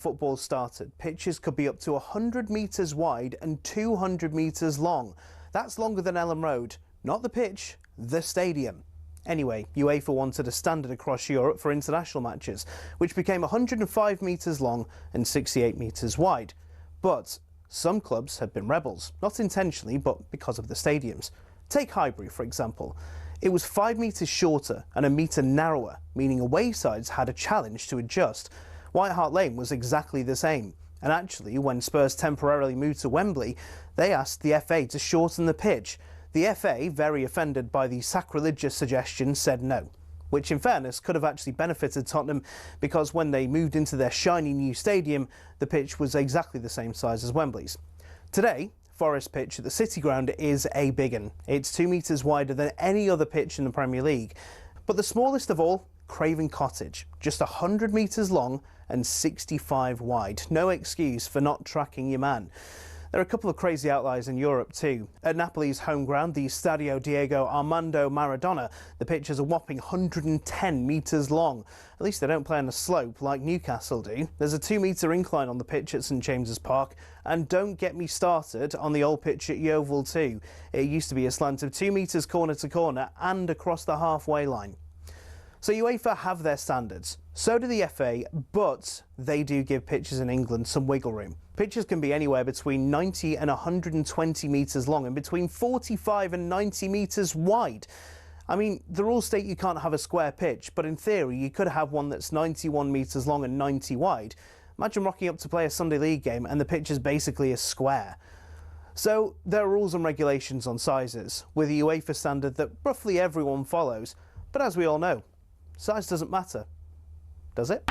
football started, pitches could be up to 100 metres wide and 200 metres long. That's longer than Ellen Road. Not the pitch, the stadium. Anyway, UEFA wanted a standard across Europe for international matches, which became 105 metres long and 68 metres wide. But some clubs had been rebels, not intentionally, but because of the stadiums. Take Highbury, for example. It was 5 metres shorter and a metre narrower, meaning away sides had a challenge to adjust. White Hart Lane was exactly the same. And actually, when Spurs temporarily moved to Wembley, they asked the FA to shorten the pitch. The FA, very offended by the sacrilegious suggestion, said no, which in fairness could have actually benefited Tottenham, because when they moved into their shiny new stadium, the pitch was exactly the same size as Wembley's. Today, Forest Pitch at the City Ground is a big one. It's 2 metres wider than any other pitch in the Premier League. But the smallest of all, Craven Cottage, just 100 metres long and 65 wide. No excuse for not tracking your man. There are a couple of crazy outliers in Europe too. At Napoli's home ground, the Stadio Diego Armando Maradona, the pitch is a whopping 110 metres long. At least they don't play on a slope like Newcastle do. There's a 2-metre incline on the pitch at St James's Park. And don't get me started on the old pitch at Yeovil too. It used to be a slant of 2 metres corner to corner and across the halfway line. So UEFA have their standards, so do the FA, but they do give pitches in England some wiggle room. Pitches can be anywhere between 90 and 120 metres long and between 45 and 90 metres wide. I mean, the rules state you can't have a square pitch, but in theory you could have one that's 91 metres long and 90 wide. Imagine rocking up to play a Sunday League game and the pitch is basically a square. So there are rules and regulations on sizes, with a UEFA standard that roughly everyone follows, but as we all know, size doesn't matter, does it?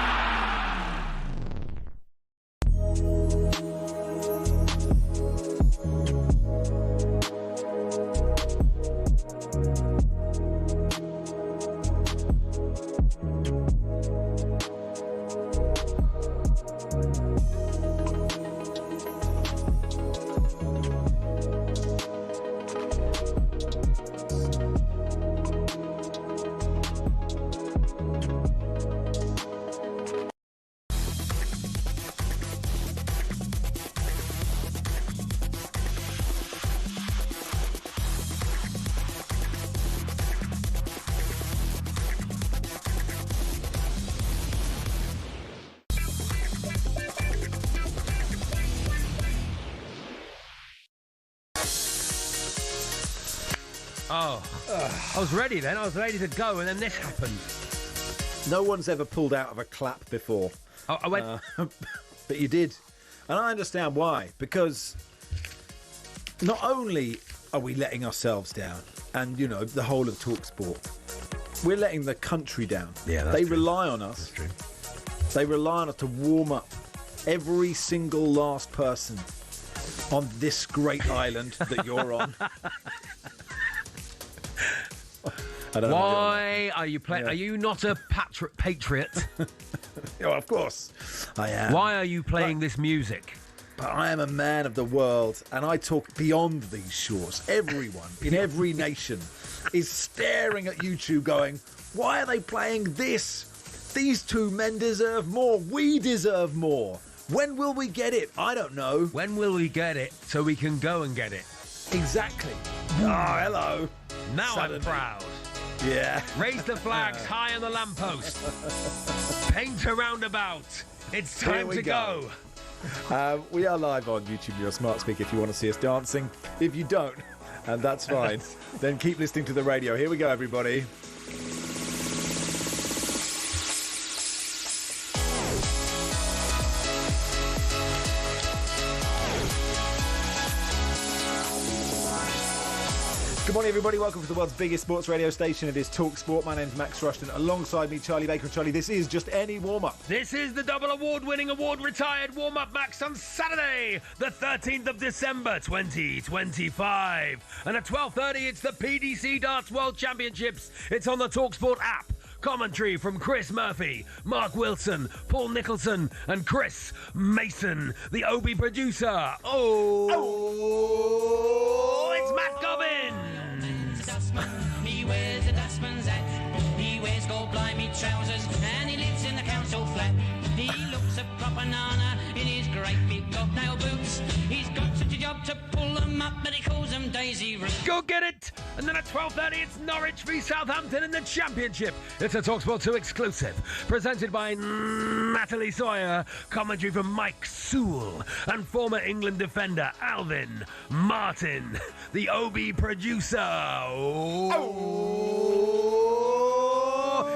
Oh, I was ready then. I was ready to go, and then this happened. No one's ever pulled out of a clap before. I went... But you did. And I understand why. Because not only are we letting ourselves down, and, you know, the whole of TalkSport, we're letting the country down. Yeah, that's They true. rely on us. That's true. They rely on us to warm up every single last person on this great island that you're on. I don't know. Why are you playing? Yeah. Are you not a patriot? Oh, of course, I am. Why are you playing this music? But I am a man of the world, and I talk beyond these shores. Everyone in every nation is staring at YouTube going, why are they playing this? These two men deserve more. We deserve more. When will we get it? I don't know. When will we get it so we can go and get it? Exactly. Oh, hello. Now Suddenly. I'm proud. Yeah. Raise the flags high on the lamppost. Paint a roundabout. It's Here time we to go. We are live on YouTube and your smart speaker if you want to see us dancing. If you don't, and that's fine, then keep listening to the radio. Here we go, everybody. Good morning, everybody. Welcome to the world's biggest sports radio station. It is TalkSport. My name's Max Rushden. Alongside me, Charlie Baker. Charlie, this is just any warm-up. This is the double award-winning, award-retired warm-up Max on Saturday, the 13th of December, 2025. And at 12:30, it's the PDC Darts World Championships. It's on the TalkSport app. Commentary from Chris Murphy, Mark Wilson, Paul Nicholson, and Chris Mason, the Obi producer. Oh, it's Matt Gobbin. He wears a dustman's hat. He wears gold blimey trousers, and he lives in the council flat. He looks a proper nana. in his great big bobtail boots. He's got such a job to pull them up, but he calls them Daisy Roots. Go get it! And then at 12:30, it's Norwich v Southampton in the Championship. It's a TalkSport 2 exclusive, presented by Natalie Sawyer, commentary from Mike Sewell, and former England defender Alvin Martin, the OB producer.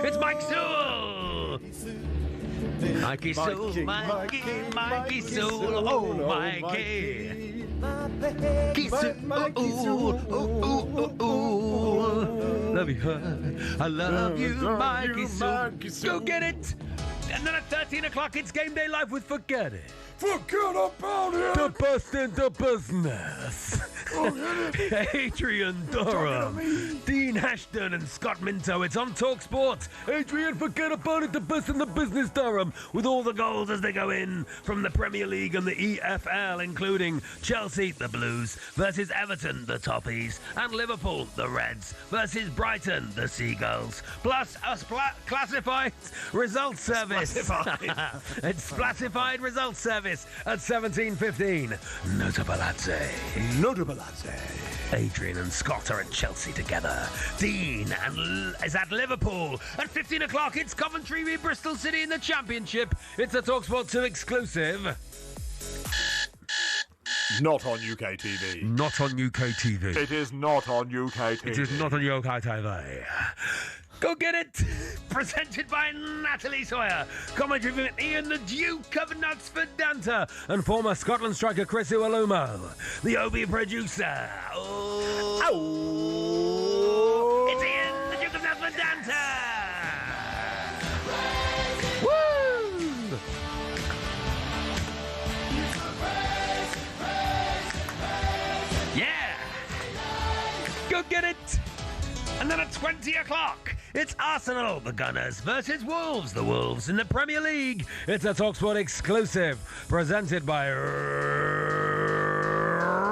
It's Mike Sewell! Mikey Sewell, Mikey Sewell, oh Mikey. Mikey Sewell, love you, I love you, Mikey Sewell. Go get it! And then at 13 o'clock, it's Game Day Live with Forget It. Forget about it! The bust into business. Adrian Durham, Dean Ashton and Scott Minto. It's on TalkSport. Adrian, forget about it. The bust in the business, Durham, with all the goals as they go in from the Premier League and the EFL, including Chelsea, the Blues, versus Everton, the Toffees, and Liverpool, the Reds, versus Brighton, the Seagulls, plus a classified results service. It's classified results service at 17:15. Notable. Adrian and Scott are at Chelsea together. Dean is at Liverpool. At 15 o'clock, it's Coventry v Bristol City in the Championship. It's a TalkSport 2 exclusive. Not on UK TV. Not on UK TV. It is not on UK TV. It is not on UK TV. Go get it! Presented by Natalie Sawyer. Commentary from Ian the Duke of Knutsford-Danta and former Scotland striker Chris Uwalumo. The OB producer. It's Ian the Duke of Knutsford-Danta. Woo! Yeah! Go get it! And then at 20 o'clock, it's Arsenal, the Gunners, versus Wolves, the Wolves in the Premier League. It's a TalkSport exclusive, presented by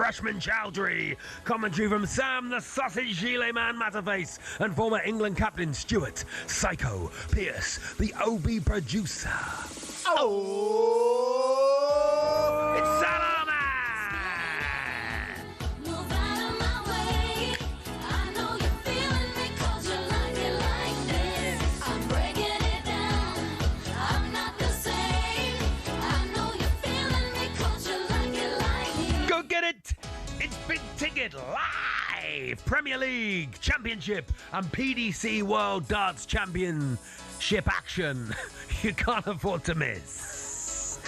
Rashman Chowdhury. Commentary from Sam, the Sausage Gilet Man Matterface, and former England captain Stuart Psycho Pearce, the OB producer. It's Salah! It's Big Ticket Live! Premier League, Championship, and PDC World Darts Championship action. You can't afford to miss.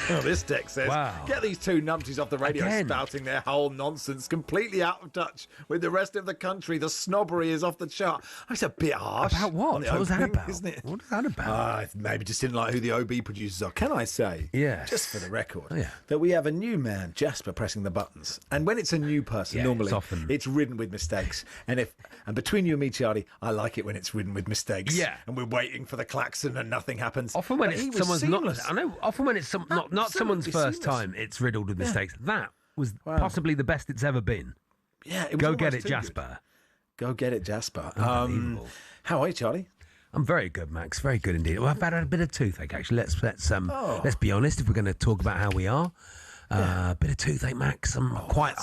Oh, this deck says, wow. Get these two numpties off the radio Again. spouting their whole nonsense, completely out of touch with the rest of the country. The snobbery is off the chart. It's a bit harsh. About what? on the What was that opening, about? Isn't it? What was that about? I maybe just didn't like who the OB producers are. Can I say, Yes. just for the record, Oh, yeah. that we have a new man, Jasper, pressing the buttons. And when it's a new person, Yeah, normally it's often- it's ridden with mistakes. And between you and me, Charlie, I like it when it's ridden with mistakes. Yeah. And we're waiting for the klaxon and nothing happens. Often when But he it's was someone's not, seamless. I know. Often when it's not someone's Absolutely first seamless. time, it's riddled with mistakes. That was Wow. possibly the best it's ever been. Yeah, it was Go get almost it, too Jasper. good. Go get it, Jasper. Unbelievable. How are you, Charlie? I'm very good, Max. Very good indeed. Well, I've had a bit of toothache actually. Let's Oh. let's be honest. If we're going to talk about how we are, a bit of toothache, Max. I'm quite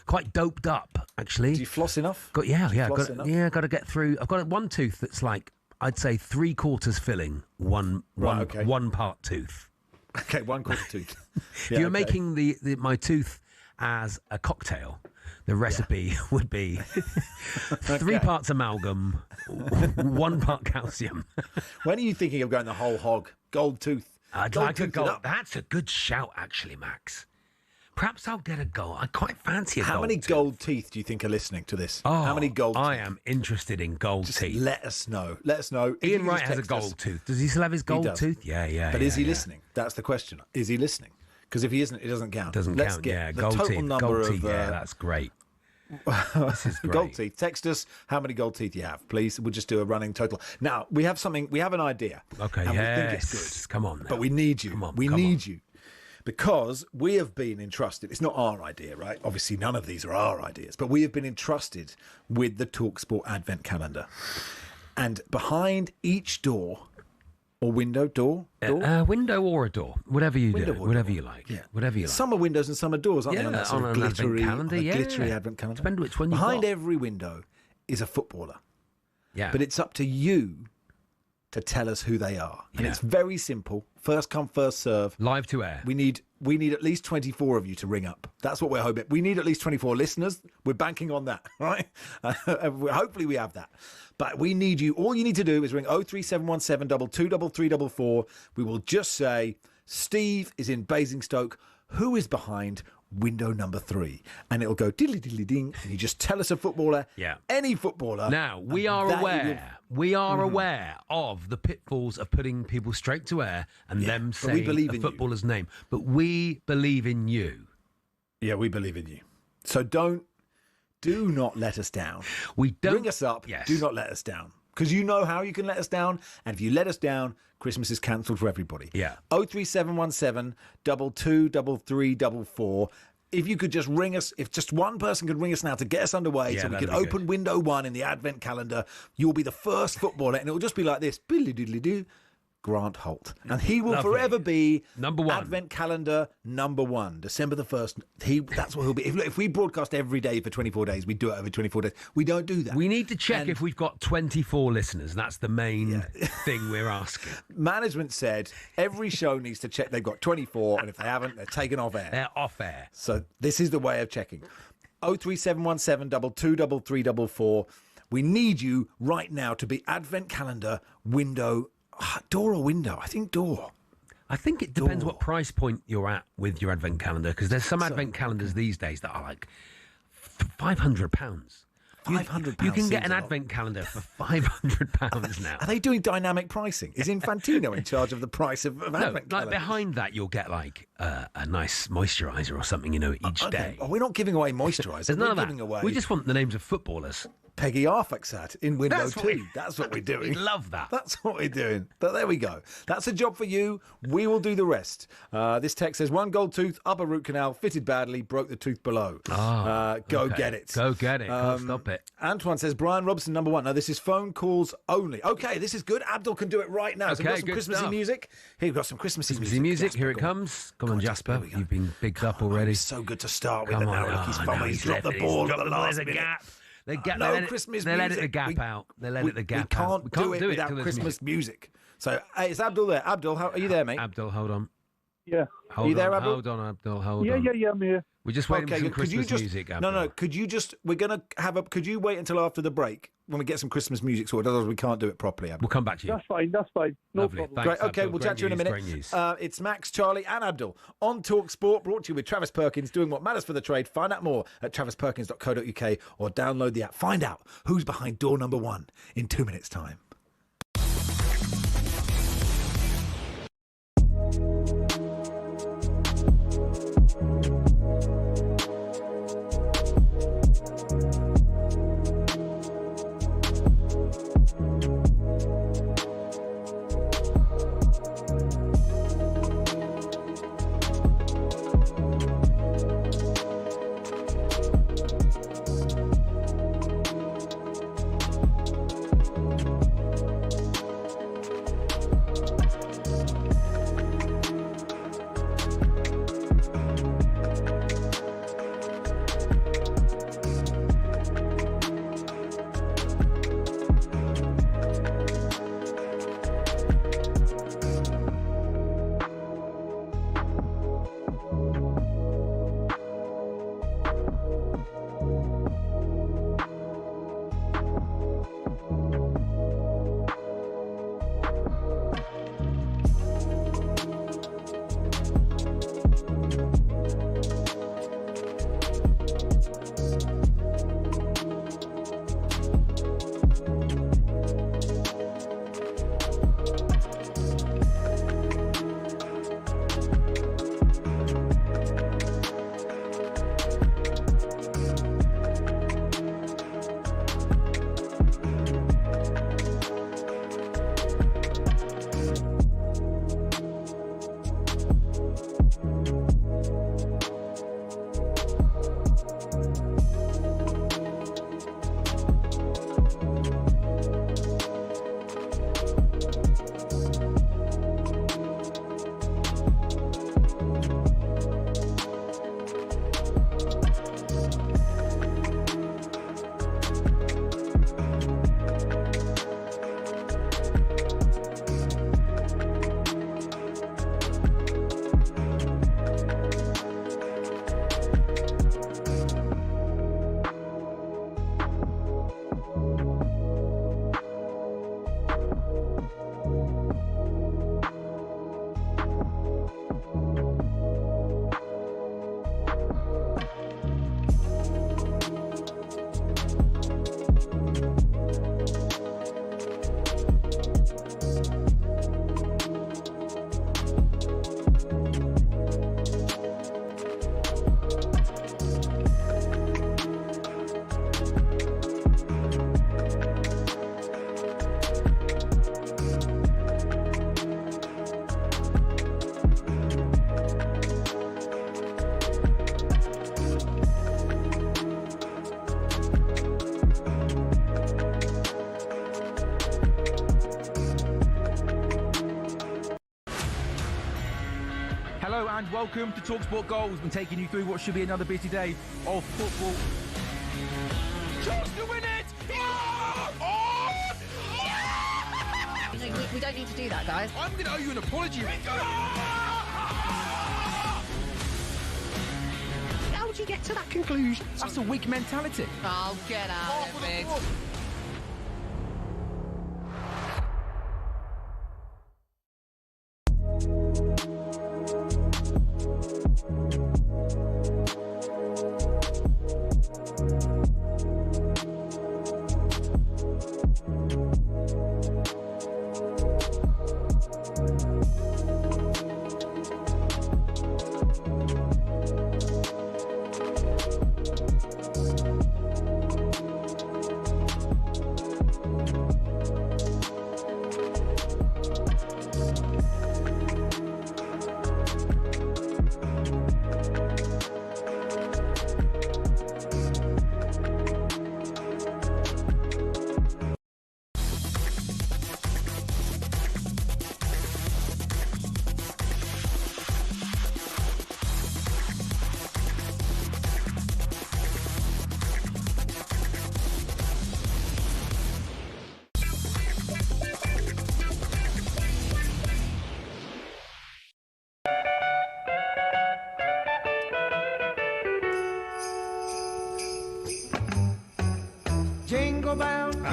quite doped up actually. Do you floss enough? Got Do you floss got enough? to get through. I've got one tooth that's like I'd say 3/4 filling, one part tooth. Okay, 1/4 tooth. If you were making my tooth as a cocktail, the recipe would be 3 parts amalgam, 1 part calcium. When are you thinking of going the whole hog? Gold tooth. I'd Gold like a tooth it gold. up. That's a good shout, actually, Max. Perhaps I'll get a gold. I quite fancy a gold. How many tooth. gold teeth do you think are listening to this? Oh, How many gold I teeth? am interested in gold Just teeth. let us know. Let us know. If you Ian can Wright just has a text us. gold tooth. Does he still have his gold does. tooth? Yeah. But is he yeah. listening? That's the question. Is he listening? Because if he isn't, it doesn't count. Doesn't Let's count. get Yeah, the gold total teeth. number Gold of teeth. Yeah, that's great. This is great. gold teeth. Text us how many gold teeth you have, please. We'll just do a running total. Now we have something. We have an idea. Okay. and yes. we think it's good. Come on. Now. But we need you. Come on. We come need on. you. Because we have been entrusted, it's not our idea, right? Obviously, none of these are our ideas, but we have been entrusted with the TalkSport Advent Calendar. And behind each door Or window, door? Window or a door, whatever you Window do, or whatever door. you like. Yeah. Some Some are windows and some are doors, aren't they? On Yeah, that sort on of an advent glittery calendar, on a yeah. glittery advent calendar. Depends which one you've Behind got. every window is a footballer. Yeah, But it's up to you to tell us who they are. And Yeah. it's very simple. First come, first serve. live to air. We need at least 24 of you to ring up. That's what we're hoping. We need at least 24 listeners. We're banking on that, right? Hopefully we have that. But we need you. All you need to do is ring 03717 223344. We will just say, Steve is in Basingstoke. Who is behind window number 3? And it'll go diddly diddly ding. And you just tell us a footballer. Yeah. Any footballer. Now, we and are that aware. We are aware of the pitfalls of putting people straight to air and them but we saying believe a in you. footballer's name. But we believe in you. Yeah, we believe in you. So do not let us down. We don't Ring us up. Yes. Do not let us down. Because you know how you can let us down. And if you let us down, Christmas is cancelled for everybody. Yeah. 03717 223344. If you could just ring us, if just one person could ring us now to get us underway Yeah, so we that'd could be open good. window 1 in the advent calendar, you'll be the first footballer. And it'll just be like this. Billy diddly doo. Grant Holt. And he will Lovely. forever be Number 1. Advent calendar number 1, December the 1st. That's what he'll be. If we broadcast every day for 24 days, we do it over 24 days. We don't do that. We need to check And if we've got 24 listeners. That's the main thing we're asking. management said every show needs to check they've got 24, and if they haven't, they're taken off air. They're off air. So this is the way of checking. 03717 223344. We need you right now to be Advent calendar window. Door or window? I think door. I think it depends what price point you're at with your advent calendar, because there's some advent calendars these days that are like £500. £500 You can seems get an a lot. advent calendar for £500 now. Are they doing dynamic pricing? Is Infantino in charge of the price of No, advent like calendars? behind that, you'll get like a nice moisturiser or something, each day. Oh, we're not giving away moisturiser. There's none We're of that. giving away We just want the names of footballers. Peggy Arfaxad in window That's 2. what we- That's what we're doing. We love that. That's what we're doing. But there we go. That's a job for you. We will do the rest. This text says, 1 gold tooth, upper root canal, fitted badly, broke the tooth below. Go Okay. get it. Go get it. Can't stop it. Antoine says, Brian Robson, number 1. Now, this is phone calls only. Okay, this is good. Abdul can do it right now. So we've got Okay, some good Christmassy stuff. music. Here, we've got some Christmassy Christmassy music, Jasper, here it go on. comes. Come on, on, Jasper. here we go. You've been bigged up already. It's so good to start with. Come And on. now look, he's Oh, fumbling. no, He's dropped the left it. ball He's at the dropped last There's a minute. gap. They No Christmas they let music. the gap out. They let the gap we can't out. We can't do it till without there's Christmas music. So, hey, it's Abdul there. Abdul, are you there, mate? Abdul, hold on. Yeah. Hold you there, on, Abdul? Hold on, Abdul. Hold Yeah, on. I'm here. We're just waiting for some could you Christmas just music, Abdul. no? Could you just? We're gonna have a. Could you wait until after the break when we get some Christmas music sorted? Otherwise, we can't do it properly. Abdul. We'll come back to you. That's fine. No Lovely. problem. Thanks, Great. Okay, Abdul. we'll Great chat to you in a news, minute. great news. It's Max, Charlie, and Abdul on TalkSport, brought to you with Travis Perkins, doing what matters for the trade. Find out more at travisperkins.co.uk or download the app. Find out who's behind door number 1 in 2 minutes' time. Hello and welcome to TalkSport Goals. We've been taking you through what should be another busy day of football. Chance to win it! We don't need to do that, guys. I'm going to owe you an apology. How would you get to that conclusion? That's a weak mentality. Oh, get out of it.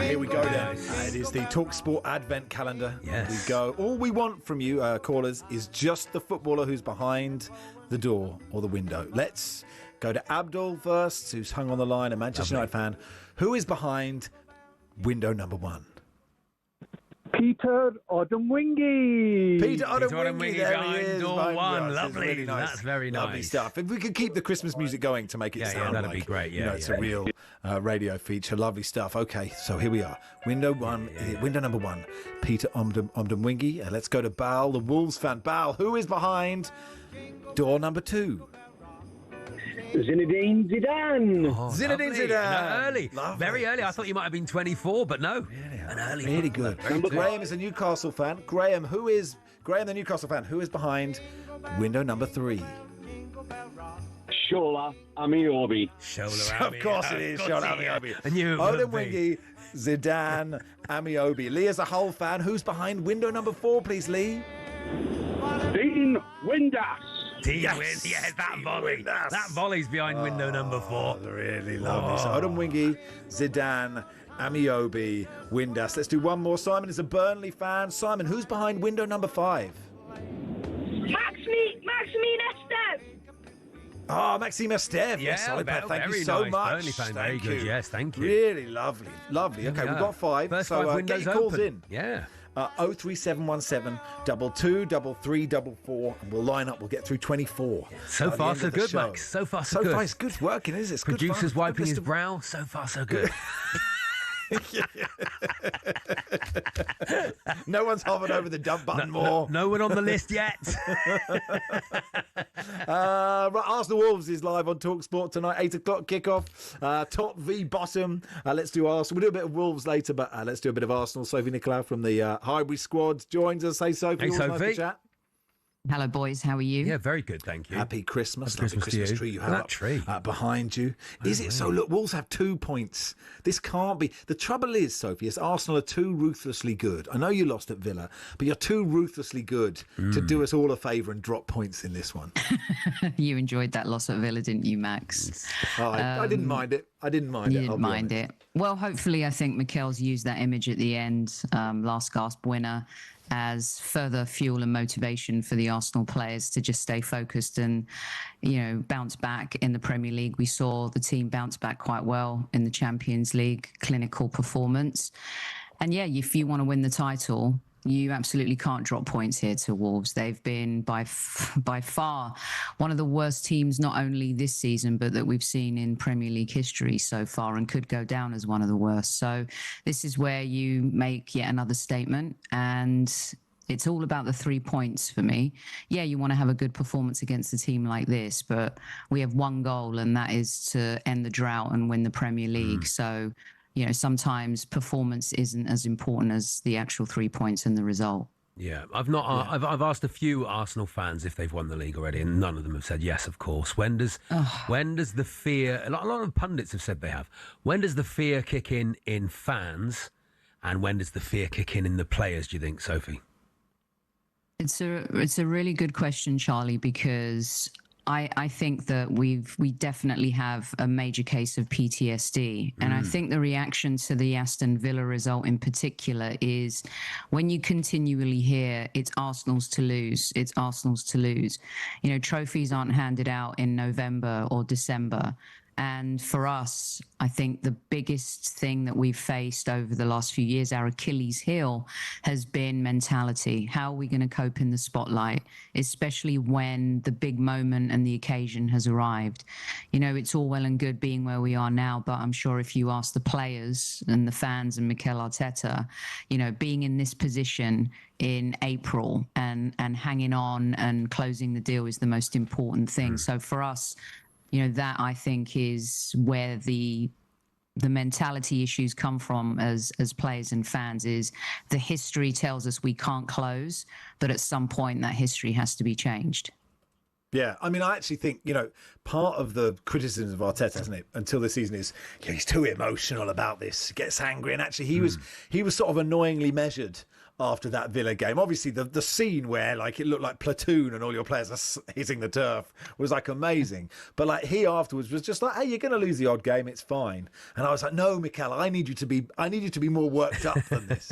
Here we go then. It is the TalkSport Advent Calendar. Yes. We go. All we want from you, callers, is just the footballer who's behind the door or the window. Let's go to Abdul first, who's hung on the line, a Manchester United fan. Who is behind window number 1? Peter Odemwingie. Peter Odemwingie, there he behind is. door behind one. us. It's Lovely. really nice. That's very Lovely nice. stuff. If we could keep the Christmas music going to make it sound that'd like, be great. you know, it's a real radio feature. Lovely stuff. Okay, so here we are. Window number 1. Peter Odemwingie. Let's go to Bal, the Wolves fan. Bal, who is behind door number 2? Zinedine Zidane. Oh, Zinedine lovely. Zidane. Early. Lovely. Very early. I thought you might have been 24, but no. Really, An early. really good. Graham is a Newcastle fan. Graham, the Newcastle fan? Who is behind window number 3? Shola Amiobi. Of course it is. Shola Amiobi. I knew it would be. Odemwingie, Zidane, Amiobi. Lee is a Hull fan. Who's behind window number 4, please, Lee? Dean Windass. Yes, that volley. That volley's behind window number 4. Really lovely. So Odemwingie, Zidane, Amiobi, Windass. Let's do one more. Simon is a Burnley fan. Simon, who's behind window number 5? Maxime Esteve. Oh, Maxime Esteve. Yeah, solid player. Thank you very so nice. much. Burnley fan, very good. Yes, thank you. Really lovely. Lovely. Okay, we've got 5. First so 5 windows get your calls open. in. Yeah. 03717 22 3344, and we'll line up. We'll get through 24. So far, so good, Max. So far, so good. So far, it's good working, isn't it? It's good Producer's fun. wiping his brow. So far, so good. No one's hovered over the dump button more. No one on the list yet. Right, Arsenal Wolves is live on TalkSport tonight, 8 o'clock kickoff. Top v bottom. Let's do Arsenal. We'll do a bit of Wolves later, but let's do a bit of Arsenal. Sophie Nicolau from the Highbury squad joins us. Hey, Sophie. Hey, Always nice Sophie. to chat. Hello, boys. How are you? Yeah, very good, thank you. Happy Christmas. Happy Lovely Christmas to you. tree you have That up, tree. Behind you. Is it so? Look, Wolves have 2 points. This can't be. The trouble is, Sophie, is Arsenal are too ruthlessly good. I know you lost at Villa, but you're too ruthlessly good to do us all a favour and drop points in this one. You enjoyed that loss at Villa, didn't you, Max? Oh, I didn't mind it. I didn't mind You it. didn't mind it. Well, hopefully, I think Mikel's used that image at the end, last gasp winner, as further fuel and motivation for the Arsenal players to just stay focused and, you know, bounce back in the Premier League. We saw the team bounce back quite well in the Champions League, clinical performance. And yeah, if you want to win the title, you absolutely can't drop points here to Wolves. They've been by far one of the worst teams, not only this season, but that we've seen in Premier League history so far, and could go down as one of the worst. So this is where you make yet another statement, and it's all about the 3 points for me. Yeah, you want to have a good performance against a team like this, but we have one goal, and that is to end the drought and win the Premier League. So, you know, sometimes performance isn't as important as the actual 3 points and the result. Yeah, I've not. I've asked a few Arsenal fans if they've won the league already, and none of them have said yes. Of course, when does the fear? A lot of pundits have said they have. When does the fear kick in fans, and when does the fear kick in the players? Do you think, Sophie? It's a really good question, Charlie, because I think that we definitely have a major case of PTSD. And I think the reaction to the Aston Villa result in particular is when you continually hear it's Arsenal's to lose, it's Arsenal's to lose. You know, trophies aren't handed out in November or December. And for us, I think the biggest thing that we've faced over the last few years, our Achilles heel, has been mentality. How are we going to cope in the spotlight, especially when the big moment and the occasion has arrived? You know, it's all well and good being where we are now, but I'm sure if you ask the players and the fans and Mikel Arteta, you know, being in this position in April and hanging on and closing the deal is the most important thing. So for us, you know, that I think is where the mentality issues come from as players and fans. Is the history tells us we can't close, but at some point that history has to be changed. Yeah, I mean, I actually think, you know, part of the criticism of Arteta, isn't it, until this season is, you know, he's too emotional about this, gets angry, and actually he was sort of annoyingly measured after that Villa game. Obviously, the scene where, like, it looked like platoon and all your players are hitting the turf was, like, amazing. But, like, he afterwards was just like, hey, you're going to lose the odd game, it's fine. And I was like, no, Mikel, I need you to be more worked up than this.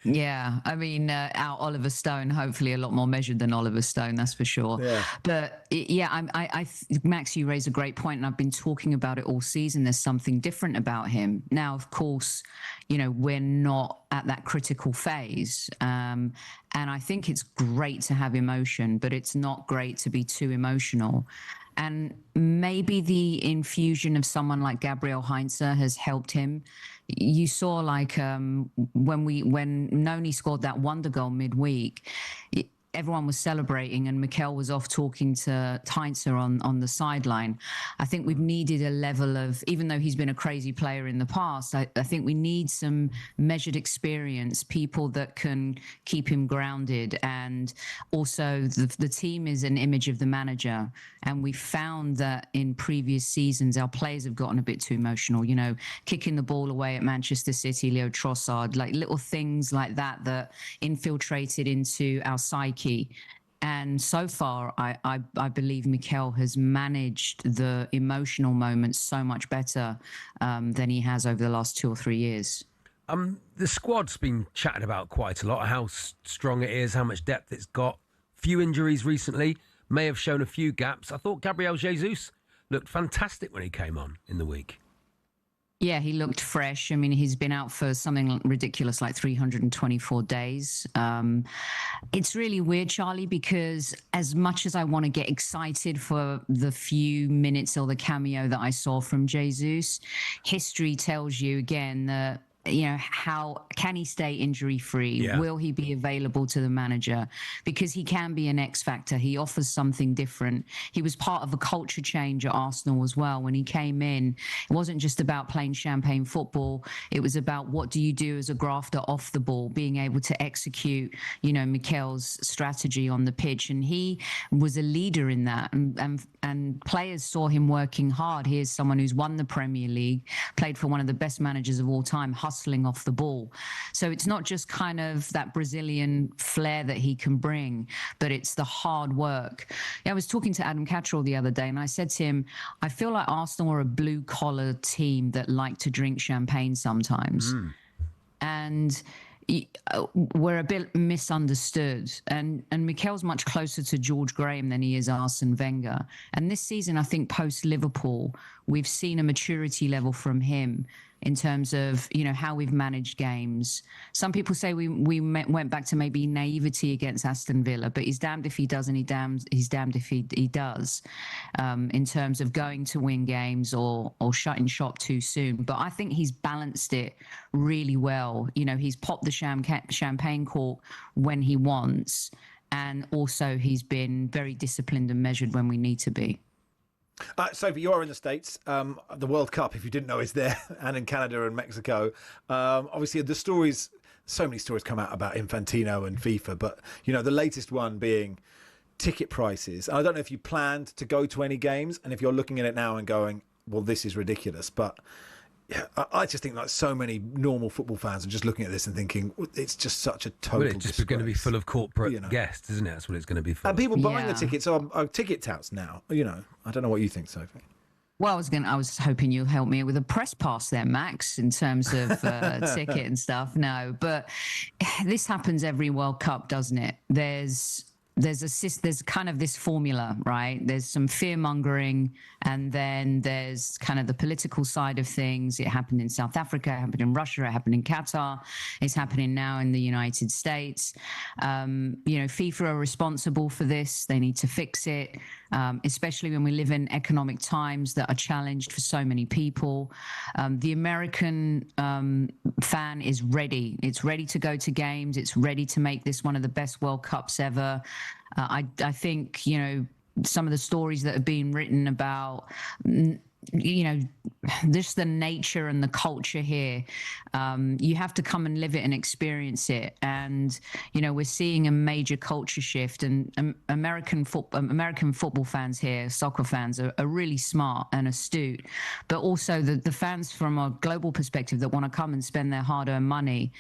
Yeah, I mean, our Oliver Stone, hopefully a lot more measured than Oliver Stone, that's for sure. Yeah. But Max, you raise a great point, and I've been talking about it all season. There's something different about him. Now, of course, you know, we're not at that critical phase. And I think it's great to have emotion, but it's not great to be too emotional. And maybe the infusion of someone like Gabriel Heinze has helped him. You saw, like, when Noni scored that wonder goal midweek, everyone was celebrating and Mikel was off talking to Heinze on the sideline. I think we've needed a level of, even though he's been a crazy player in the past, I think we need some measured experience, people that can keep him grounded. And also the team is an image of the manager. And we found that in previous seasons, our players have gotten a bit too emotional, you know, kicking the ball away at Manchester City, Leo Trossard, like little things like that infiltrated into our psyche. And so far, I believe Mikel has managed the emotional moments so much better than he has over the last 2 or 3 years. The squad's been chatted about quite a lot, how strong it is, how much depth it's got. Few injuries recently may have shown a few gaps. I thought Gabriel Jesus looked fantastic when he came on in the week. Yeah, he looked fresh. I mean, he's been out for something ridiculous like 324 days. It's really weird, Charlie, because as much as I want to get excited for the few minutes or the cameo that I saw from Jesus, history tells you again that, you know, how can he stay injury free? Yeah. Will he be available to the manager? Because he can be an X factor. He offers something different. He was part of a culture change at Arsenal as well. When he came in, it wasn't just about playing champagne football. It was about what do you do as a grafter off the ball, being able to execute, you know, Mikel's strategy on the pitch. And he was a leader in that. And players saw him working hard. He is someone who's won the Premier League, played for one of the best managers of all time, hustling off the ball. So it's not just kind of that Brazilian flair that he can bring, but it's the hard work. Yeah, I was talking to Adam Cattrall the other day and I said to him, I feel like Arsenal are a blue collar team that like to drink champagne sometimes. And we're a bit misunderstood. And Mikel's much closer to George Graham than he is Arsene Wenger. And this season, I think post-Liverpool, we've seen a maturity level from him in terms of, you know, how we've managed games. Some people say we went back to maybe naivety against Aston Villa, but he's damned if he does and he's damned if he does, in terms of going to win games or shutting shop too soon. But I think he's balanced it really well. You know, he's popped the champagne cork when he wants, and also he's been very disciplined and measured when we need to be. Sophie, you are in the States. The World Cup, if you didn't know, is there, and in Canada and Mexico. Obviously, the stories so many stories come out about Infantino and FIFA, but the latest one being ticket prices. I don't know if you planned to go to any games, and if you're looking at it now and going, well, this is ridiculous, but yeah, I just think like so many normal football fans are just looking at this and thinking it's just such a total. Well, it's just going to be full of corporate guests, isn't it? That's what it's going to be full. And people buying the tickets are ticket touts now. I don't know what you think, Sophie. Well, I was hoping you'll help me with a press pass there, Max, in terms of ticket and stuff. No, but this happens every World Cup, doesn't it? There's kind of this formula, right? There's some fear mongering, and then there's kind of the political side of things. It happened in South Africa, it happened in Russia, it happened in Qatar, it's happening now in the United States. FIFA are responsible for this. They need to fix it, especially when we live in economic times that are challenged for so many people. The American fan is ready. It's ready to go to games. It's ready to make this one of the best World Cups ever. I think, some of the stories that have been written about, just the nature and the culture here, you have to come and live it and experience it. And, we're seeing a major culture shift, and American football fans here, soccer fans, are really smart and astute, but also the fans from a global perspective that want to come and spend their hard-earned money.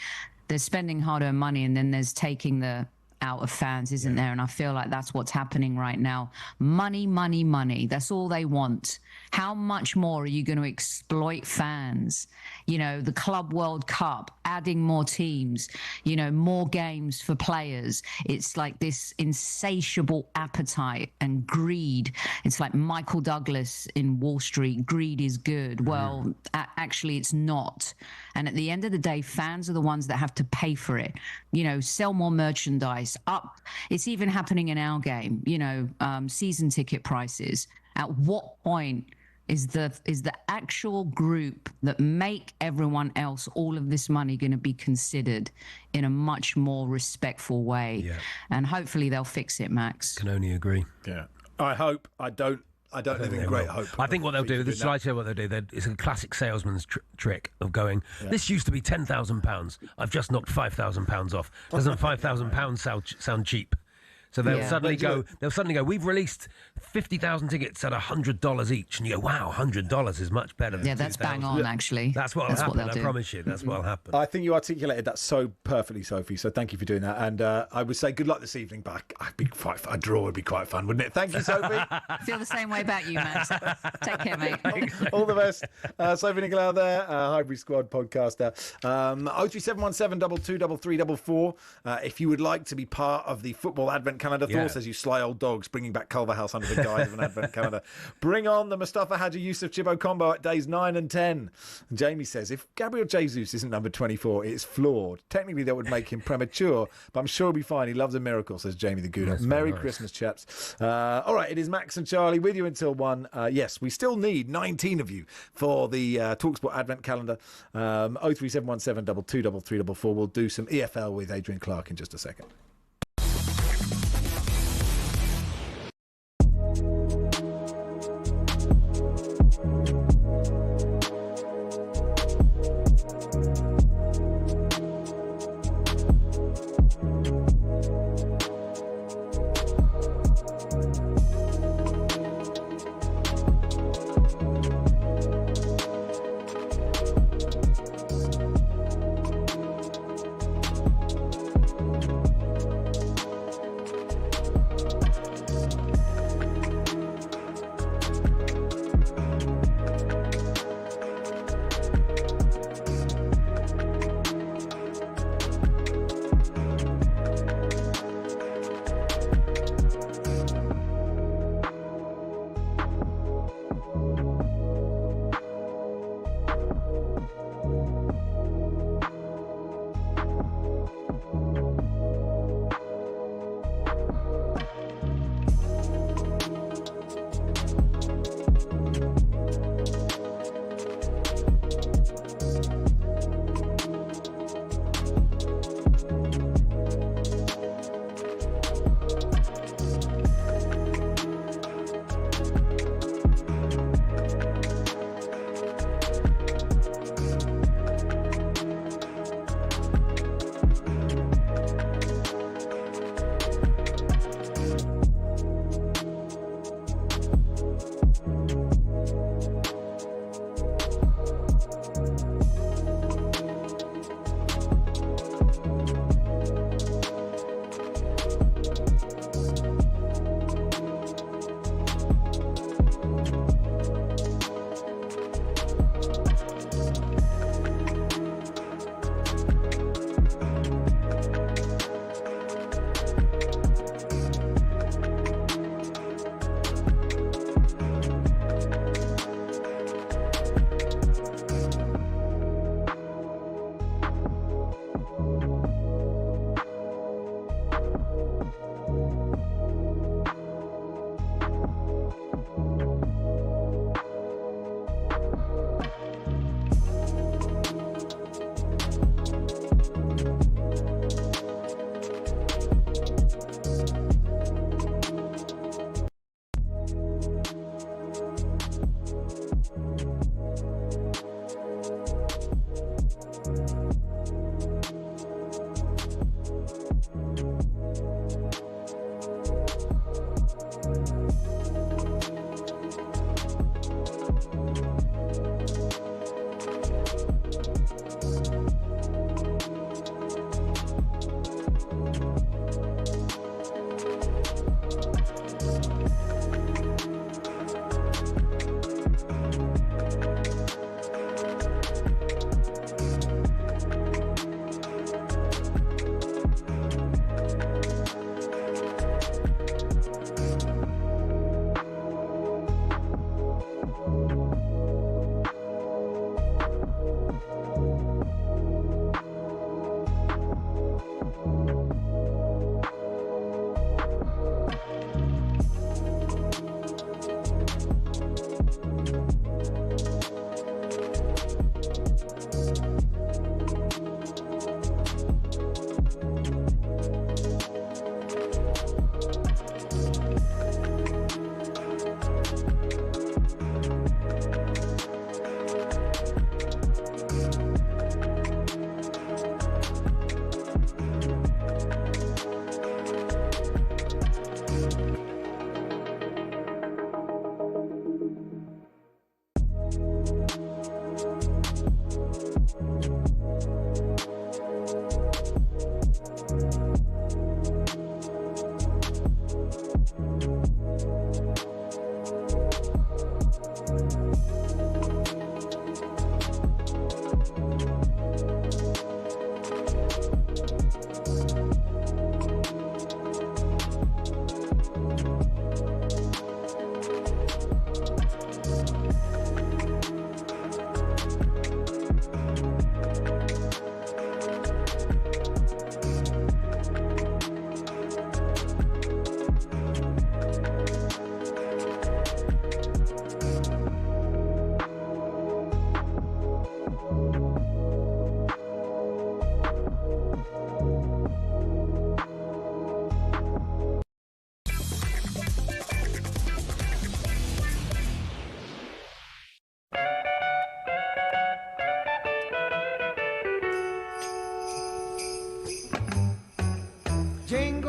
They're spending hard-earned money, and then there's taking the out of fans, isn't there? And I feel like that's what's happening right now. Money, money, money. That's all they want. How much more are you going to exploit fans? The Club World Cup, adding more teams, more games for players. It's like this insatiable appetite and greed. It's like Michael Douglas in Wall Street, greed is good. Well, actually it's not. And at the end of the day, fans are the ones that have to pay for it. Sell more merchandise up. It's even happening in our game, season ticket prices. At what point is the actual group that make everyone else all of this money going to be considered in a much more respectful way? Yeah. And hopefully they'll fix it, Max. Can only agree. Yeah. I hope. I don't live in great hope. I think what they'll do, this slide show what they'll do, it's a classic salesman's trick of going, this used to be £10,000. I've just knocked £5,000 off. Doesn't £5,000 sound cheap? So they'll suddenly go, we've released 50,000 tickets at $100 each. And you go, wow, $100 is much better than that's bang on, actually. That's what'll happen, I promise you. That's what'll happen. I think you articulated that so perfectly, Sophie, so thank you for doing that. And I would say good luck this evening, but a draw would be quite fun, wouldn't it? Thank you, Sophie. I feel the same way about you, Max. Take care, mate. All the best. Sophie Nicolau there, Highbury Squad podcaster. 03717 223344. If you would like to be part of the football advent calendar thoughts, as you sly old dogs, bringing back Culverhouse under the guise of an advent calendar. Bring on the Mustafa Hadji Yusuf Chibbo combo at days 9 and 10. And Jamie says, if Gabriel Jesus isn't number 24, it's flawed. Technically, that would make him premature, but I'm sure he'll be fine. He loves a miracle, says Jamie the Gooner. Merry Christmas, chaps. All right, it is Max and Charlie with you until 1. Yes, we still need 19 of you for the TalkSport advent calendar. 03717 223344. We'll do some EFL with Adrian Clark in just a second.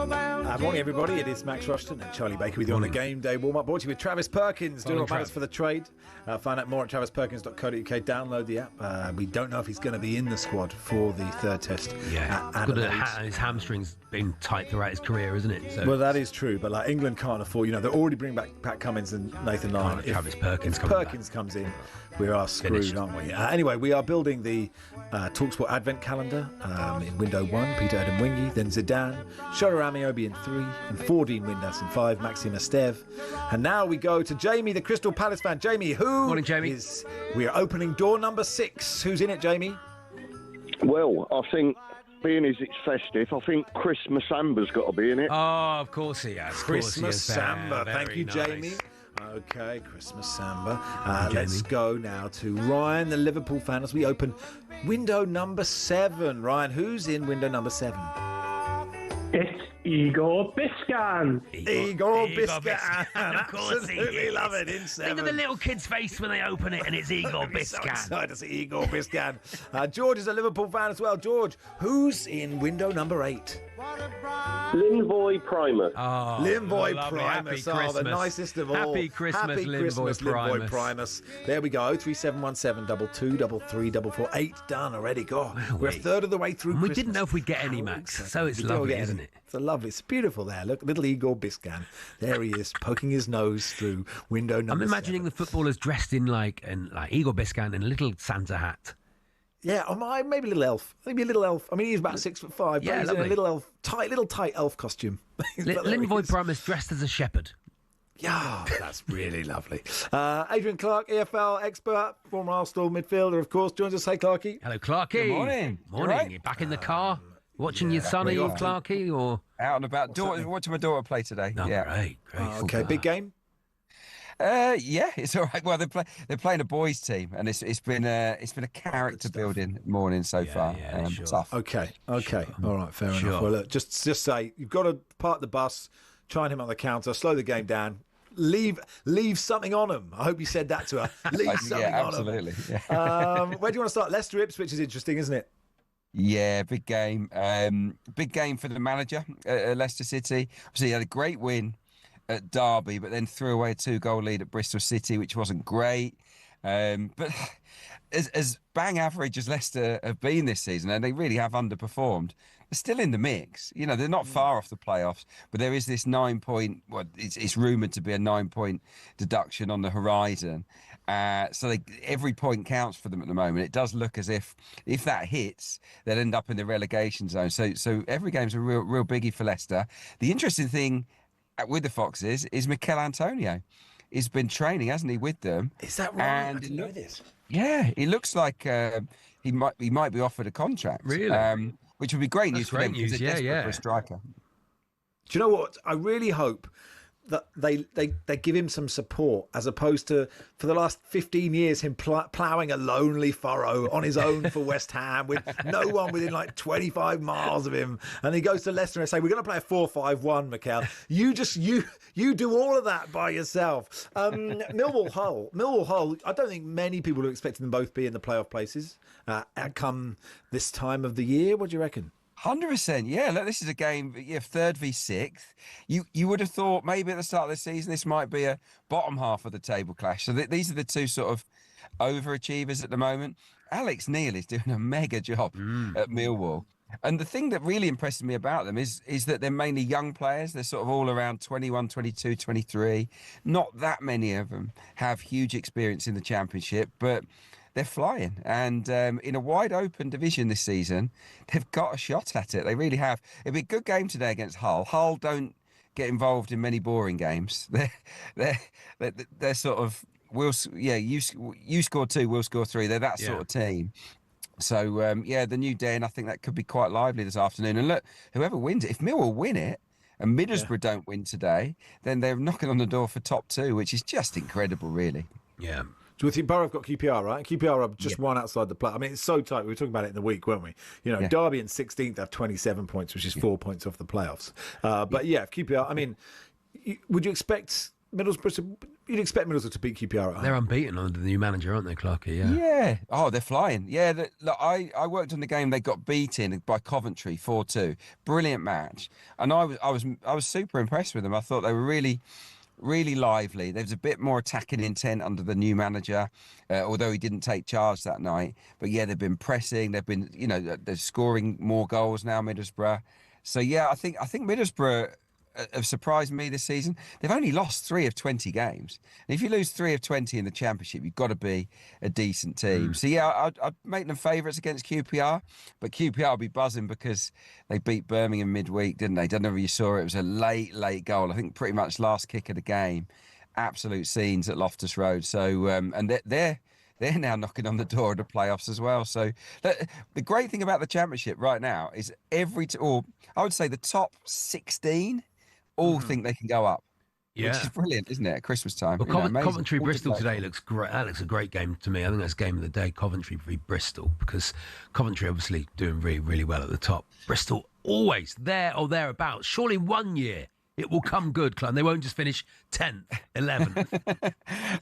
Morning, everybody. It is Max Rushden and Charlie Baker with you on the Game Day warm-up. Brought to you with Travis Perkins. Doing what matters for the trade. Find out more at travisperkins.co.uk. Download the app. We don't know if he's going to be in the squad for the third test. Yeah, his hamstring's been tight throughout his career, isn't it? So well, that is true, but like England can't afford. They're already bringing back Pat Cummins and Nathan Lyon. If Travis Perkins comes in, we are screwed, aren't we? Anyway, we are building the TalkSport Advent calendar in window 1. Peter Adam Wingy, then Zidane, Shola Amiobi in 3, and 14 Windass in 5, Maxim Estev. And now we go to Jamie, the Crystal Palace fan. Jamie, Morning, Jamie. We are opening door number 6. Who's in it, Jamie? Well, I think, being as it's festive, I think Christmas Samba's got to be in it. Oh, of course he has. Christmas Samba. Thank you, Jamie. Okay, Christmas Samba. Let's go now to Ryan, the Liverpool fan, as we open window number 7. Ryan, who's in window number 7? It's Igor Biscan. Igor Biscan. Of course he Absolutely is. love it in 7. Think of the little kid's face when they open it and it's Igor Biscan. So excited to see Igor Biscan. George is a Liverpool fan as well. George, who's in window number 8? Linvoy Primus. Oh, Linvoy lovely. Primus. Happy the nicest of all. Happy Christmas, Linvoy Primus. There we go. 3717 22 33 44. 8 done already. God, we're a third of the way through We Christmas. didn't know if we'd get any, Max. So it's lovely, isn't it? It's beautiful there. Look, little Igor Biscan. There he is, poking his nose through window number 7. I'm imagining the footballers dressed in like Igor Biscan in a little Santa hat. Yeah, maybe a little elf. Maybe a little elf. I mean, he's about 6'5", but he's in a little elf, tight elf costume. Linvoy Primus dressed as a shepherd. Yeah, that's really lovely. Adrian Clark, EFL expert, former Arsenal midfielder, of course, joins us. Hey, Clarky. Hello, Clarky. Good morning. Morning. Right? You're back in the car, watching your son, are you, Clarky? Or out and about? Watching my daughter play today. Oh, yeah, great. Okay, big game. Yeah, it's all right. Well, they're playing a boys' team, and it's been a character building morning so far. Sure. Tough. Okay. All right, fair enough. Well, look, just say you've got to park the bus, try and him on the counter, slow the game down. Leave something on them. I hope you said that to her. Leave something on them. Absolutely. Yeah. Where do you want to start? Leicester Ipswich is interesting, isn't it? Yeah, big game. Big game for the manager at Leicester City. Obviously, he had a great win at Derby, but then threw away a 2-goal lead at Bristol City, which wasn't great. But as bang average as Leicester have been this season, and they really have underperformed, they're still in the mix. They're not far off the playoffs, but there is this 9-point, it's rumoured to be a 9-point deduction on the horizon. So every point counts for them at the moment. It does look as if that hits, they'll end up in the relegation zone. So every game's a real biggie for Leicester. The interesting thing with the Foxes is Mikel Antonio. He's been training, hasn't he, with them? Is that right? And I didn't know this. Yeah, it looks like he might be offered a contract. Really? Which would be great news for them great because news, they're desperate for a striker. Do you know what? I really hope that they give him some support as opposed to, for the last 15 years, him ploughing a lonely furrow on his own for West Ham with no one within like 25 miles of him. And he goes to Leicester and say, we're going to play a 4-5-1, Mikel. You do all of that by yourself. Millwall Hull, I don't think many people are expecting them both be in the playoff places come this time of the year. What do you reckon? 100%, yeah. Look, this is a game, third v sixth. You would have thought maybe at the start of the season this might be a bottom half of the table clash. So these are the two sort of overachievers at the moment. Alex Neil is doing a mega job at Millwall. And the thing that really impresses me about them is that they're mainly young players. They're sort of all around 21, 22, 23. Not that many of them have huge experience in the Championship, but they're flying. And in a wide open division this season, they've got a shot at it. They really have. It'll be a good game today against Hull. Hull don't get involved in many boring games. They're sort of, you score 2, we'll score 3. They're that sort of team. So, the new day, and I think that could be quite lively this afternoon. And look, whoever wins it, if Millwall win it and Middlesbrough don't win today, then they're knocking on the door for top 2, which is just incredible, really. Yeah. Do you think Borough have got QPR, right? QPR are just one outside the play. I mean, it's so tight. We were talking about it in the week, weren't we? Derby in 16th have 27 points, which is 4 points off the playoffs. But if QPR, I mean, would you expect Middlesbrough. You'd expect Middlesbrough to beat QPR at home. They're unbeaten under the new manager, aren't they, Clarky? Yeah. Yeah. Oh, they're flying. Yeah. Look, I worked on the game. They got beaten by Coventry 4-2. Brilliant match, and I was super impressed with them. I thought they were really lively. There was a bit more attacking intent under the new manager, although he didn't take charge that night. But yeah, they've been pressing. They've been, they're scoring more goals now, Middlesbrough. So yeah, I think Middlesbrough have surprised me this season. They've only lost 3 of 20 games. And if you lose 3 of 20 in the Championship, you've got to be a decent team. So yeah, I'd make them favourites against QPR, but QPR will be buzzing because they beat Birmingham midweek, didn't they? Don't know if you saw it. It was a late goal. I think pretty much last kick of the game. Absolute scenes at Loftus Road. So and they're now knocking on the door of the playoffs as well. So the great thing about the Championship right now is I would say the top 16 all think they can go up. Yeah. Which is brilliant, isn't it, at Christmas time? Well, Coventry-Bristol today looks great. That looks a great game to me. I think that's game of the day, Coventry v Bristol, because Coventry obviously doing really, really well at the top. Bristol always there or thereabouts. Surely one year it will come good, Clun. They won't just finish 10th, 11th.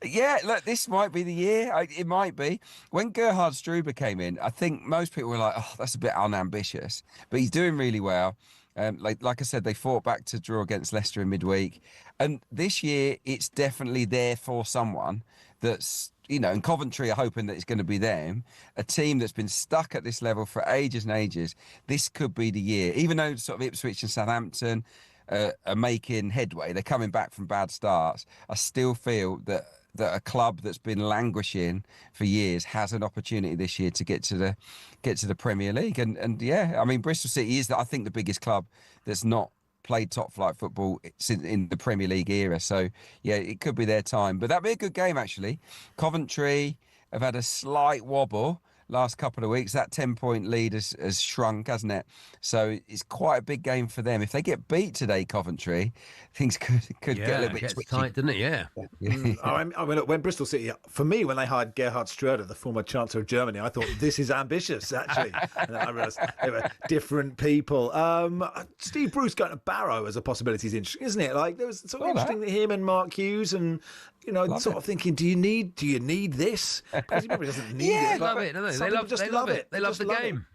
Yeah, look, this might be the year. It might be. When Gerhard Struber came in, I think most people were like, oh, that's a bit unambitious. But he's doing really well. Like I said, they fought back to draw against Leicester in midweek. And this year, it's definitely there for someone that's, and Coventry are hoping that it's going to be them, a team that's been stuck at this level for ages and ages. This could be the year. Even though sort of Ipswich and Southampton are making headway, they're coming back from bad starts, I still feel that a club that's been languishing for years has an opportunity this year to get to the Premier League. And yeah, I mean, Bristol City is, I think, the biggest club that's not played top flight football in the Premier League era. So yeah, it could be their time. But that'd be a good game, actually. Coventry have had a slight wobble last couple of weeks. That 10-point lead has shrunk, hasn't it? So it's quite a big game for them. If they get beat today, Coventry, things could get a little bit twitchy. Tight, didn't it? Yeah. I mean, look, when Bristol City, for me, when they hired Gerhard Struder, the former Chancellor of Germany, I thought this is ambitious, actually. And then I realised they were different people. Steve Bruce going to Barrow as a possibility is interesting, isn't it? Like, there was sort of interesting that him and Mark Hughes and thinking, do you need this? Because he probably doesn't need it. They love it, don't they? They love it. They love the game.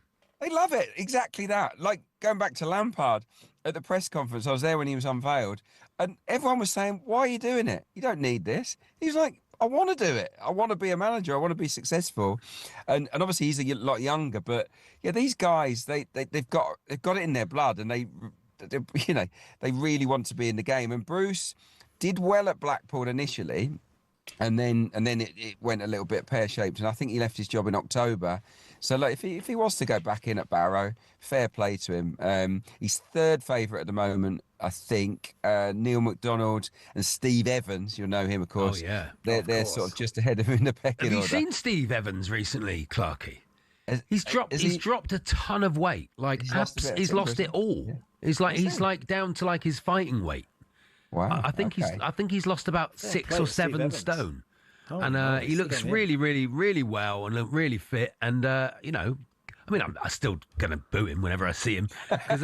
They love it. Exactly that. Like going back to Lampard at the press conference, I was there when he was unveiled, and everyone was saying, "Why are you doing it? You don't need this." He's like, "I want to do it. I want to be a manager. I want to be successful." And obviously he's a lot younger, but yeah, these guys they've got it in their blood, and they really want to be in the game. And Bruce did well at Blackpool initially, and then it went a little bit pear-shaped, and I think he left his job in October. So like, if he was to go back in at Barrow, fair play to him. He's third favourite at the moment, I think. Neil McDonald and Steve Evans, you'll know him, of course. Oh yeah, they're sort of just ahead of him in the pecking order. Have you seen Steve Evans recently, Clarky? He's dropped a ton of weight. Like he's lost it all. Yeah. He's like down to like his fighting weight. Wow. I think he's lost about 6 or 7 stone. Oh, and nice. He looks really, really, really well and look really fit. And, I mean, I'm still going to boo him whenever I see him because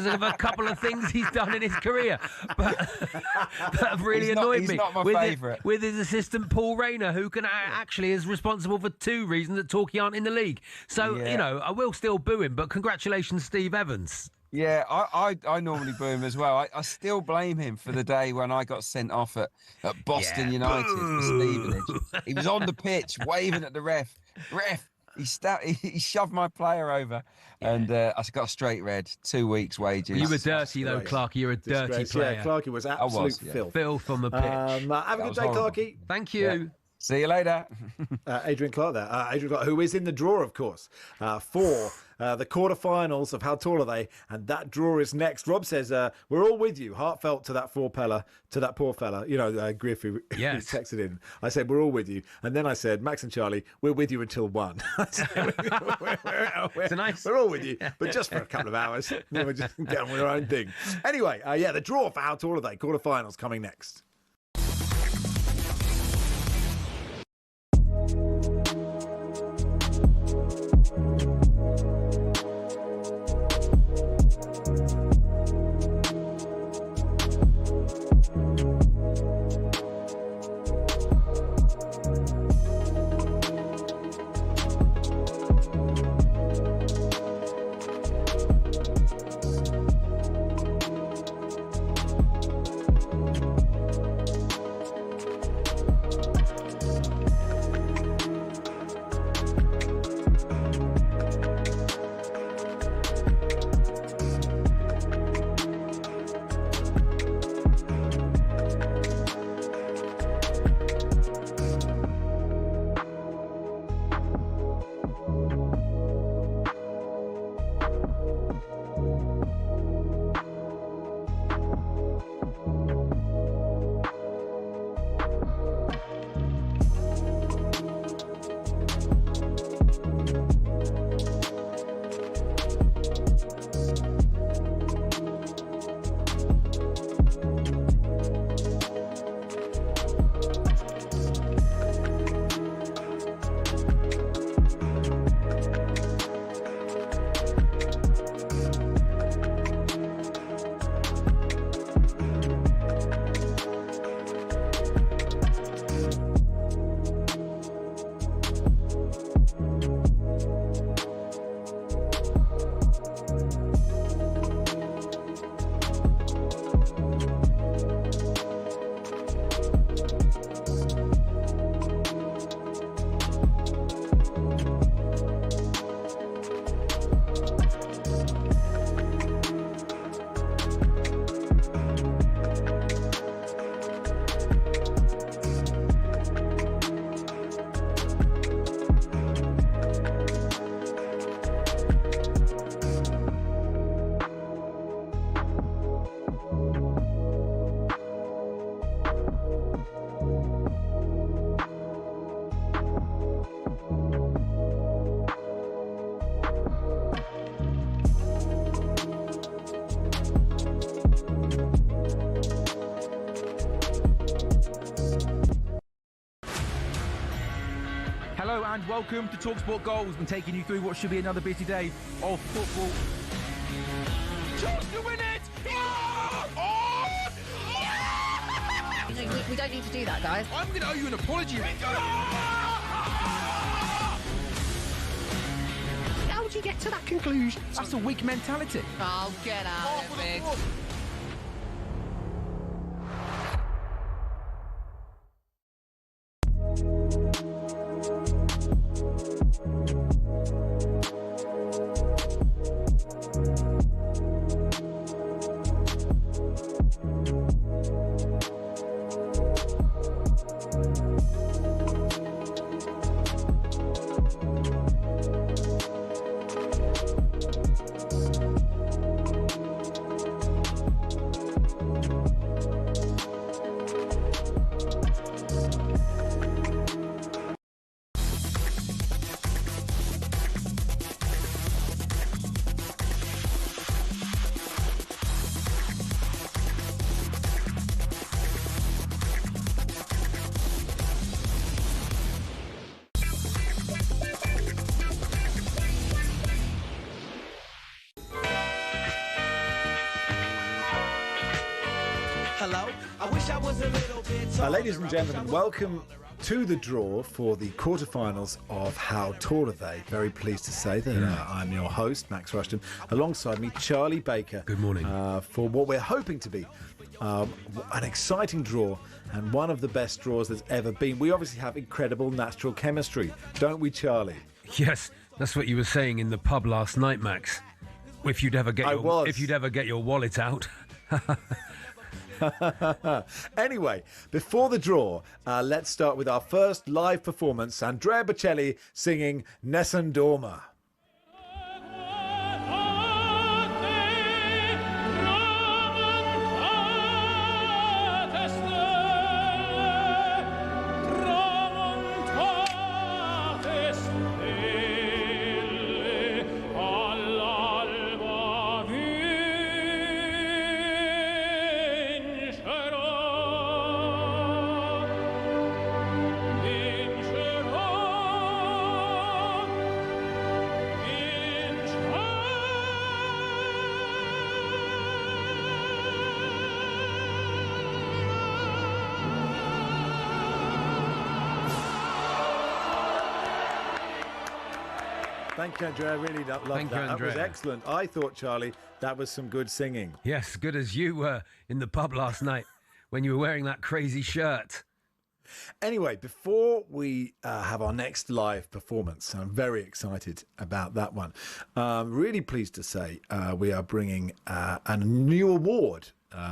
of a couple of things he's done in his career. But that have really annoyed me. He's not my favourite. With his assistant, Paul Rayner, who actually is responsible for 2 reasons that Torquay aren't in the league. So, I will still boo him. But congratulations, Steve Evans. Yeah, I normally boo him as well. I still blame him for the day when I got sent off at Boston United for Stevenage. He was on the pitch waving at the ref. He shoved my player over, and I got a straight red, 2 weeks' wages. You were dirty though, Clarky. You're a dirty player. Yeah, Clarky was absolute filth. Filth on the pitch. Have a good day, Clarky. Thank you. Yeah. See you later. Adrian Clark there. Adrian Clark, who is in the draw, of course, for the quarterfinals of How Tall Are They? And that draw is next. Rob says, we're all with you. Heartfelt to that poor fella. Griffey, yes. Texted in. I said, we're all with you. And then I said, Max and Charlie, we're with you until 1. We're all with you, but just for a couple of hours. Then we're just get on with our own thing. Anyway, the draw for How Tall Are They? Quarterfinals coming next. Hello and welcome to TalkSport Goals. We're taking you through what should be another busy day of football. Chance to win it! We don't need to do that, guys. I'm going to owe you an apology. How would you get to that conclusion? That's a weak mentality. Oh, get out of it, Biggs. Hello, I wish I was a little bit Ladies and gentlemen, welcome to the draw for the quarterfinals of How Tall Are They? Very pleased to say that I'm your host, Max Rushden. Alongside me, Charlie Baker. Good morning. For what we're hoping to be an exciting draw and one of the best draws there's ever been. We obviously have incredible natural chemistry, don't we, Charlie? Yes, that's what you were saying in the pub last night, Max. If you'd ever get your wallet out. Anyway, before the draw, let's start with our first live performance. Andrea Bocelli singing Nessun Dorma. Thank you, Andrea. I really loved that. That was excellent. I thought, Charlie, that was some good singing. Yes, good as you were in the pub last night when you were wearing that crazy shirt. Anyway, before we have our next live performance, I'm very excited about that one. Really pleased to say we are bringing a new award.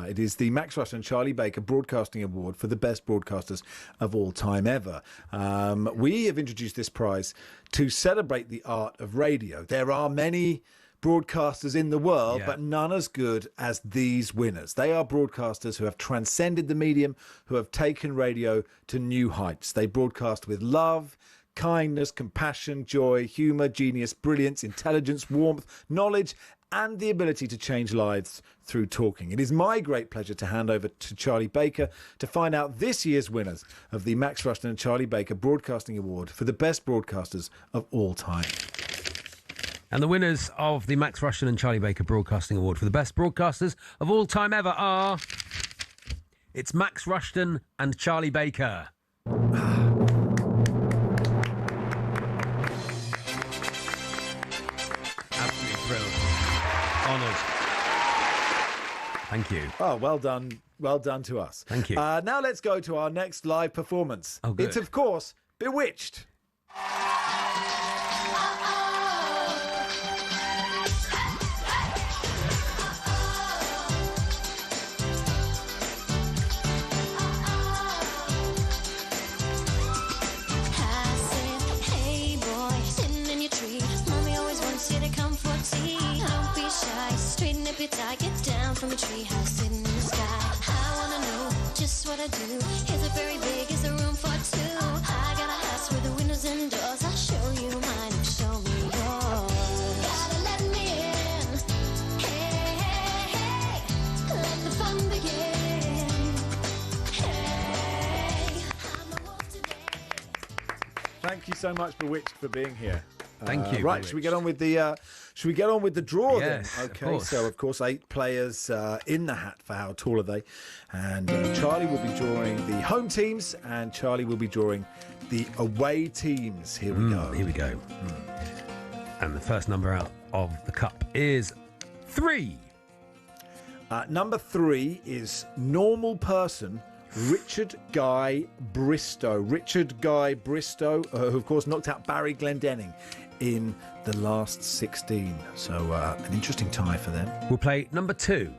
It is the Max Rushden and Charlie Baker Broadcasting Award for the best broadcasters of all time ever. We have introduced this prize to celebrate the art of radio. There are many broadcasters in the world, but none as good as these winners. They are broadcasters who have transcended the medium, who have taken radio to new heights. They broadcast with love, kindness, compassion, joy, humour, genius, brilliance, intelligence, warmth, knowledge, and the ability to change lives through talking. It is my great pleasure to hand over to Charlie Baker to find out this year's winners of the Max Rushden and Charlie Baker Broadcasting Award for the best broadcasters of all time. And the winners of the Max Rushden and Charlie Baker Broadcasting Award for the best broadcasters of all time ever are... It's Max Rushden and Charlie Baker. Absolutely thrilled. Honoured. Thank you. Oh, well done. Well done to us. Thank you. Now let's go to our next live performance. Oh, good. It's, of course, Bewitched. I get down from a treehouse sitting in the sky. I wanna know just what I do. Is it very big? Is there room for two? I got a house with a window. Thank you so much, Bewitched, for being here. Thank you. Right, Bewitched. should we get on with the draw Yes, then? of Okay, course. so of course 8 players in the hat for How Tall Are They? And Charlie will be drawing the home teams, and Charlie will be drawing the away teams. Here we go. Here we go. And the first number out of the cup is 3. Number 3 is normal person Richard Guy Bristow. Richard Guy Bristow, who of course knocked out Barry Glendenning in the last 16. So an interesting tie for them. We'll play number 2.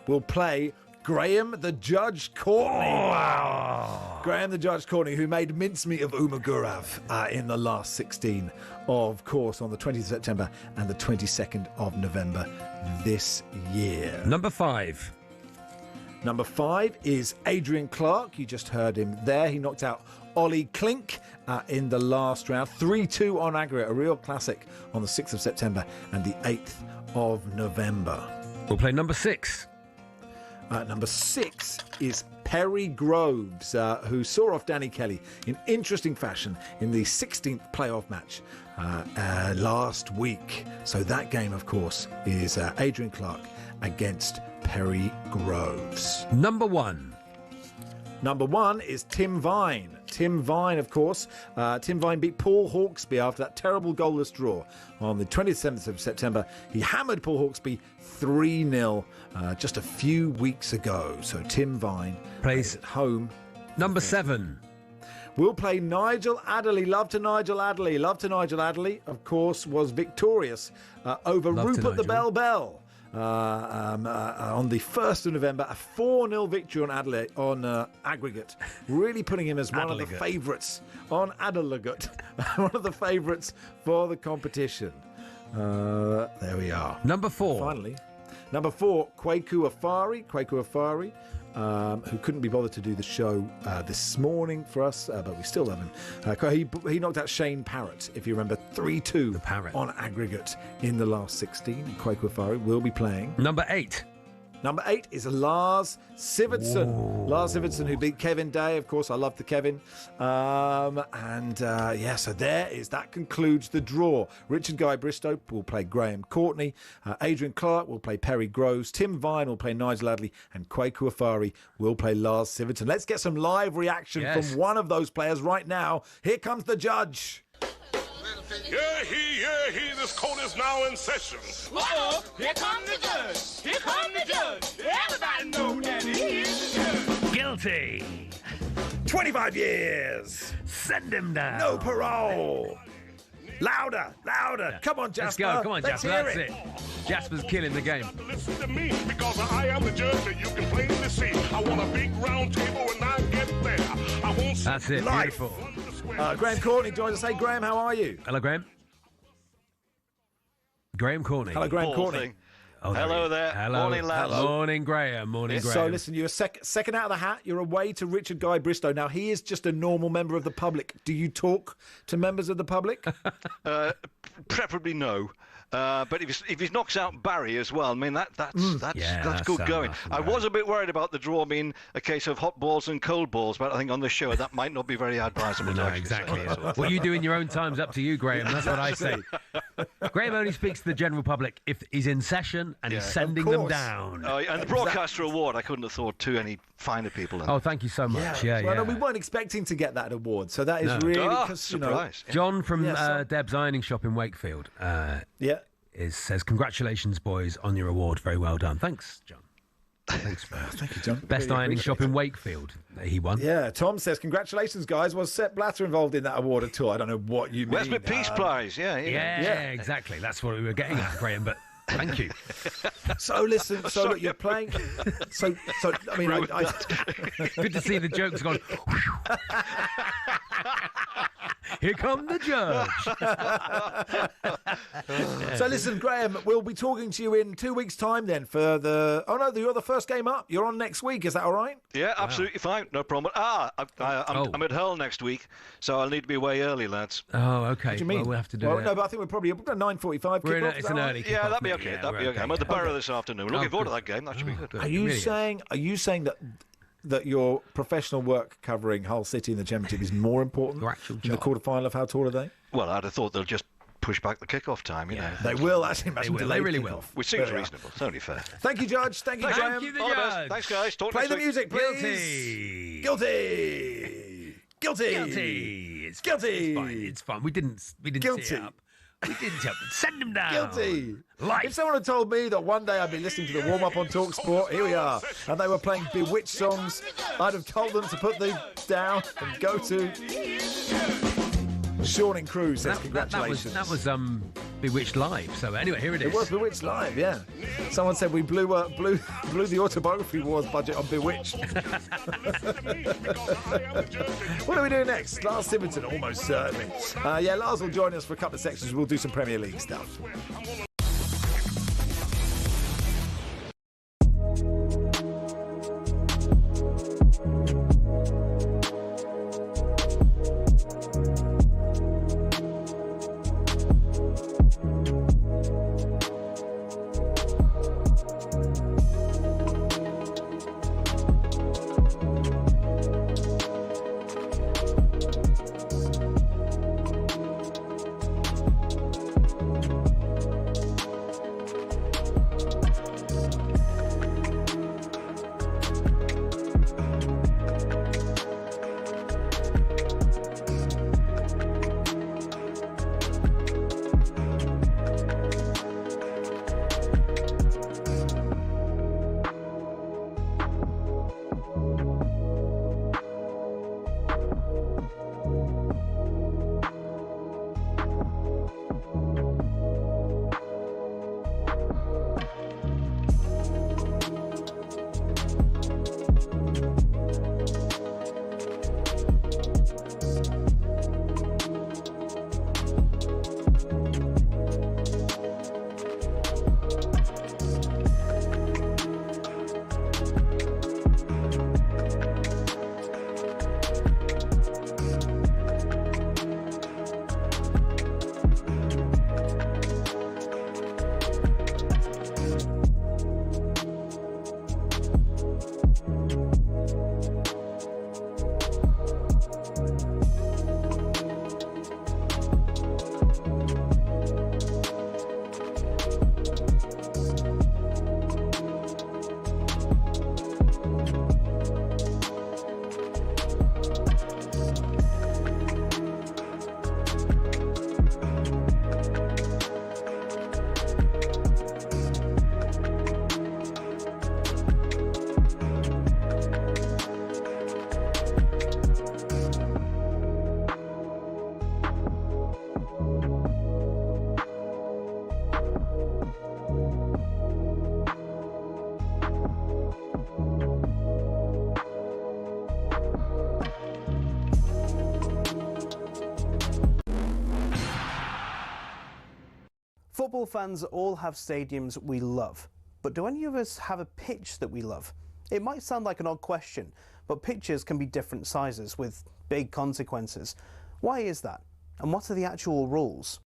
We'll play Graham the Judge Courtney. Wow. Graham the Judge Courtney, who made mincemeat of Umagurav in the last 16, of course, on the 20th of September and the 22nd of November this year. Number 5. Number 5 is Adrian Clark. You just heard him there. He knocked out Ollie Klink in the last round. 3-2 on aggregate, a real classic on the 6th of September and the 8th of November. We'll play number 6. Number 6 is Perry Groves, who saw off Danny Kelly in interesting fashion in the 16th playoff match last week. So that game, of course, is Adrian Clark against Perry Groves. Number 1. Number 1 is Tim Vine. Tim Vine, of course. Tim Vine beat Paul Hawksby after that terrible goalless draw on the 27th of September. He hammered Paul Hawksby 3-0 just a few weeks ago. So Tim Vine plays at home. Number 7. We'll play Nigel Adderley. Love to Nigel Adderley. Love to Nigel Adderley, of course, was victorious over Rupert the Bell Bell. On the 1st of November, a 4-0 victory on Adelaide on aggregate, really putting him as one of the favourites on Adelaide, one of the favourites for the competition. There we are. Number 4. Finally, number 4, Kwaku Afari, who couldn't be bothered to do the show this morning for us, but we still love him. He knocked out Shane Parrott, if you remember, 3-2 on aggregate in the last 16. Kwaku Afari will be playing. Number 8. Number 8 is Lars Sivertson. Lars Sivertson, who beat Kevin Day. Of course, I love the Kevin. So that concludes the draw. Richard Guy Bristow will play Graham Courtney. Adrian Clark will play Perry Groves. Tim Vine will play Nigel Adley. And Kwaku Afari will play Lars Sivertson. Let's get some live reaction from one of those players right now. Here comes the judge. Yeah, he, this court is now in session. Uh-oh, here come the judge. Here come the judge. Everybody know that he is the judge. Guilty. 25 years. Send him down. No parole. Louder. Yeah. Come on, Jasper. Let's go. Come on, Let's Jasper. hear That's it. Jasper's killing the game. Listen to me, because I am the judge that you can plainly see. I want a big round table when I get there. I want That's it. life. Beautiful. Graham Courtney joins us. Hey, Graham, how are you? Hello, Graham. Graham Courtney. Hello, Graham Courtney. Oh, Hello there. Hello. Morning, lads. Morning, Graham. Morning, Graham. So, listen, you're second out of the hat. You're away to Richard Guy Bristow. Now, he is just a normal member of the public. Do you talk to members of the public? Preferably no. But if he knocks out Barry as well, I mean that's good going. I was a bit worried about the draw being a case of hot balls and cold balls, but I think on this show that might not be very advisable. No, exactly. What you do in your own time's up to you, Graham. That's what I say. Graham only speaks to the general public if he's in session and he's sending them down. And the broadcaster award, I couldn't have thought too any finer people than that. Thank you so much. Yeah, well, no, we weren't expecting to get that award, so that is really because John from Deb's Ironing Shop in Wakefield. Says congratulations, boys, on your award. Very well done. Thanks, John. Thanks. Thank you, John. Best Really ironing shop in Wakefield. He won. Yeah, Tom says congratulations, guys. Was Sepp Blatter involved in that award at all? I don't know what you mean. Where's my Peace Prize? Yeah, exactly. That's what we were getting at, Graham. But thank you. So listen. So look, you're playing. So I mean, good to see the jokes gone. Here come the judge. So listen, Graham, we'll be talking to you in 2 weeks' time then for the... Oh, no, you're the first game up. You're on next week. Is that all right? Yeah, absolutely fine. No problem. I'm at Hull next week, so I'll need to be away early, lads. Oh, okay. What do you mean? Well, we'll have to do it. No, but I think we're probably 9:45 kickoff. It's an early kickoff. Yeah, that'd be okay. I'm at the Borough this afternoon. Looking forward to that game. That should be good. Are you saying that that your professional work covering Hull City in the Championship is more important than the quarter-final of How Tall Are They? Well, I'd have thought they'll just push back the kick-off time, you know. They will, actually. They really will. Which seems reasonable. It's only fair. Thank you, Judge. Thank you, Graham. Thank you, the Judge. Thanks, guys. Talk Play next the week. music, please. Guilty. Guilty. It's Guilty. fine. It's fine. We didn't Guilty. see it up. We didn't help them. Send them down. Guilty. Life. If someone had told me that one day I'd be listening to the warm-up on TalkSport, here we are, and they were playing Bewitched songs, I'd have told them to put these down and go to... Sean in Crew says congratulations. That was Bewitched Live. So anyway, here it is. It was Bewitched Live, yeah. Someone said we blew the autobiography wars budget on Bewitched. What do we do next? Lars Siverton, almost certainly. Yeah, Lars will join us for a couple of sections. We'll do some Premier League stuff. Football fans all have stadiums we love, but do any of us have a pitch that we love? It might sound like an odd question, but pitches can be different sizes with big consequences. Why is that? And what are the actual rules?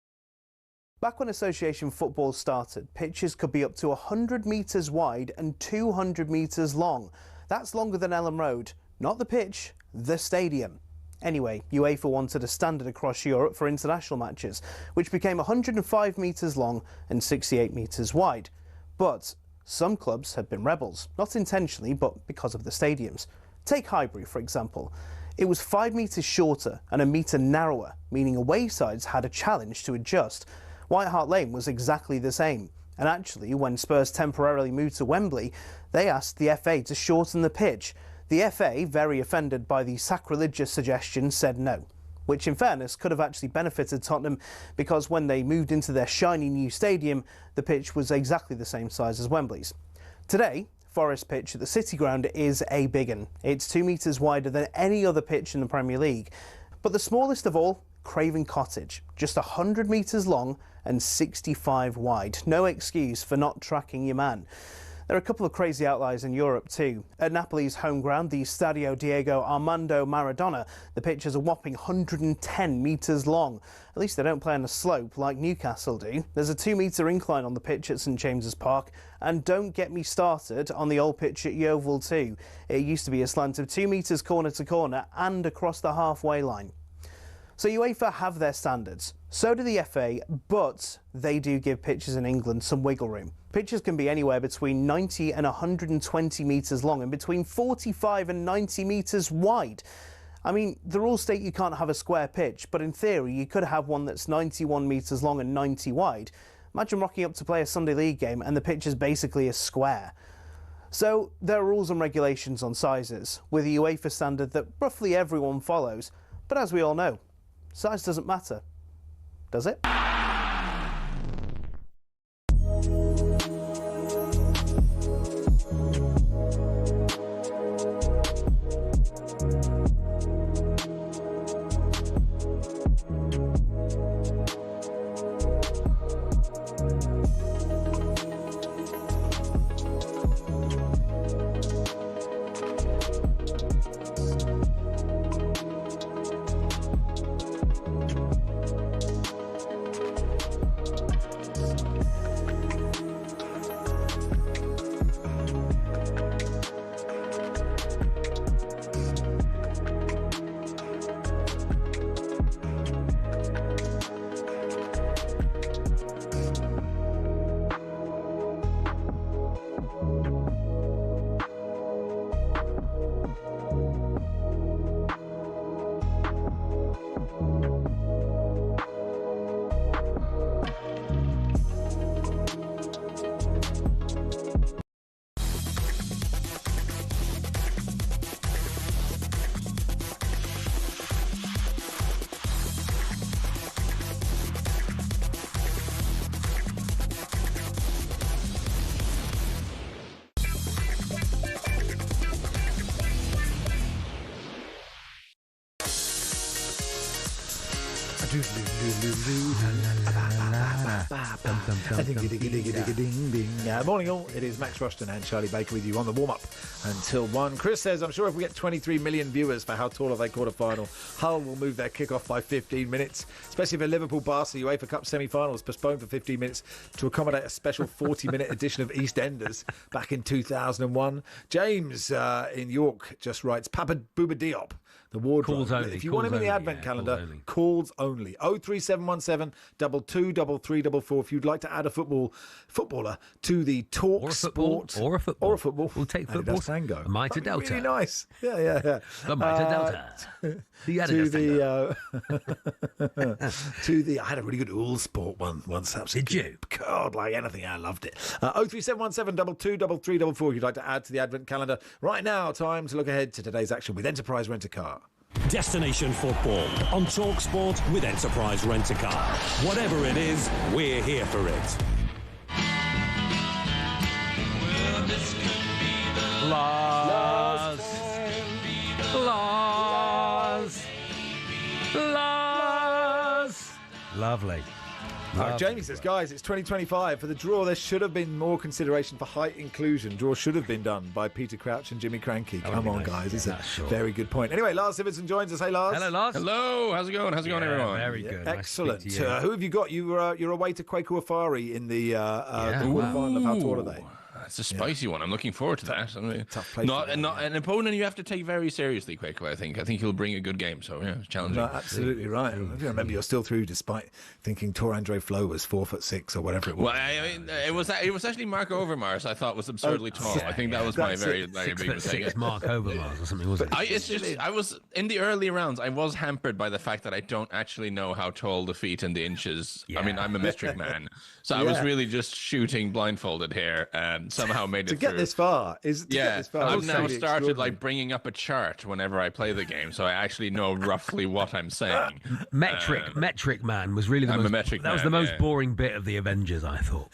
Back when association football started, pitches could be up to 100 metres wide and 200 metres long. That's longer than Ellen Road. Not the pitch, the stadium. Anyway, UEFA wanted a standard across Europe for international matches, which became 105 metres long and 68 metres wide. But some clubs have been rebels, not intentionally, but because of the stadiums. Take Highbury, for example. It was 5 metres shorter and a metre narrower, meaning away sides had a challenge to adjust. White Hart Lane was exactly the same. And actually, when Spurs temporarily moved to Wembley, they asked the FA to shorten the pitch. The FA, very offended by the sacrilegious suggestion, said no, which in fairness could have actually benefited Tottenham because when they moved into their shiny new stadium, the pitch was exactly the same size as Wembley's. Today, Forest Pitch at the City Ground is a big one. It's 2 metres wider than any other pitch in the Premier League. But the smallest of all, Craven Cottage, just 100 metres long and 65 wide. No excuse for not tracking your man. There are a couple of crazy outliers in Europe too. At Napoli's home ground, the Stadio Diego Armando Maradona, the pitch is a whopping 110 metres long. At least they don't play on a slope like Newcastle do. There's a 2-metre incline on the pitch at St James's Park, and don't get me started on the old pitch at Yeovil too. It used to be a slant of 2 metres corner to corner and across the halfway line. So UEFA have their standards, so do the FA, but they do give pitches in England some wiggle room. Pitches can be anywhere between 90 and 120 metres long and between 45 and 90 metres wide. I mean, the rules state you can't have a square pitch, but in theory you could have one that's 91 metres long and 90 wide. Imagine rocking up to play a Sunday League game and the pitch is basically a square. So there are rules and regulations on sizes, with a UEFA standard that roughly everyone follows, but as we all know, size doesn't matter, does it? Morning all, it is Max Rushden and Charlie Baker with you on the warm-up until 1. Chris says, I'm sure if we get 23 million viewers for How Tall Are They quarter-final, Hull will move their kick-off by 15 minutes, especially if a Liverpool-Barca UEFA Cup semi-final is postponed for 15 minutes to accommodate a special 40-minute edition of EastEnders back in 2001. James in York just writes, Papa Bouba Diop, the wardrobe. Calls only. If you want him in the advent calendar, calls only. 03717 223344 if you'd like to add a footballer to the TalkSport. Or a football. We'll take football. Tango. A Mitre Delta. Really nice. Yeah. The Mitre Delta. The Adidas I had a really good All Sport one once. Did you? God, like anything, I loved it. 03717 223344 if you'd like to add to the advent calendar. Right now, time to look ahead to today's action with Enterprise Rent-A-Car. Destination football on TalkSport with Enterprise Rent-A-Car. Whatever it is, we're here for it. Laws. Lovely. Jamie says, guys, it's 2025. For the draw, there should have been more consideration for height inclusion. Draw should have been done by Peter Crouch and Jimmy Cranky. Come on, guys. It's a very good point. Anyway, Lars Sivertson joins us. Hey, Lars. Hello, Lars. Hello. How's it going? Everyone? Very good. Excellent. Nice to you. Who have you got? You're away to Quaker Afari in the quarterfinal of How Tall Are They? It's a spicy one. I'm looking forward to that. I mean, tough place. Not an opponent you have to take very seriously, Quaker. I think he'll bring a good game. So yeah, it's challenging. No, absolutely right. I remember you're still through, despite thinking Tor Andre Flo was 4'6" or whatever it was. Well, I mean, it was actually Mark Overmars. I thought was absurdly tall. I think that was my very big mistake. Mark Overmars or something, was it? I was in the early rounds. I was hampered by the fact that I don't actually know how tall the feet and the inches. Yeah. I mean, I'm a metric man, so I was really just shooting blindfolded here, and somehow made it to get this far. I've now started like bringing up a chart whenever I play the game, so I actually know roughly what I'm saying. Metric man was really that was the most boring bit of the Avengers, I thought.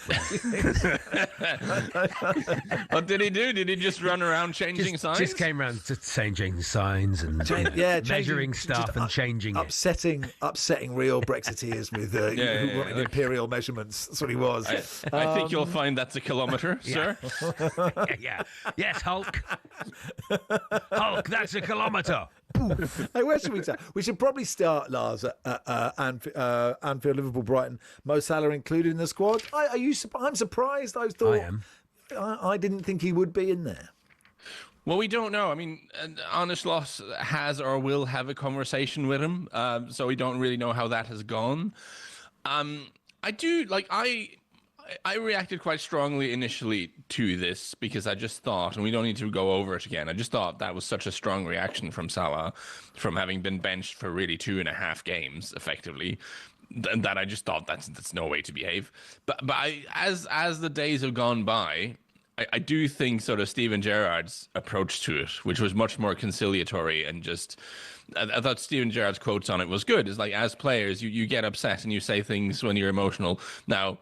What did he do? Did he just run around changing signs? Just came around to changing signs and measuring stuff and changing upsetting real Brexiteers with who wanted imperial measurements. That's what he was. I think you'll find that's a kilometre, sir. kilometre. Yeah. Yes, Hulk. Hulk, that's a kilometre. Hey, where should we start? We should probably start, Lars, at Anfield, Liverpool, Brighton. Mo Salah included in the squad. I'm surprised. I thought I am. I didn't think he would be in there. Well, we don't know. I mean, Arne Slot has or will have a conversation with him, so we don't really know how that has gone. I reacted quite strongly initially to this because I just thought, and we don't need to go over it again, I just thought that was such a strong reaction from Salah, from having been benched for really 2.5 games, effectively, that I just thought that's no way to behave. But as the days have gone by, I do think sort of Steven Gerrard's approach to it, which was much more conciliatory and just... I thought Steven Gerrard's quotes on it was good. It's like, as players, you get upset and you say things when you're emotional. Now,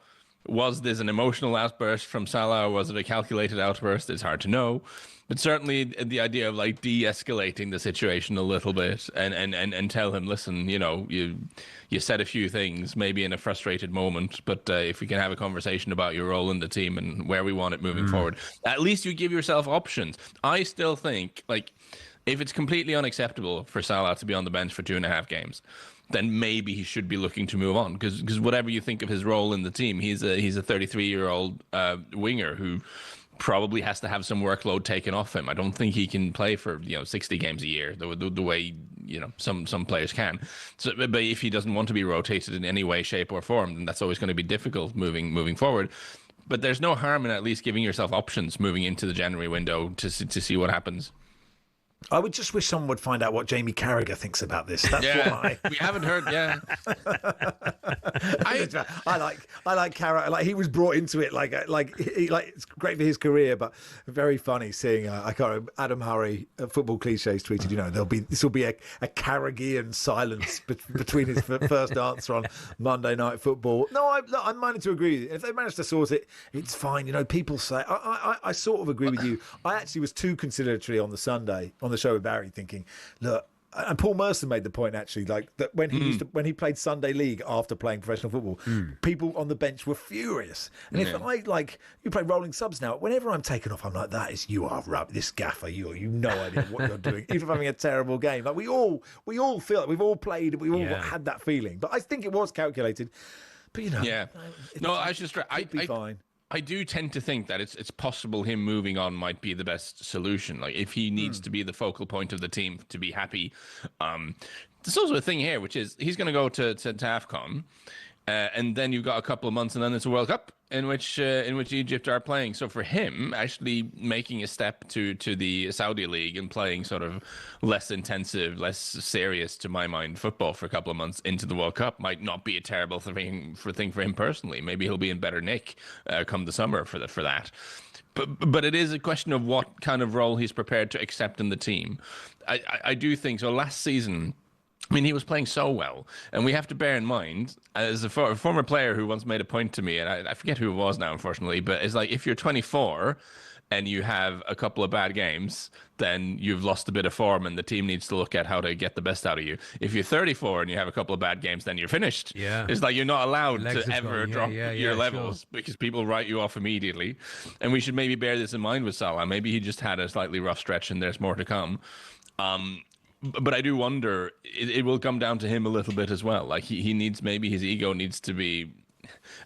was this an emotional outburst from Salah, or was it a calculated outburst? It's hard to know. But certainly the idea of like de-escalating the situation a little bit and tell him, listen, you said a few things maybe in a frustrated moment, but if we can have a conversation about your role in the team and where we want it moving forward, at least you give yourself options. I still think, like, if it's completely unacceptable for Salah to be on the bench for 2.5 games, then maybe he should be looking to move on, because whatever you think of his role in the team, he's a 33-year-old winger who probably has to have some workload taken off him. I don't think he can play for 60 games a year the way some players can. So, but if he doesn't want to be rotated in any way, shape, or form, then that's always going to be difficult moving forward. But there's no harm in at least giving yourself options moving into the January window to see what happens. I would just wish someone would find out what Jamie Carragher thinks about this. That's what we haven't heard. Yeah, I like Carragher. Like, he was brought into it like it's great for his career, but very funny seeing. I can't remember, Adam Hurray, Football Cliches, tweeted, this will be a Carraghian silence between his first answer on Monday Night Football. No, I'm minded to agree with you. If they manage to sort it, it's fine. People say I sort of agree with you. I actually was too conciliatory on the Sunday on the show with Barry, thinking, look, and Paul Merson made the point actually, like that when he played Sunday League after playing professional football, people on the bench were furious. And if you play rolling subs now, whenever I'm taken off, I'm like, that is, you are this gaffer, you no idea what you're doing, even if having a terrible game. Like we all feel it. We've all played, we all had that feeling. But I think it was calculated. But I'd be fine. I do tend to think that it's possible him moving on might be the best solution. Like, if he needs to be the focal point of the team to be happy. There's also a thing here, which is he's going to go to AFCON, and then you've got a couple of months, and then it's a World Cup in which Egypt are playing. So for him, actually making a step to the Saudi League and playing sort of less intensive, less serious, to my mind, football for a couple of months into the World Cup might not be a terrible thing for him personally. Maybe he'll be in better nick come the summer for that. But it is a question of what kind of role he's prepared to accept in the team. I do think so. Last season, I mean, he was playing so well, and we have to bear in mind, as a former player who once made a point to me, and I forget who it was now, unfortunately, but it's like, if you're 24 and you have a couple of bad games, then you've lost a bit of form, and the team needs to look at how to get the best out of you. If you're 34 and you have a couple of bad games, then you're finished. Yeah. It's like you're not allowed to ever drop your levels because people write you off immediately. And we should maybe bear this in mind with Salah. Maybe he just had a slightly rough stretch and there's more to come. But I do wonder, it will come down to him a little bit as well. Like, he needs, maybe his ego needs to be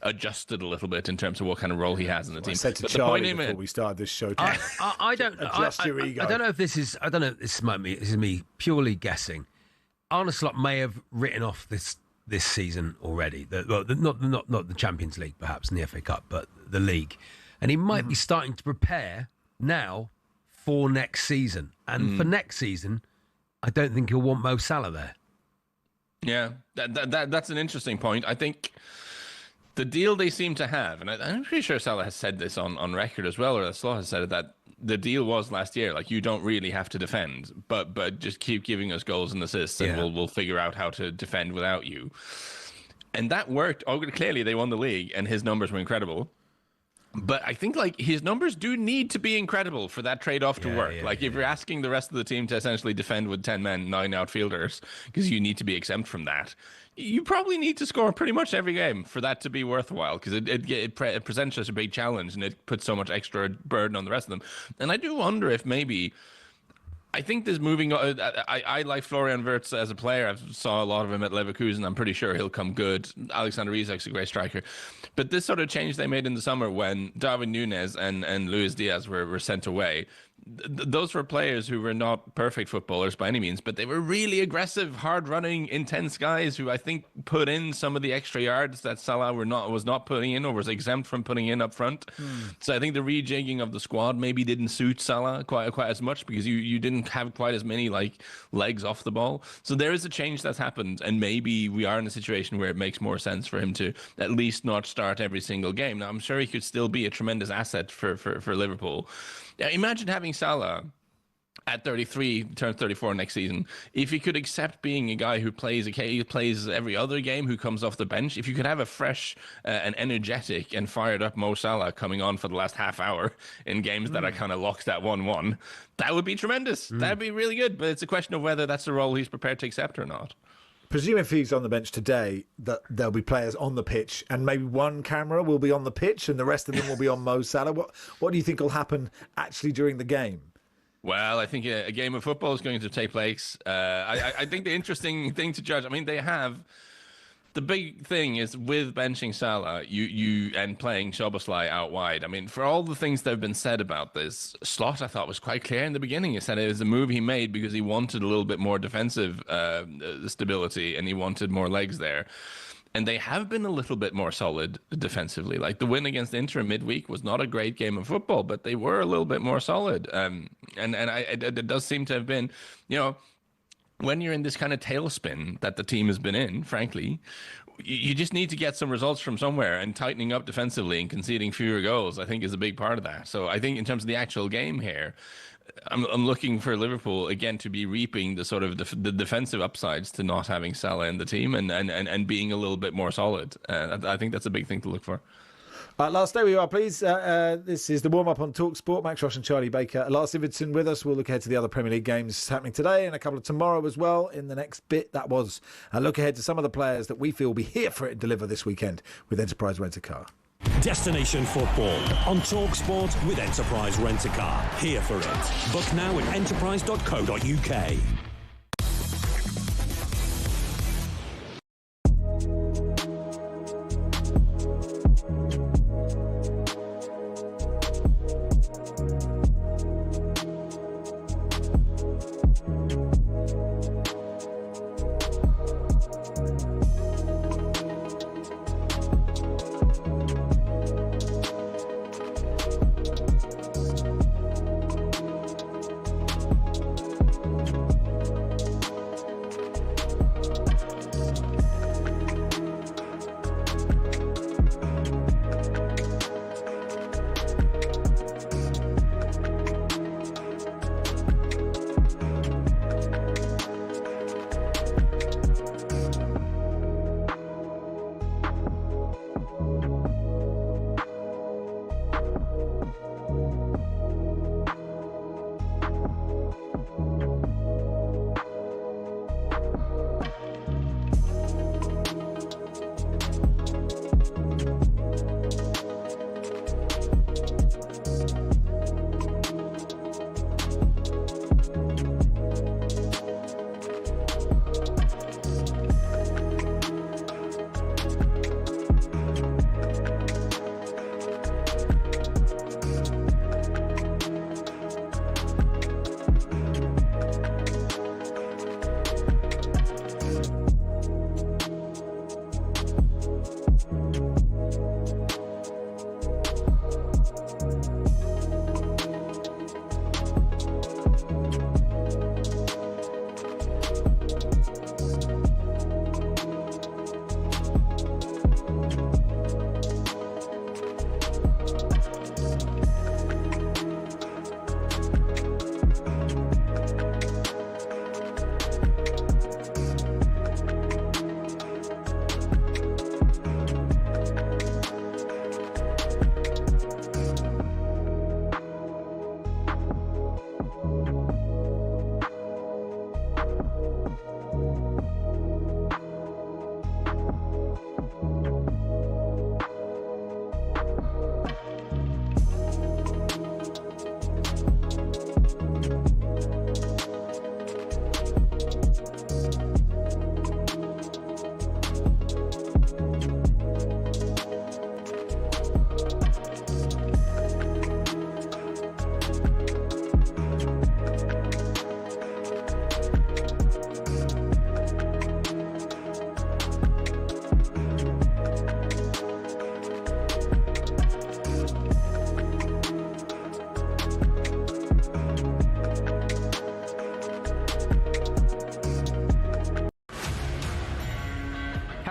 adjusted a little bit in terms of what kind of role he has in the team. I said to Charlie before we started this show, I don't adjust your ego. I don't know if this is, this is me purely guessing. Arne Slot may have written off this season already. Not the Champions League, perhaps, in the FA Cup, but the league. And he might be starting to prepare now for next season. And for next season, I don't think he'll want Mo Salah there. Yeah, that's an interesting point. I think the deal they seem to have, and I'm pretty sure Salah has said this on record as well, or that Salah has said it, that the deal was last year, like, you don't really have to defend, but just keep giving us goals and assists, and we'll figure out how to defend without you. And that worked. Clearly, they won the league, and his numbers were incredible. But I think like his numbers do need to be incredible for that trade-off to work. If you're asking the rest of the team to essentially defend with 10 men, 9 outfielders, because you need to be exempt from that, you probably need to score pretty much every game for that to be worthwhile, because it presents such a big challenge and it puts so much extra burden on the rest of them. And I do wonder if maybe... I think this moving... I like Florian Wirtz as a player. I saw a lot of him at Leverkusen. I'm pretty sure he'll come good. Alexander Isak's a great striker. But this sort of change they made in the summer when Darwin Núñez and Luis Diaz were sent away, those were players who were not perfect footballers by any means, but they were really aggressive, hard-running, intense guys who I think put in some of the extra yards that Salah was not putting in or was exempt from putting in up front. So I think the rejigging of the squad maybe didn't suit Salah quite as much, because you didn't have quite as many legs off the ball. So there is a change that's happened, and maybe we are in a situation where it makes more sense for him to at least not start every single game. Now, I'm sure he could still be a tremendous asset for Liverpool. Imagine having Salah at 33, turns 34 next season. If he could accept being a guy who plays every other game, who comes off the bench, if you could have a fresh and energetic and fired up Mo Salah coming on for the last half hour in games that are kind of locked at 1-1, that would be tremendous. That'd be really good. But it's a question of whether that's a role he's prepared to accept or not. Presume if he's on the bench today, that there'll be players on the pitch, and maybe one camera will be on the pitch and the rest of them will be on Mo Salah. What do you think will happen actually during the game? Well, I think a game of football is going to take place. I think the interesting thing to judge, the big thing is with benching Salah, you and playing Szoboszlai out wide. I mean, for all the things that have been said about this, Slot, I thought, was quite clear in the beginning. He said it was a move he made because he wanted a little bit more defensive stability and he wanted more legs there. And they have been a little bit more solid defensively. Like the win against Inter midweek was not a great game of football, but they were a little bit more solid. It does seem to have been, when you're in this kind of tailspin that the team has been in, frankly, you just need to get some results from somewhere, and tightening up defensively and conceding fewer goals, I think, is a big part of that. So I think in terms of the actual game here, I'm looking for Liverpool, again, to be reaping the sort of the defensive upsides to not having Salah in the team and being a little bit more solid. I think that's a big thing to look for. Lars, stay where you are, please. This is the warm-up on TalkSport. Max Ross and Charlie Baker. Lars Ividson with us. We'll look ahead to the other Premier League games happening today and a couple of tomorrow as well in the next bit. That was a look ahead to some of the players that we feel will be here for it and deliver this weekend with Enterprise Rent-A-Car. Destination Football on TalkSport with Enterprise Rent-A-Car. Here for it. Book now at enterprise.co.uk.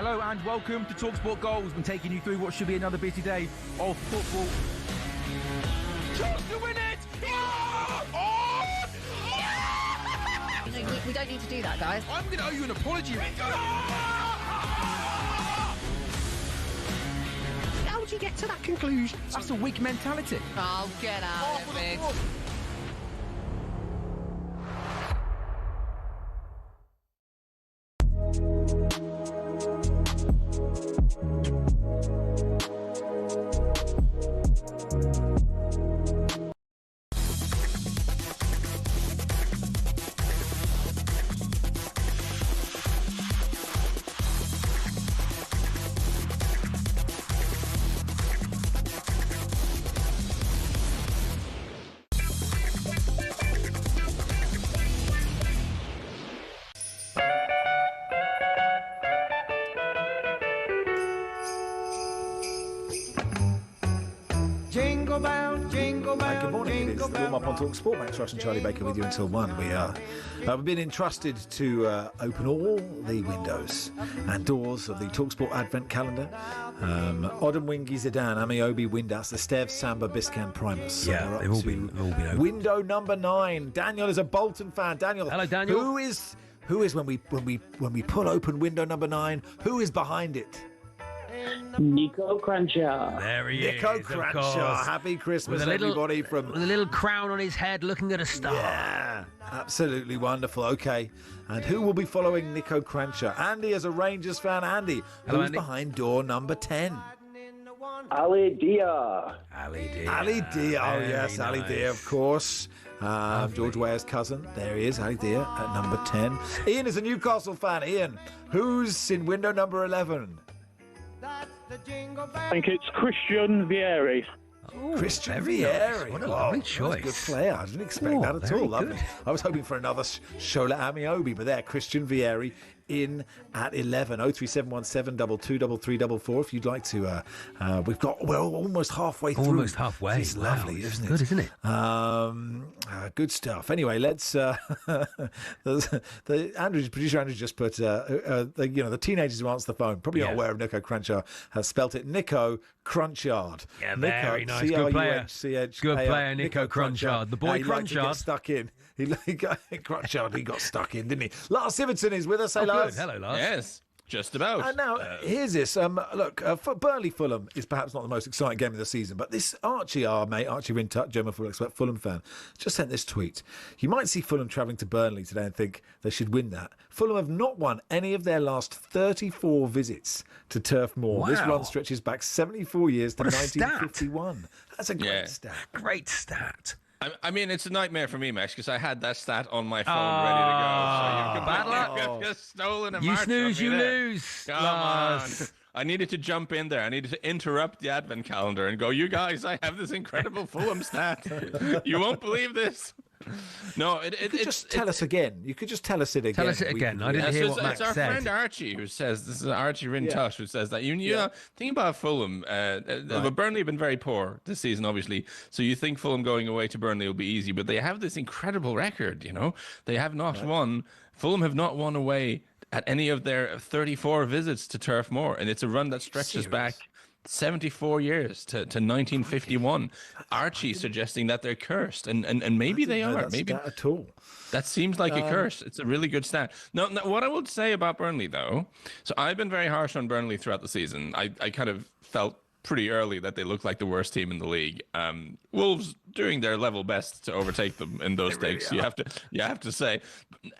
Hello and welcome to TalkSport Goals. We're taking you through what should be another busy day of football. Chance to win it! We don't need to do that, guys. I'm going to owe you an apology. How would you get to that conclusion? That's a weak mentality. Oh, get out of it. Jingle bell, jingle bell, Good morning. It is jingle the bell. warm up on TalkSport. Max Rush and Charlie Baker with you until 1. We've been entrusted to open all the windows and doors of the TalkSport Advent calendar. Odom, Wingy, Zidane, Amiobi, Windass, Estev, Samba, Biscan, Primus. So Yeah, we're they've up all to been open. window number 9. Daniel is a Bolton fan. Daniel, Hello, Daniel. Who is when we pull open window number 9? Who is behind it? Nico Crenshaw. There he Nico is, of Crenshaw. course. Happy Christmas, With a little- everybody from With a little crown on his head, looking at a star. Yeah, absolutely wonderful. Okay, and who will be following Nico Crenshaw? Andy is a Rangers fan. Andy, Hello, who's Andy. behind door number 10? Ali Dia. Ali Dia. Ali Dia. Oh, Very yes, Ali nice. Dia, of course. George Ware's cousin. There he is, Ali Dia at number 10. Ian is a Newcastle fan. Ian, who's in window number 11? I think it's Christian Vieri. Christian very Vieri. nice. What a Wow, lovely that's a choice. good player. I didn't expect that at very all. Lovely. good. I was hoping for another Shola Amiobi, but there, Christian Vieri in at 11. 03717 223344. If you'd like to, we're almost halfway through. Almost halfway. It's Wow, lovely, it's isn't it? good, isn't it? Good stuff. Anyway, let's. Producer Andrew just put, the teenagers who answer the phone probably not Yeah. aware of Nico Crenshaw has spelt it Nico Crunchard. Yeah, Nico, very nice. Good player. C-R-U-N-C-H-A-R. Good player, Nico Crunchard. The boy He liked to get Crunchard. stuck in. Crunchard, he got stuck in, didn't he? Lars Siverton is with us. Hey, Oh, Lars. good. Hello, Lars. Yes, just about. And now, here's this. For Burnley Fulham is perhaps not the most exciting game of the season, but this Archie, our mate, Archie Rintutt, German football expert, Fulham fan, just sent this tweet. You might see Fulham travelling to Burnley today and think they should win that. Fulham have not won any of their last 34 visits to Turf Moor. This Wow. run stretches back 74 years to What a stat. 1951. That's a great stat. Great stat. I mean, it's a nightmare for me, Max, because I had that stat on my phone ready to go. So bad luck. you've just stolen a You march snooze, from me you there. lose. Come Lars. on. I needed to jump in there. I needed to interrupt the advent calendar and go, you guys, I have this incredible Fulham stat. You won't believe this. No, You could just tell us again. You could just tell us it again. Tell us it again. I didn't hear what Max It's our said. friend Archie who says, this is Archie Rintush who says that. You know, think about Fulham. But Burnley have been very poor this season, obviously. So you think Fulham going away to Burnley will be easy, but they have this incredible record, you know. They have not won. Fulham have not won away at any of their 34 visits to Turf Moor. And it's a run that stretches back 74 years to 1951. Archie suggesting that they're cursed, and maybe they are. Maybe that at all. That seems like a curse. It's a really good stat. Now, what I would say about Burnley, though, so I've been very harsh on Burnley throughout the season. I kind of felt pretty early that they looked like the worst team in the league. Wolves doing their level best to overtake them in those stakes. You have to say.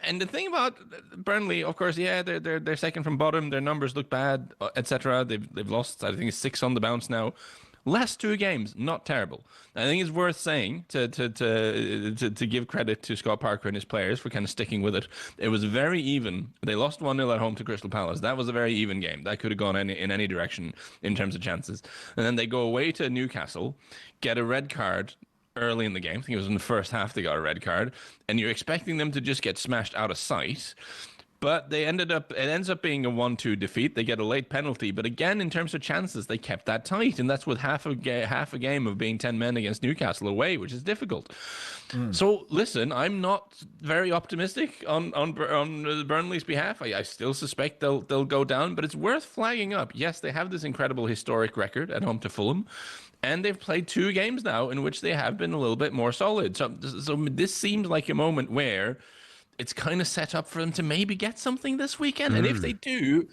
And the thing about Burnley, of course, they're second from bottom. Their numbers look bad, etc. They've lost, I think, 6 on the bounce now. Last 2 games, not terrible. I think it's worth saying to give credit to Scott Parker and his players for kind of sticking with it. It was very even. They lost 1-0 at home to Crystal Palace. That was a very even game. That could have gone in any direction in terms of chances. And then they go away to Newcastle, get a red card early in the game. I think it was in the first half they got a red card. And you're expecting them to just get smashed out of sight. But it ends up being a 1-2 defeat. They get a late penalty. But again, in terms of chances, they kept that tight. And that's with half a game of being 10 men against Newcastle away, which is difficult. So, listen, I'm not very optimistic on Burnley's behalf. I still suspect they'll go down. But it's worth flagging up. Yes, they have this incredible historic record at home to Fulham. And they've played 2 games now in which they have been a little bit more solid. So this seems like a moment where it's kind of set up for them to maybe get something this weekend. And if they do,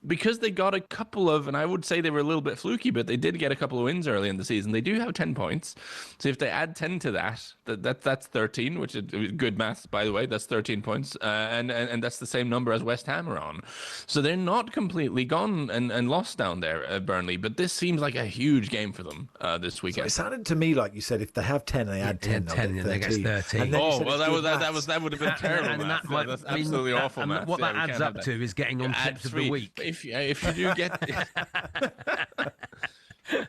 because they got a couple of, and I would say they were a little bit fluky, but they did get a couple of wins early in the season. They do have 10 points. So if they add 10 to that's 13, which is good maths, by the way. That's 13 points. And that's the same number as West Ham are on. So they're not completely gone and lost down there at Burnley. But this seems like a huge game for them this weekend. So it sounded to me like you said if they have 10, they add 10. 10 and they get 13. Oh, well, that would have been terrible. That's absolutely awful, and maths. what that adds up to is getting on clips of the week. If you do get...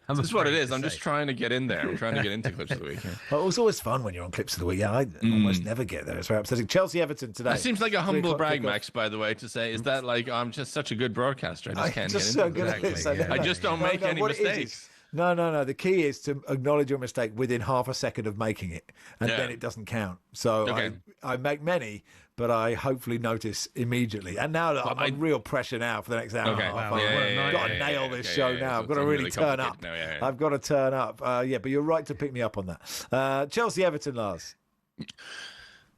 That's what it is. I'm just trying to get in there. I'm trying to get into clips of the week. Well, it's always fun when you're on clips of the week. Yeah, I almost never get there. It's very upsetting. Chelsea-Everton today. That seems like a humble brag, Max, by the way, to say, is that like, I'm just such a good broadcaster. I just can't get into it. I just don't make any mistakes. No. The key is to acknowledge your mistake within half a second of making it, and then it doesn't count. So I make many, but I hopefully notice immediately. And now I'm on real pressure now for the next hour. I've got to nail this show now. I've got to really turn up. I've got to turn up. But you're right to pick me up on that. Chelsea-Everton, Lars.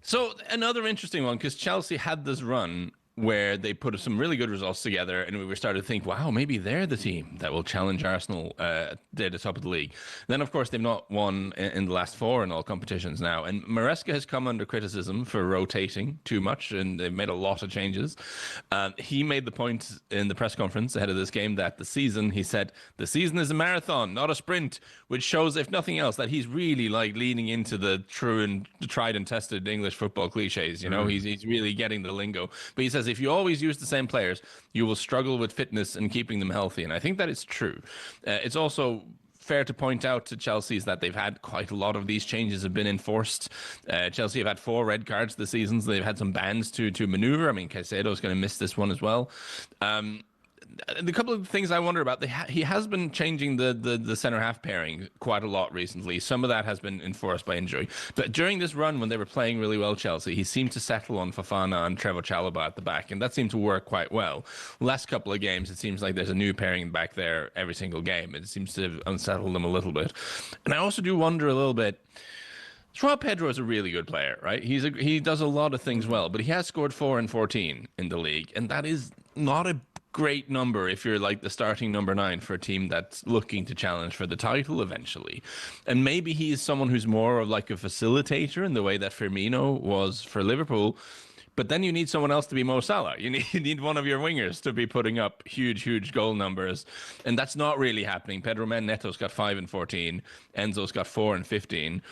So another interesting one, because Chelsea had this run where they put some really good results together, and we were starting to think, wow, maybe they're the team that will challenge Arsenal at the top of the league. Then, of course, they've not won in the last 4 in all competitions now. And Maresca has come under criticism for rotating too much, and they've made a lot of changes. He made the point in the press conference ahead of this game that he said, the season is a marathon, not a sprint, which shows, if nothing else, that he's really like leaning into the true and tried and tested English football cliches. He's really getting the lingo. But he says, if you always use the same players, you will struggle with fitness and keeping them healthy. And I think that is true. It's also fair to point out to Chelsea is that they've had quite a lot of these changes have been enforced. Chelsea have had 4 red cards this season, so they've had some bans to maneuver. I mean, Caicedo's going to miss this one as well. The couple of things I wonder about, he has been changing the centre-half pairing quite a lot recently. Some of that has been enforced by injury. But during this run, when they were playing really well, Chelsea, he seemed to settle on Fofana and Trevoh Chalobah at the back, and that seemed to work quite well. Last couple of games, it seems like there's a new pairing back there every single game. It seems to unsettle them a little bit. And I also do wonder a little bit, Joao Pedro is a really good player, right? He does a lot of things well, but he has scored 4 and 14 in the league, and that is not a great number if you're like the starting number 9 for a team that's looking to challenge for the title eventually. And maybe he's someone who's more of like a facilitator in the way that Firmino was for Liverpool. But then you need someone else to be Mo Salah. You need one of your wingers to be putting up huge goal numbers. And that's not really happening. Pedro Neto's got 5 and 14. Enzo's got 4 and 15.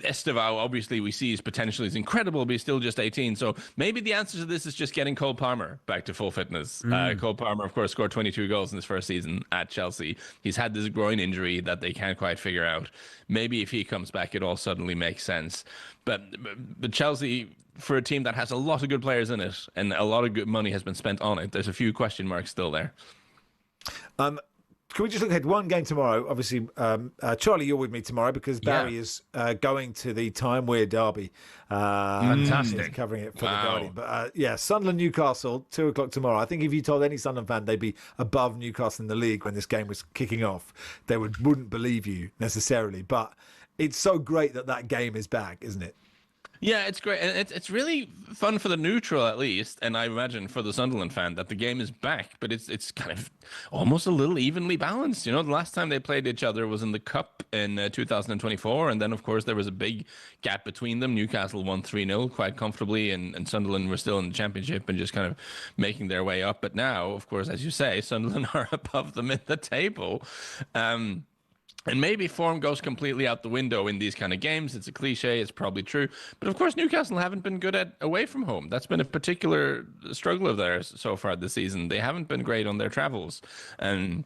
Estevao, obviously, we see his potential is incredible, but he's still just 18. So maybe the answer to this is just getting Cole Palmer back to full fitness. Cole Palmer, of course, scored 22 goals in his first season at Chelsea. He's had this groin injury that they can't quite figure out. Maybe if he comes back, it all suddenly makes sense. But Chelsea, for a team that has a lot of good players in it and a lot of good money has been spent on it, there's a few question marks still there. Can we just look ahead? One game tomorrow. Obviously, Charlie, you're with me tomorrow because Barry is going to the Time Weird Derby. Fantastic. He's covering it for the Guardian. But Sunderland, Newcastle, 2:00 tomorrow. I think if you told any Sunderland fan they'd be above Newcastle in the league when this game was kicking off, they wouldn't believe you necessarily. But it's so great that game is back, isn't it? Yeah, it's great. And it's really fun for the neutral, at least, and I imagine for the Sunderland fan, that the game is back, but it's kind of almost a little evenly balanced. The last time they played each other was in the Cup in 2024, and then, of course, there was a big gap between them. Newcastle won 3-0 quite comfortably, and Sunderland were still in the Championship and just kind of making their way up. But now, of course, as you say, Sunderland are above them in the table. And maybe form goes completely out the window in these kind of games. It's a cliche. It's probably true. But, of course, Newcastle haven't been good at away from home. That's been a particular struggle of theirs so far this season. They haven't been great on their travels. And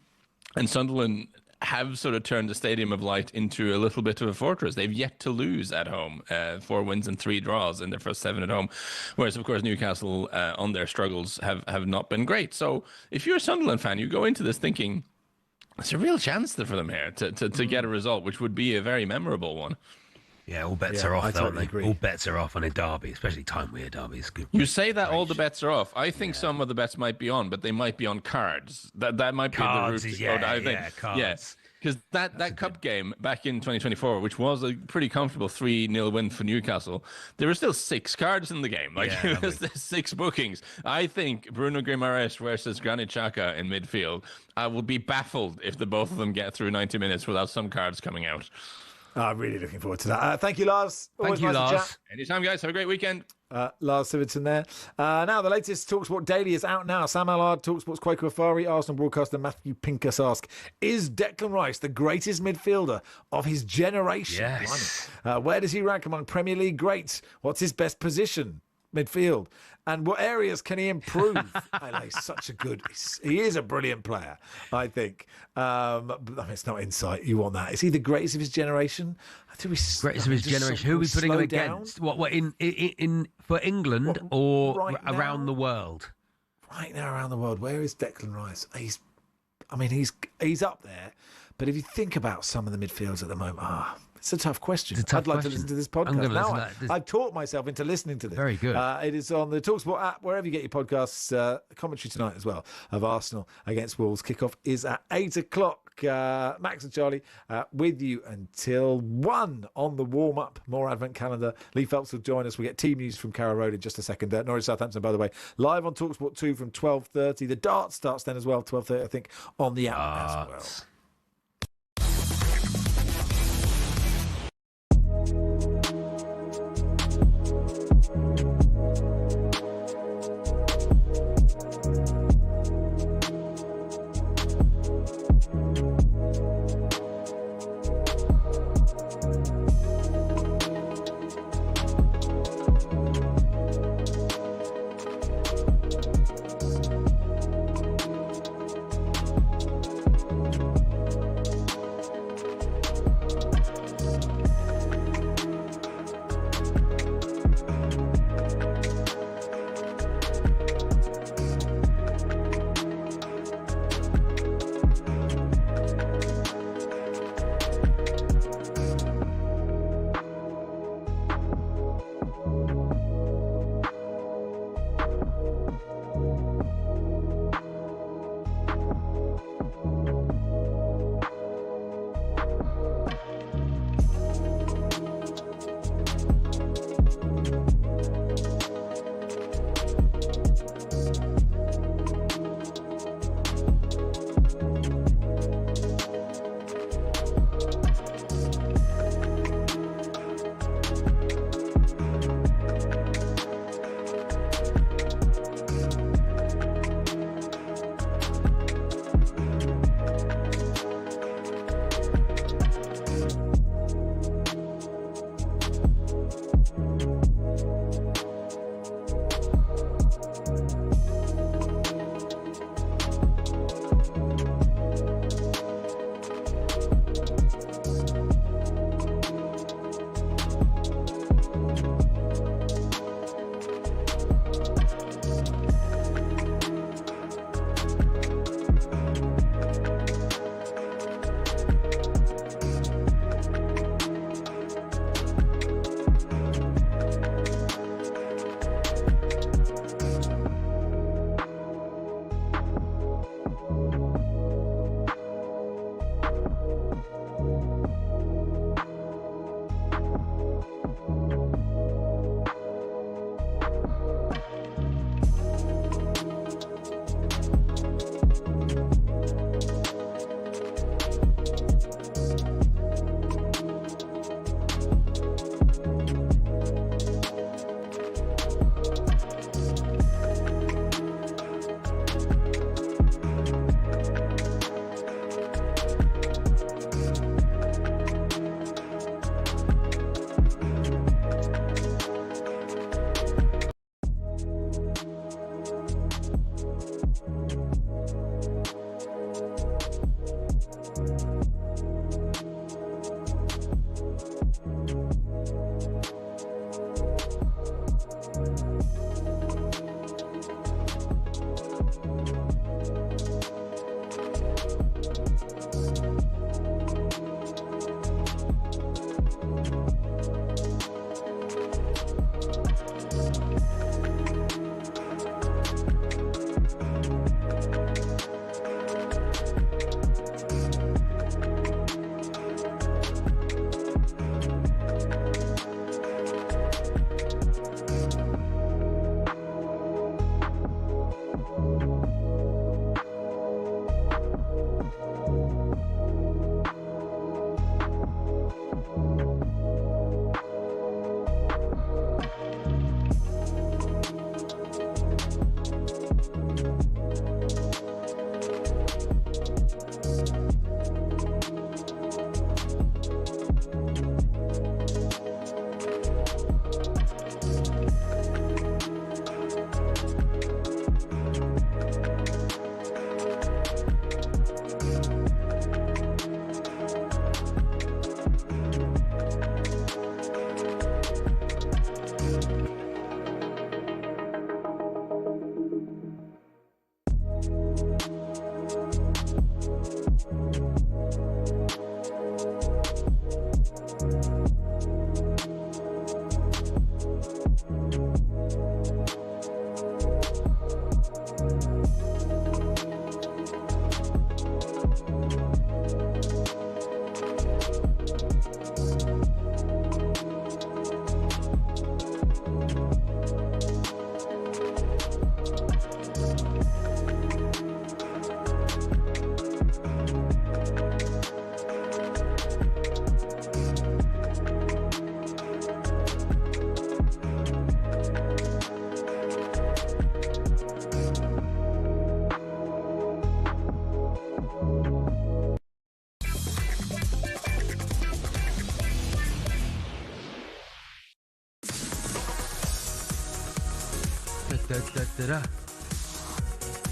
Sunderland have sort of turned the Stadium of Light into a little bit of a fortress. They've yet to lose at home, 4 wins and 3 draws in their first 7 at home. Whereas, of course, Newcastle on their struggles have not been great. So if you're a Sunderland fan, you go into this thinking it's a real chance for them here to get a result, which would be a very memorable one. Yeah, all bets are off, don't they? All bets are off on a derby, especially time-weird derbies. You say that all the bets are off. I think some of the bets might be on, but they might be on cards. That might cards be the route. I think. Cards. Yes. Because that cup game back in 2024, which was a pretty comfortable 3-0 win for Newcastle, there were still 6 cards in the game. It was 6 bookings. I think Bruno Guimaraes versus Granit Xhaka in midfield, I will be baffled if the both of them get through 90 minutes without some cards coming out. I'm really looking forward to that. Thank you, Lars. Thank you, Lars. Anytime, guys. Have a great weekend. Lars Siverton there. Now, the latest TalkSport Daily is out now. Sam Allard, TalkSport's Kwaku Afari, Arsenal broadcaster Matthew Pincus ask, is Declan Rice the greatest midfielder of his generation? Yes. Where does he rank among Premier League greats? What's his best position? Midfield. And what areas can he improve? He's such a good... He is a brilliant player, I think. It's not insight. You want that. Is he the greatest of his generation? Greatest of his generation. Who are we putting him against? What in for England or around the world? Right now around the world. Where is Declan Rice? He's up there. But if you think about some of the midfields at the moment, it's a tough question. I'd like to listen to this podcast. Now I've taught myself into listening to this. Very good. It is on the TalkSport app, wherever you get your podcasts. Commentary tonight as well of Arsenal against Wolves. Kickoff is at 8 o'clock. Max and Charlie with you until 1 on the warm-up. More Advent calendar. Lee Phelps will join us. We get team news from Carrow Road in just a second. Norwich Southampton, by the way, live on TalkSport 2 from 12:30. The Dart starts then as well, 12:30, I think, on the app as well.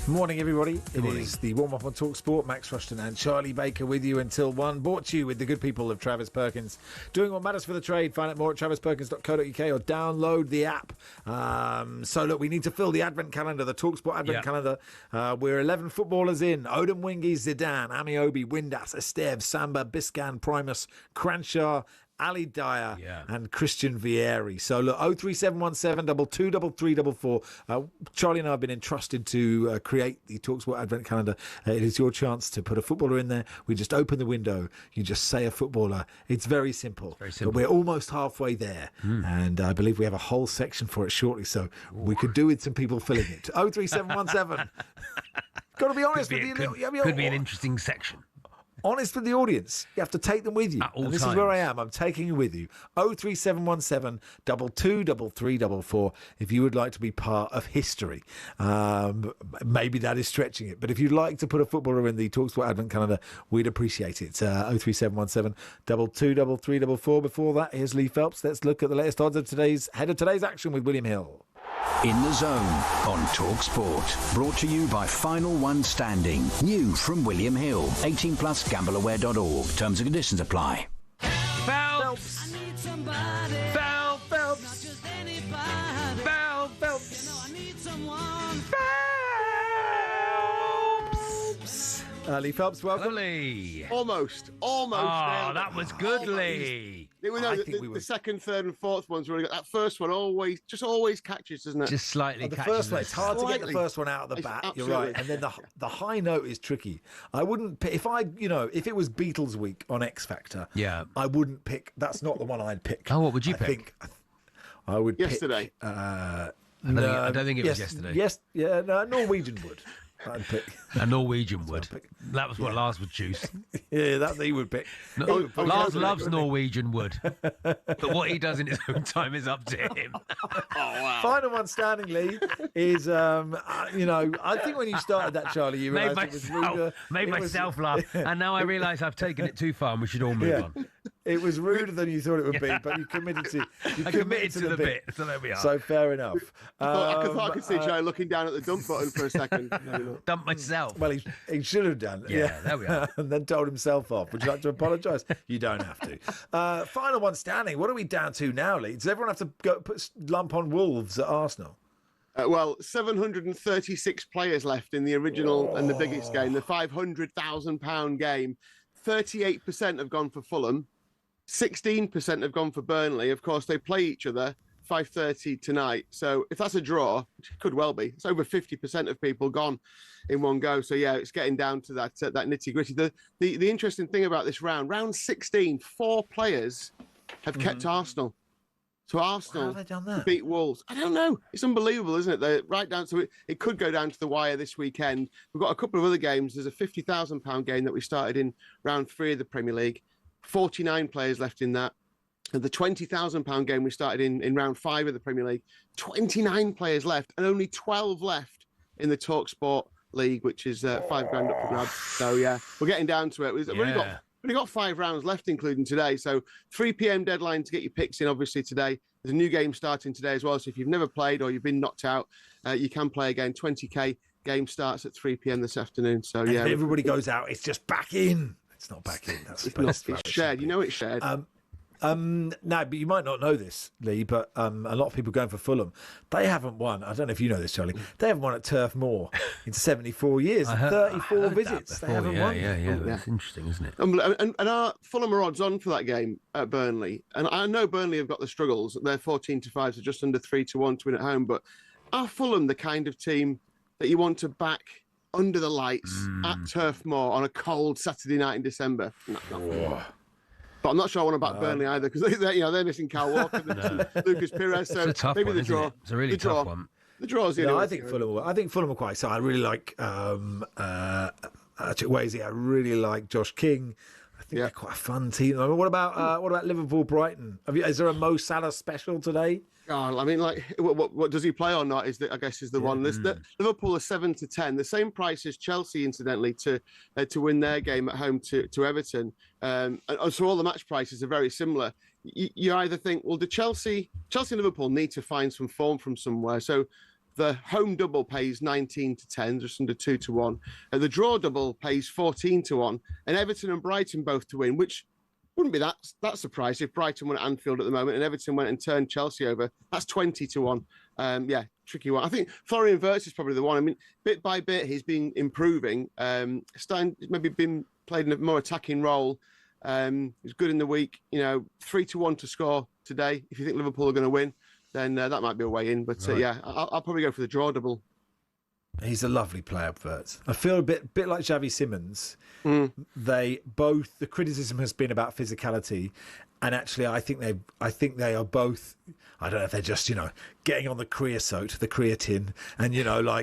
Morning, everybody. It is the warm-up on TalkSport. Max Rushden and Charlie Baker with you until 1. Brought to you with the good people of Travis Perkins. Doing what matters for the trade. Find out more at travisperkins.co.uk or download the app. So, look, we need to fill the advent calendar, the TalkSport advent calendar. We're 11 footballers in. Odin Wingy, Zidane, Amiobi, Windass, Esteve, Samba, Biscan, Primus, Cranshaw, Ali Dyer and Christian Vieri. So look, 03717 223344. Charlie and I have been entrusted to create the TalkSport Advent Calendar. It is your chance to put a footballer in there. We just open the window. You just say a footballer. It's very simple. But we're almost halfway there. And I believe we have a whole section for it shortly. So we could do with some people filling it. 03717. Got to be honest with you. Could be an interesting section. Honest with the audience. You have to take them with you. And this times. is where I am. I'm taking you with you. 03717 223344 if you would like to be part of history. Maybe that is stretching it. But if you'd like to put a footballer in the TalkSport Advent Calendar, we'd appreciate it. 03717 223344. Before that, here's Lee Phelps. Let's look at the latest odds of today's action with William Hill. In the Zone on TalkSport. Brought to you by Final One Standing. New from William Hill. 18 plus gambleaware.org. Terms and conditions apply. Phelps! Lee Phelps, welcome. Lee. Almost. Oh, that was good, Lee. The second, third, and fourth ones really good. That first one always catches, doesn't it? Just slightly. The first one, it's hard to get the first one out of the bat. Absolutely. You're right, and then the high note is tricky. I wouldn't pick if it was Beatles week on X Factor. Yeah, I wouldn't pick. That's not the one I'd pick. Oh, what would you pick? I would yesterday. Pick, I don't think it was yesterday. Yes, Norwegian would. I'd pick a Norwegian would. That was what Lars would choose. Yeah, that he would pick. Lars loves Norwegian wood, but what he does in his own time is up to him. Final one standing, Lee, is I think when you started that, Charlie, you made realised it was ruder. Made myself laugh, and now I realise I've taken it too far, and we should all move on. It was ruder than you thought it would be, but you committed to the bit. So there we are. So fair enough. I could see Joe looking down at the dump button for a second. Dump myself. Well, he should have done. Yeah, there we are. And then told himself off. Would you like to apologise? You don't have to. Final one standing. What are we down to now, Lee? Does everyone have to go put lump on Wolves at Arsenal? 736 players left in the original and the biggest game, the £500,000 game. 38% have gone for Fulham. 16% have gone for Burnley. Of course, they play each other 5:30 tonight. So if that's a draw, which it could well be, it's over 50% of people gone in one go. So yeah, it's getting down to that nitty gritty. The interesting thing about this round 16, 4 players have kept Arsenal. So Arsenal have they done that? Beat Wolves. I don't know. It's unbelievable, isn't it? They're right down to it. It could go down to the wire this weekend. We've got a couple of other games. There's a £50,000 game that we started in round 3 of the Premier League. 49 players left in that. And the £20,000 game we started in round 5 of the Premier League, 29 players left and only 12 left in the TalkSport League, which is £5 up for grabs. So yeah, we're getting down to it. We've only got 5 rounds left, including today. So 3 p.m. deadline to get your picks in, obviously, today. There's a new game starting today as well. So if you've never played or you've been knocked out, you can play again. 20k game starts at 3 p.m. this afternoon. So and yeah, if everybody goes out, it's just back in. It's not back in. It's shared. You know it's shared. No, but you might not know this, Lee, but a lot of people going for Fulham. They haven't won. I don't know if you know this, Charlie. They haven't won at Turf Moor in 74 years. 34 visits. They haven't won. Yeah. That's interesting, isn't it? And our Fulham are odds on for that game at Burnley. And I know Burnley have got the struggles. They're 14-5, so just under 3-1 to win at home. But are Fulham the kind of team that you want to back under the lights at Turf Moor on a cold Saturday night in December? No. But I'm not sure I want to back Burnley either, because they're missing Kyle Walker, Lucas Perez. So it's a tough maybe one, the draw. It's a really tough one. The draw's I think Fulham are quite. So I really like Wazy. I really like Josh King. I think they're quite a fun team. I mean, what about Liverpool Brighton? Is there a Mo Salah special today? God, I mean, like, what does he play or not? I guess is the one. Liverpool are 7-10, the same price as Chelsea, incidentally, to win their game at home to Everton. And so all the match prices are very similar. You either think, well, do Chelsea and Liverpool need to find some form from somewhere? So the home double pays 19-10, just under 2-1, and the draw double pays 14-1, and Everton and Brighton both to win, which wouldn't be that surprised if Brighton went at Anfield at the moment and Everton went and turned Chelsea over. That's 20-1. Tricky one. I think Florian Wirtz is probably the one. I mean, bit by bit, he's been improving. Maybe been played in a more attacking role. He's good in the week. 3-1 to score today. If you think Liverpool are going to win, then that might be a way in. But I'll probably go for the draw double. He's a lovely player, Wirtz. I feel a bit like Xavi Simons. The criticism has been about physicality, and actually I think they are both. I don't know if they're just getting on the creosote, the creatine, and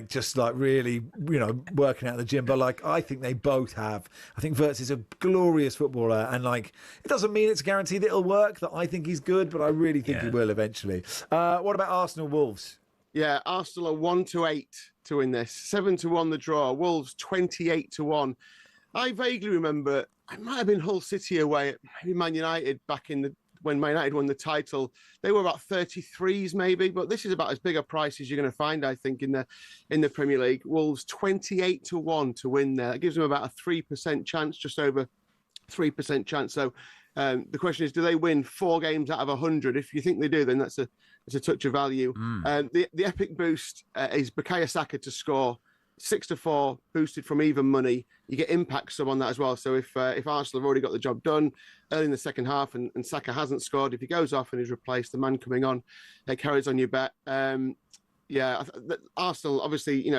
just really working out in the gym. But I think they both have. I think Wirtz is a glorious footballer, and it doesn't mean it's guaranteed that it'll work. That I think he's good, but I really think he will eventually. What about Arsenal Wolves? Yeah, Arsenal are 1-8 to win this. 7-1 the draw. Wolves 28-1. I vaguely remember it might have been Hull City away at maybe Man United back when Man United won the title. They were about 33s maybe, but this is about as big a price as you're going to find, I think, in the Premier League. Wolves 28-1 to win there. That gives them about a 3% chance, just over 3% chance. So the question is, do they win 4 games out of 100? If you think they do, then that's a touch of value. The epic boost is Bukayo Saka to score 6-4, boosted from even money. You get impact sum on that as well. So if Arsenal have already got the job done early in the second half and Saka hasn't scored, if he goes off and is replaced, the man coming on carries on your bet. Arsenal, obviously,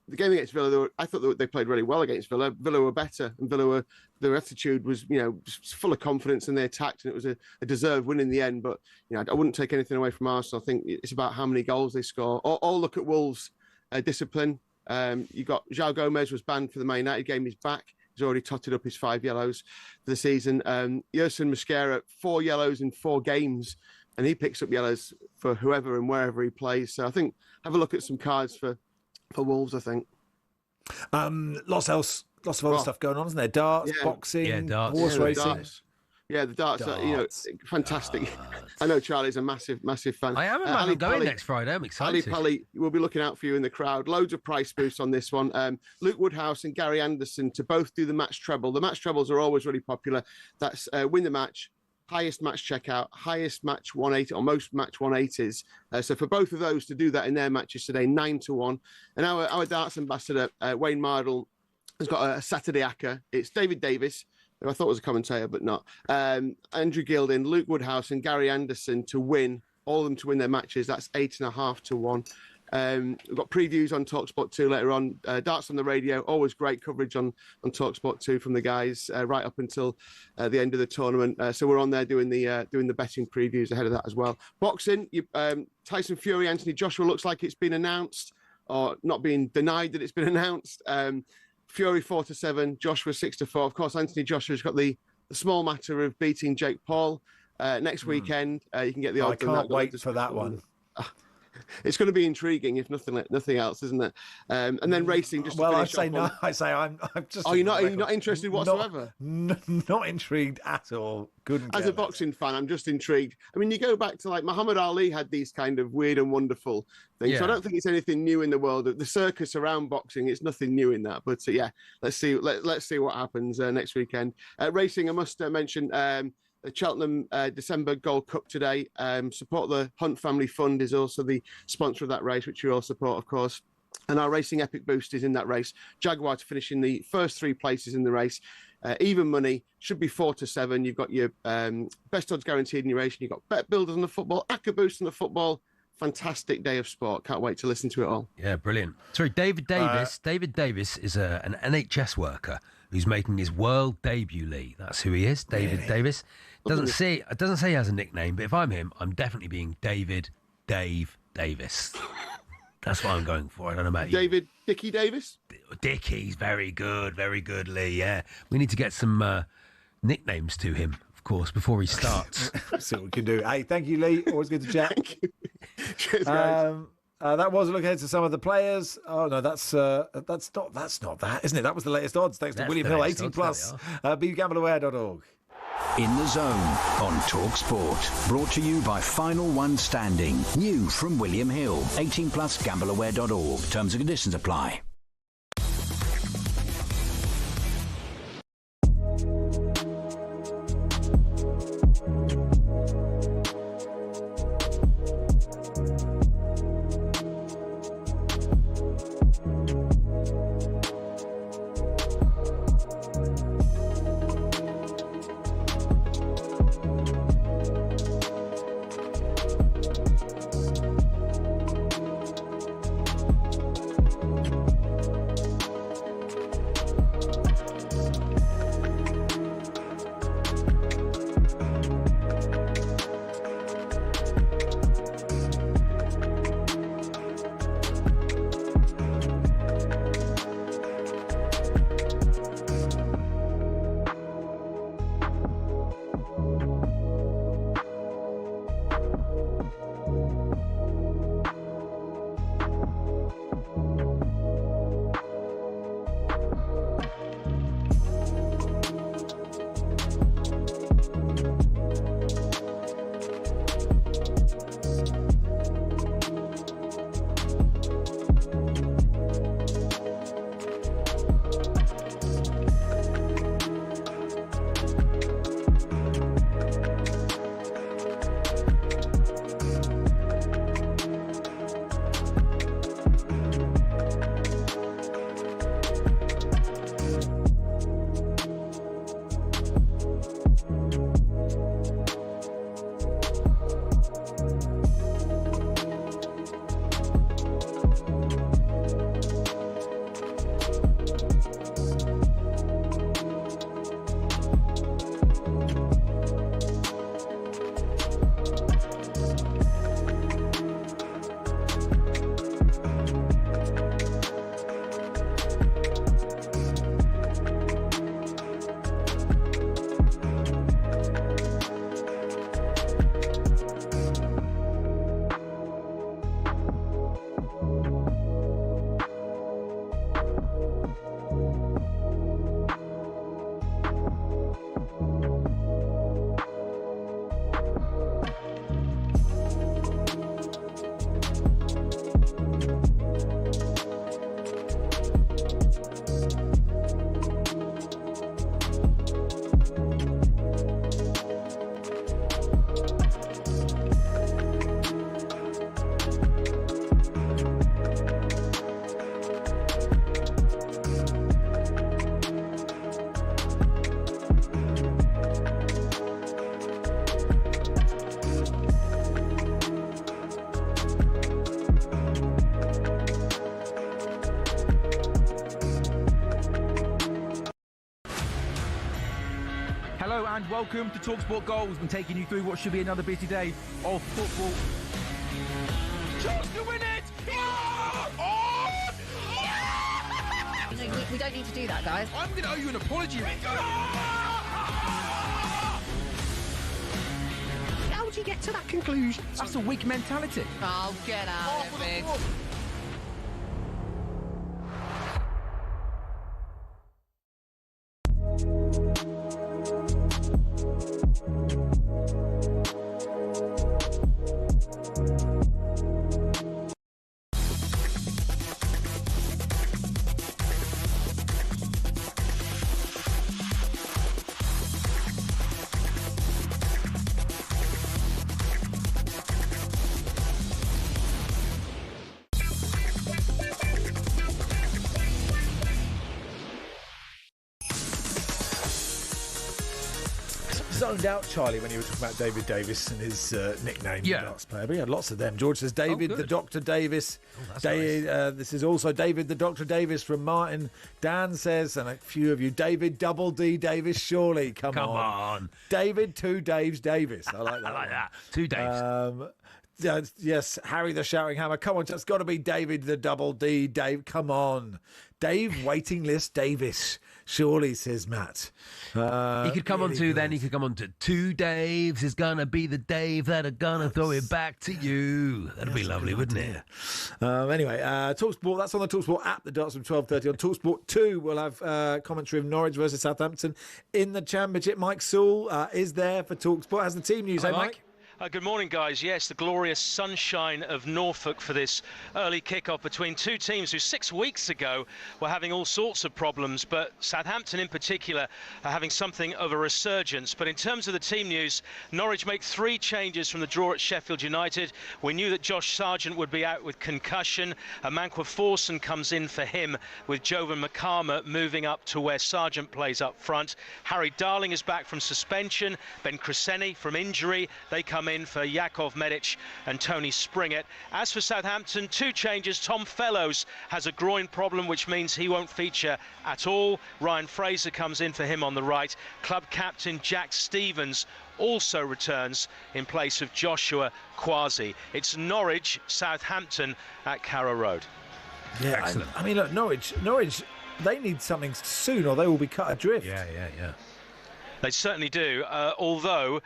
the game against Villa, I thought they played really well against Villa. Villa were better, and their attitude was, just full of confidence, and they attacked, and it was a deserved win in the end. But I wouldn't take anything away from Arsenal. I think it's about how many goals they score. Or look at Wolves' discipline. You got João Gomez was banned for the Man United game. He's back. He's already totted up his 5 yellows for the season. Yerson Mosquera, 4 yellows in 4 games, and he picks up yellows for whoever and wherever he plays. So I think have a look at some cards for Wolves, I think. Lots of other stuff going on, isn't there? Darts, boxing, horse racing. Darts. Yeah, the darts. Fantastic. I know Charlie's a massive fan. I am, man. I'm going next Friday. I'm excited. Ali Pally will be looking out for you in the crowd. Loads of price boosts on this one. Luke Woodhouse and Gary Anderson to both do the match treble. The match trebles are always really popular. That's win the match, highest match checkout, highest match 180, or most match 180s. So for both of those to do that in their matches today, 9-1. And our darts ambassador, Wayne Mardle, has got a Saturday acca. It's David Davis, who I thought was a commentator, but not. Andrew Gilding, Luke Woodhouse, and Gary Anderson to win, all of them to win their matches. That's 8.5-1. We've got previews on TalkSport 2 later on. Darts on the radio, always great coverage on TalkSport 2 from the guys right up until the end of the tournament. So we're on there doing the betting previews ahead of that as well. Boxing, Tyson Fury, Anthony Joshua looks like it's been announced, or not being denied that it's been announced. Fury 4-7, Joshua 6-4. Of course, Anthony Joshua's got the small matter of beating Jake Paul next weekend. You can get the odds. I can't wait for that one. It's going to be intriguing, if nothing else, isn't it? And then racing. Just I say no. I say I'm just. Oh, you're not interested whatsoever. Not intrigued at all. As a boxing fan, I'm just intrigued. I mean, you go back to Muhammad Ali had these kind of weird and wonderful things. Yeah. So I don't think it's anything new in the world. The circus around boxing, it's nothing new in that. But let's see. Let's see what happens next weekend. Racing, I must mention. the Cheltenham December Gold Cup today. Support the Hunt Family Fund is also the sponsor of that race, which you all support, of course. And our Racing Epic Boost is in that race. Jaguar to finish in the first 3 places in the race. Even money, should be 4 to 7. You've got your best odds guaranteed in your race. You've got bet builders on the football, Acca Boost on the football. Fantastic day of sport. Can't wait to listen to it all. Yeah, brilliant. Sorry, David Davis. David Davis is an NHS worker who's making his world debut, Lee. That's who he is, David Davis. It doesn't say he has a nickname, but if I'm him, I'm definitely being Dave Davis. That's what I'm going for. I don't know about you. David Dickie Davis? Dickie's very good, Lee, yeah. We need to get some nicknames to him, of course, before he starts. See what we can do. Hey, thank you, Lee. Always good to chat. Cheers, guys. That was a look ahead to some of the players. Oh no, that's not that, isn't it? That was the latest odds. Thanks to William Hill, 18 plus. BeGambleAware.org. In the Zone on TalkSport. Brought to you by Final One Standing. New from William Hill. 18 plus. GambleAware.org. Terms and conditions apply. Hello and welcome to TalkSport Goals. We're taking you through what should be another busy day of football. Chance to win it! We don't need to do that, guys. I'm going to owe you an apology. How would you get to that conclusion? That's a weak mentality. Oh, get out of it. zoned out, Charlie, when you were talking about David Davis and his nickname, Yeah. darts player. But he had lots of them. George says David good. the Doctor Davis. that's nice. This is also David the Doctor Davis from Martin. Dan says, and a few of you, David Double D Davis, surely. Come on. David Two Daves Davis. I like that. I like that. 2 Daves. Yes, Harry the Shouting Hammer. Come on, it's got to be David the Double D Dave. Come on. Dave Waiting List Davis. Surely, says Matt. He could come really on to good. then. He could come on to 2 Daves is gonna be the Dave that are gonna throw it back to you. That'd be lovely, wouldn't it? Anyway, TalkSport, that's on the TalkSport app, the darts from 12:30. On TalkSport 2, we'll have commentary of Norwich versus Southampton in the Championship. Mike Sewell is there for TalkSport. Has the team news, Hello, hey, Mike? Good morning, guys. Yes, the glorious sunshine of Norfolk for this early kick-off between two teams who 6 weeks ago were having all sorts of problems, but Southampton in particular are having something of a resurgence. But in terms of the team news, Norwich make 3 changes from the draw at Sheffield United. We knew that Josh Sargent would be out with concussion. Amankwa Forson comes in for him, with Jovan Makama moving up to where Sargent plays up front. Harry Darling is back from suspension. Ben Cresceni from injury. They come in for Jakov Medic and Tony Springett. As for Southampton, 2 changes. Tom Fellows has a groin problem, which means he won't feature at all. Ryan Fraser comes in for him on the right. Club captain Jack Stevens also returns in place of Joshua Kwasi. It's Norwich, Southampton at Carrow Road. Yeah, excellent. I mean, look, Norwich, they need something soon or they will be cut adrift. Yeah. They certainly do, although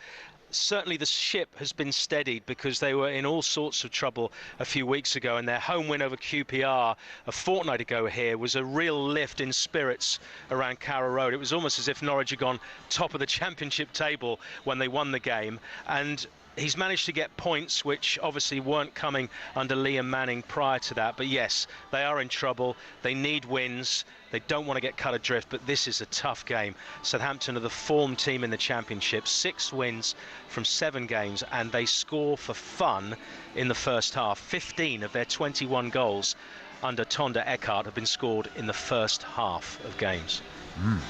certainly the ship has been steadied because they were in all sorts of trouble a few weeks ago, and their home win over QPR a fortnight ago here was a real lift in spirits around Carrow Road. It was almost as if Norwich had gone top of the championship table when they won the game, and he's managed to get points which obviously weren't coming under Liam Manning prior to that. But yes, they are in trouble. They need wins. They don't want to get cut adrift, but this is a tough game. Southampton are the form team in the Championship. 6 wins from 7 games, and they score for fun in the first half. 15 of their 21 goals under Tonda Eckhart have been scored in the first half of games.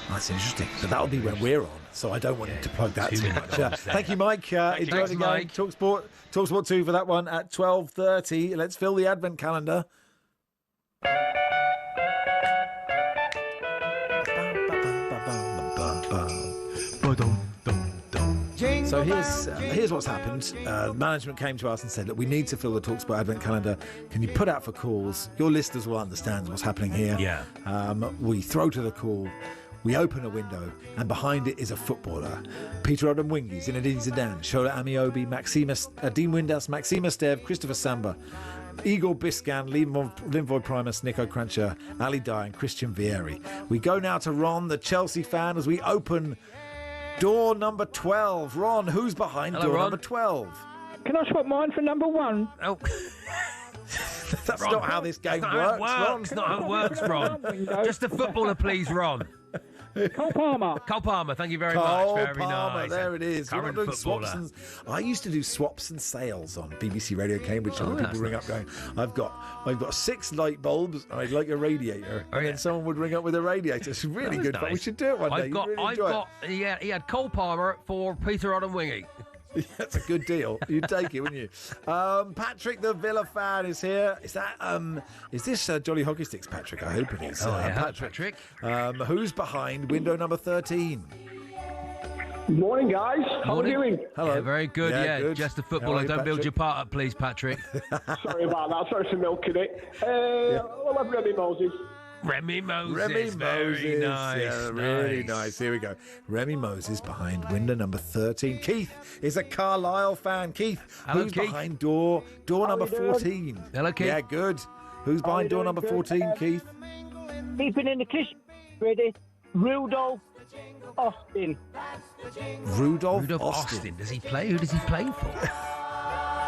That's interesting. But that'll be when we're on, so I don't want you to plug that too much. Thank you, Mike. Thank Enjoy you. the game. Mike. TalkSport 2 for that one at 12:30. Let's fill the advent calendar. So here's what's happened. Management came to us and said, look, we need to fill the TalkSport advent calendar. Can you put out for calls? Your listeners will understand what's happening here. Yeah. We throw to the call. We open a window, and behind it is a footballer. Peter Odom-Wingy, Zinedine Zidane, Shola Amiobi, Dean Windass, Maxima Stev, Christopher Samba, Igor Biscan, Linvoy Primus, Nico Crancher, Ali Dye, and Christian Vieri. We go now to Ron, the Chelsea fan, as we open door number 12. Ron, who's behind door number 12? Can I swap mine for number 1? Oh. That's Ron, not how this game that's works, not how it Ron. works. Not how it works, Ron. Just a footballer, please, Ron. Cole Palmer. Cole Palmer, thank you very Cole much. Very Palmer, nice. there it is. We're not Current doing footballer. swaps and I used to do swaps and sales on BBC Radio Cambridge. And people that's ring up going, I've got 6 light bulbs and I'd like a radiator. And then someone would ring up with a radiator. It's really good fun. We should do it one day. He had Cole Palmer for Peter Odom-Wingy. That's a good deal. You'd take it, wouldn't you? Patrick, the Villa fan, is here. Is this Jolly Hockey Sticks, Patrick? I hope it is. Patrick. Who's behind window number 13? Morning, guys. How are you doing? Hello. Yeah, very good. Yeah, good. just a How footballer. are you, Don't build Patrick? your part up, please, Patrick. Sorry about that. Sorry for milking it. I'll have Remy Moses. Remy Moses. Remy very Moses. nice. Yeah, really nice. Here we go. Remy Moses behind window number 13. Keith is a Carlisle fan. Keith, Hello, who's Keith. behind door number you doing? 14? Hello, Keith. Yeah, good. Who's behind door doing? number Good. 14, Keith? Keeping in the kitchen. Ready? Rudolph Austin. Rudolph Austin. Does he play? Who does he play for?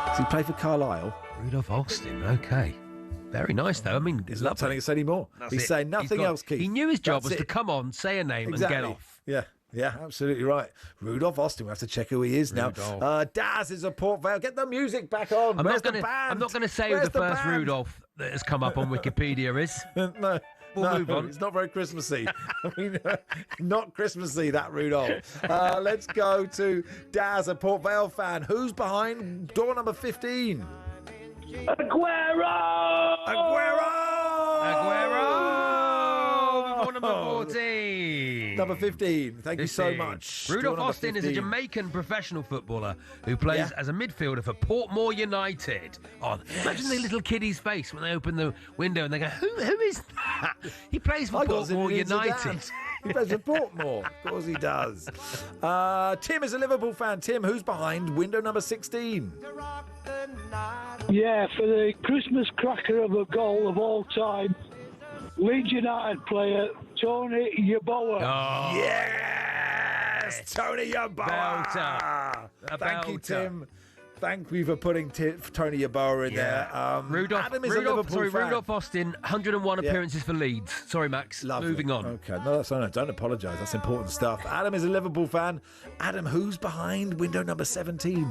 Does he play for Carlisle? Rudolph Austin. Okay. Very nice, though. I mean, He's not telling us anymore. He's saying nothing else, Keith. He knew his job That's was to it. come on, say a name, Exactly. and get off. Yeah, absolutely right. Rudolph Austin. We have to check who he is now. Daz is a Port Vale. Get the music back on. I'm Where's not the band? going to say who Where's the first band? Rudolph that has come up on Wikipedia is. No. We'll move on. It's not very Christmassy. I mean, not Christmassy, that Rudolph. Let's go to Daz, a Port Vale fan. Who's behind door number 15? Before number 14. Number 15. Thank you so much. Rudolph Door number Austin is a 15. Jamaican professional footballer who plays as a midfielder for Portmore United. Oh, imagine the little kiddie's face when they open the window and they go, who is that? He plays for Portmore United. He plays for Portmore. Of course he does. Tim is a Liverpool fan. Tim, who's behind window number 16? Yeah, for the Christmas cracker of a goal of all time, Leeds United player Tony Yeboah. Oh, yes! Tony Yeboah! Thank you, Tim. Thank you for putting Tony Yeboah in there. Adam is a Liverpool fan. Rudolph Austin, 101 appearances for Leeds. Sorry, Max. Lovely. Moving on. Okay, no, that's no, don't apologise. That's important stuff. Adam is a Liverpool fan. Adam, who's behind window number 17?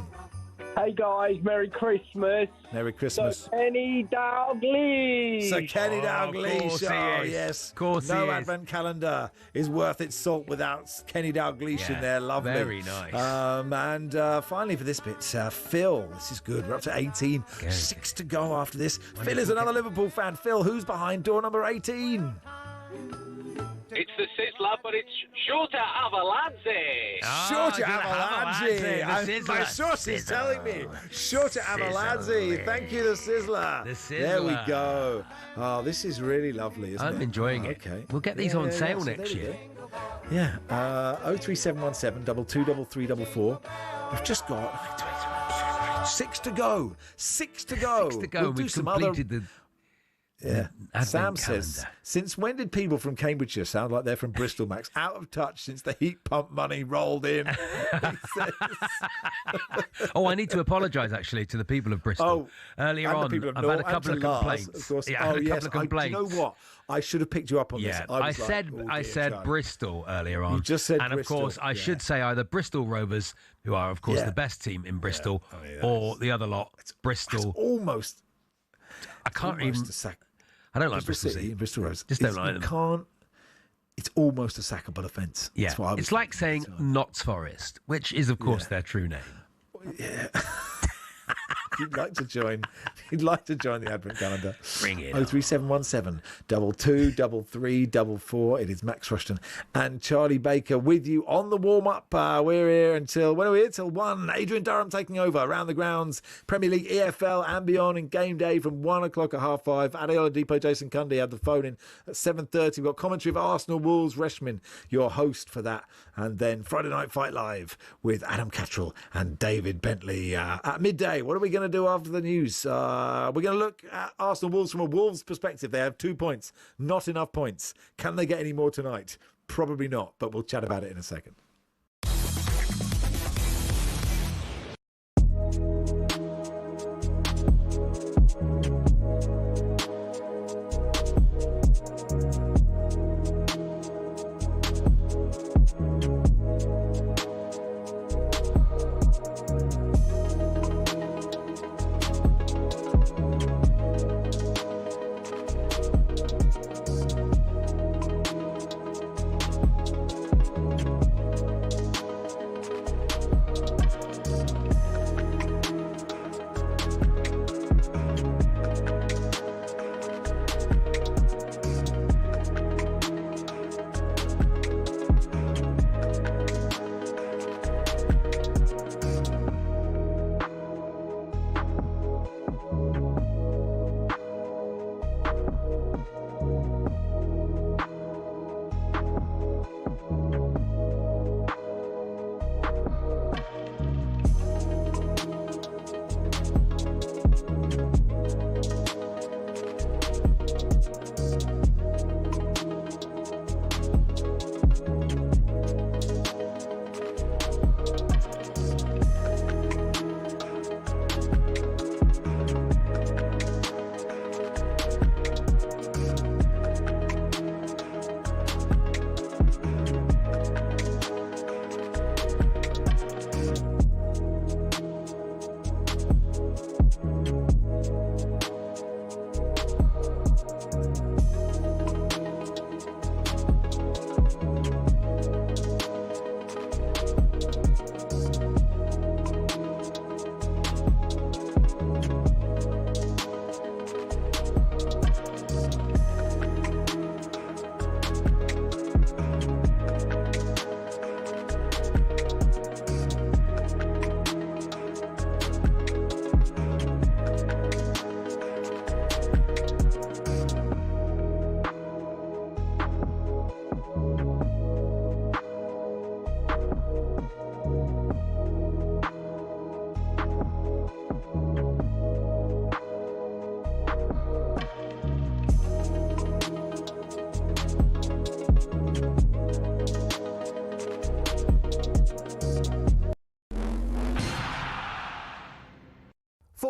Hey guys, Merry Christmas. Merry Christmas. Sir Kenny Dalglish. Sir Kenny Dalglish. Of course he is. Yes. Of course no he is. advent calendar is worth its salt without Kenny Dalglish in there. Lovely. Very nice. And finally for this bit, Phil. This is good. We're up to 18. 6 to go after this. Phil is another Liverpool fan. Phil, who's behind door number 18? It's the Sizzler, but it's Shota Avaladze. Shota Avaladze. My source is Sizzler. telling me. Shota Avaladze. Thank you, the Sizzler. The Sizzler. There we go. Oh, this is really lovely, isn't it? I'm enjoying it. Okay. We'll get these on sale so next there we year. go. Yeah. 03717 223344. We've just got 6 to go. 6 to go. 6 to go. We'll do We've some completed other... the Yeah. Advent Sam says, calendar. since when did people from Cambridgeshire sound like they're from Bristol, Max? Out of touch since the heat pump money rolled in. Oh, I need to apologise actually to the people of Bristol. Earlier and the on, people of I've North, had a couple and of to Lars, complaints. of course. Yeah, I had a couple of complaints. Do you know what? I should have picked you up on this. Yeah, I I was like, said oh, I dear, said Charlie. Bristol earlier on. You just said and Bristol, of course I yeah. should say either Bristol Rovers, who are of course Yeah. the best team in Bristol, mean, or the other lot, Bristol. Almost. I can't almost even. a sack. I don't like Bristol Bristol City, Bristol Rose. Just don't It's- like you them. Can't. It's almost a sackable offence. Yeah, That's what I was it's like saying Notts Forest, which is of course their true name. Yeah. You'd like to join. You'd like to join the advent calendar. Bring it. 03717 223344. It is Max Rushden and Charlie Baker with you on the warm up. We're here until when are we here? Till 1. Adrian Durham taking over around the grounds. Premier League, EFL, and beyond in game day from 1 o'clock at 5:30. Adeola Depot, Jason Cundy had the phone in at 7:30. We've got commentary of Arsenal, Wolves, Reshmin, your host for that, and then Friday Night Fight Live with Adam Cattrall and David Bentley at midday. What are we going to do after the news? We're going to look at Arsenal Wolves from a Wolves perspective. They have 2 points, not enough points. Can they get any more tonight? Probably not, but we'll chat about it in a second.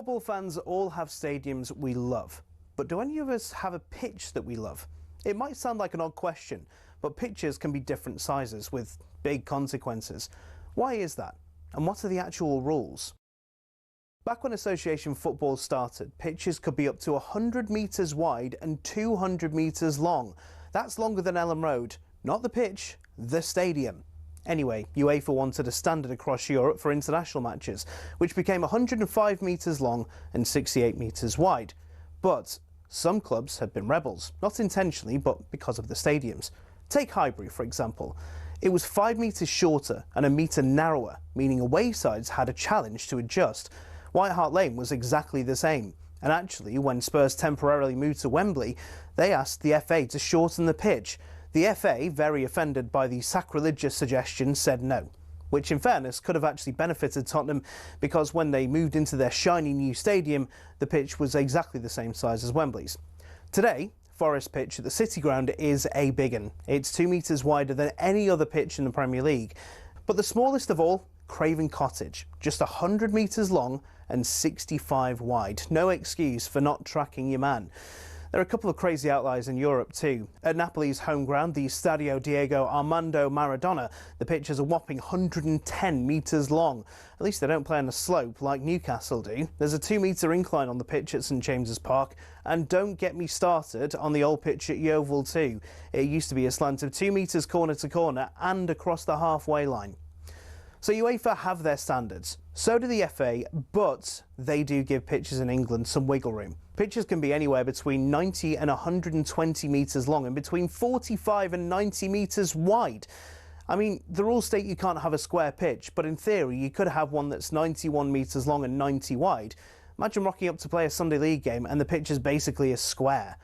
Football fans all have stadiums we love, but do any of us have a pitch that we love? It might sound like an odd question, but pitches can be different sizes with big consequences. Why is that? And what are the actual rules? Back when association football started, pitches could be up to 100 metres wide and 200 metres long. That's longer than Ellen Road, not the pitch, the stadium. Anyway, UEFA wanted a standard across Europe for international matches, which became 105 metres long and 68 metres wide. But some clubs have been rebels, not intentionally, but because of the stadiums. Take Highbury, for example. It was 5 metres shorter and a metre narrower, meaning away sides had a challenge to adjust. White Hart Lane was exactly the same. And actually, when Spurs temporarily moved to Wembley, they asked the FA to shorten the pitch. The FA, very offended by the sacrilegious suggestion, said no, which in fairness could have actually benefited Tottenham because when they moved into their shiny new stadium, the pitch was exactly the same size as Wembley's. Today, Forest pitch at the City Ground is a big one. It's 2 metres wider than any other pitch in the Premier League. But the smallest of all, Craven Cottage, just 100 metres long and 65 wide. No excuse for not tracking your man. There are a couple of crazy outliers in Europe too. At Napoli's home ground, the Stadio Diego Armando Maradona, the pitch is a whopping 110 metres long. At least they don't play on a slope like Newcastle do. There's a 2-metre incline on the pitch at St James's Park. And don't get me started on the old pitch at Yeovil too. It used to be a slant of 2 metres corner to corner and across the halfway line. So UEFA have their standards. So do the FA, but they do give pitches in England some wiggle room. Pitches can be anywhere between 90 and 120 metres long and between 45 and 90 metres wide. I mean, the rules state you can't have a square pitch, but in theory you could have one that's 91 metres long and 90 wide. Imagine rocking up to play a Sunday League game and the pitch is basically a square.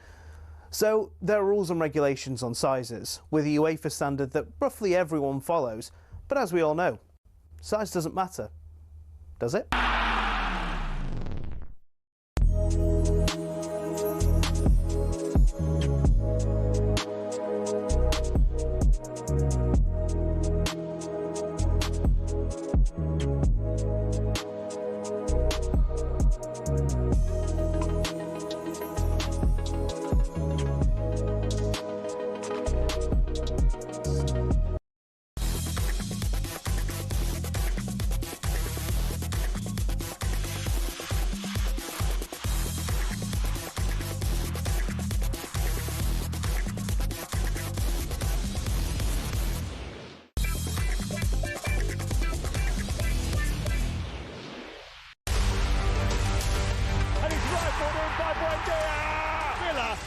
So there are rules and regulations on sizes, with a UEFA standard that roughly everyone follows. But as we all know, size doesn't matter, does it?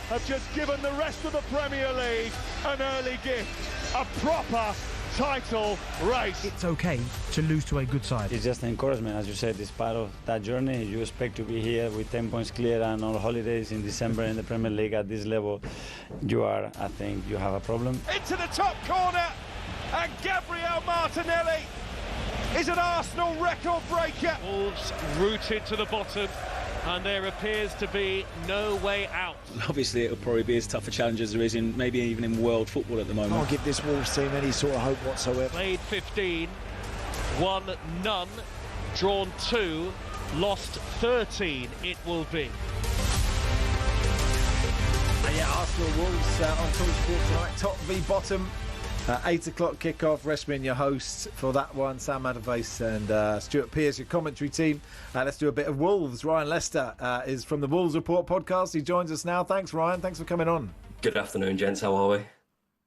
Have just given the rest of the Premier League an early gift, a proper title race. It's okay to lose to a good side. It's just an encouragement, as you said, it's part of that journey. You expect to be here with 10 points clear and on holidays in December in the Premier League at this level. I think you have a problem. Into the top corner, and Gabriel Martinelli is an Arsenal record breaker. Wolves rooted to the bottom, and there appears to be no way out. Obviously, it'll probably be as tough a challenge as there is in maybe even in world football at the moment. Can't give this Wolves team any sort of hope whatsoever. Played 15, won none, drawn 2, lost 13. It will be. Yeah, Arsenal Wolves on TalkSport tonight. Top v bottom. 8 o'clock kickoff. Resmin, your host for that one. Sam Adderface and Stuart Pearce, your commentary team. Let's do a bit of Wolves. Ryan Lester is from the Wolves Report podcast. He joins us now. Thanks, Ryan. Thanks for coming on. Good afternoon, gents. How are we?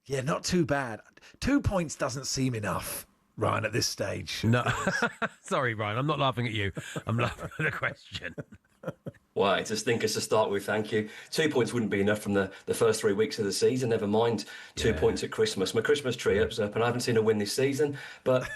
Yeah, not too bad. 2 points doesn't seem enough, Ryan, at this stage. No, sorry, Ryan. I'm not laughing at you. I'm laughing at the question. Well, it's a stinker to start with, thank you. 2 points wouldn't be enough from the first 3 weeks of the season, never mind 2 points at Christmas. My Christmas tree up's up and I haven't seen a win this season, but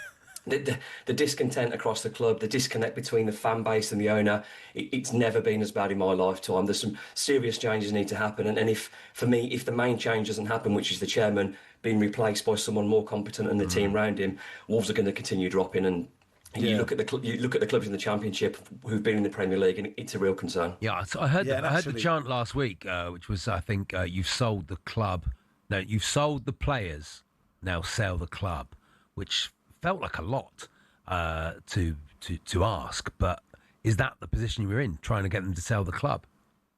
the discontent across the club, the disconnect between the fan base and the owner, it's never been as bad in my lifetime. There's some serious changes need to happen, and if the main change doesn't happen, which is the chairman being replaced by someone more competent and the team around him, Wolves are going to continue dropping. And you look at the clubs in the Championship who've been in the Premier League, and it's a real concern. Yeah, so I heard the chant last week, which was, I think, you've sold the club. No, you've sold the players. Now sell the club, which felt like a lot to ask, but Is that the position you're in, trying to get them to sell the club?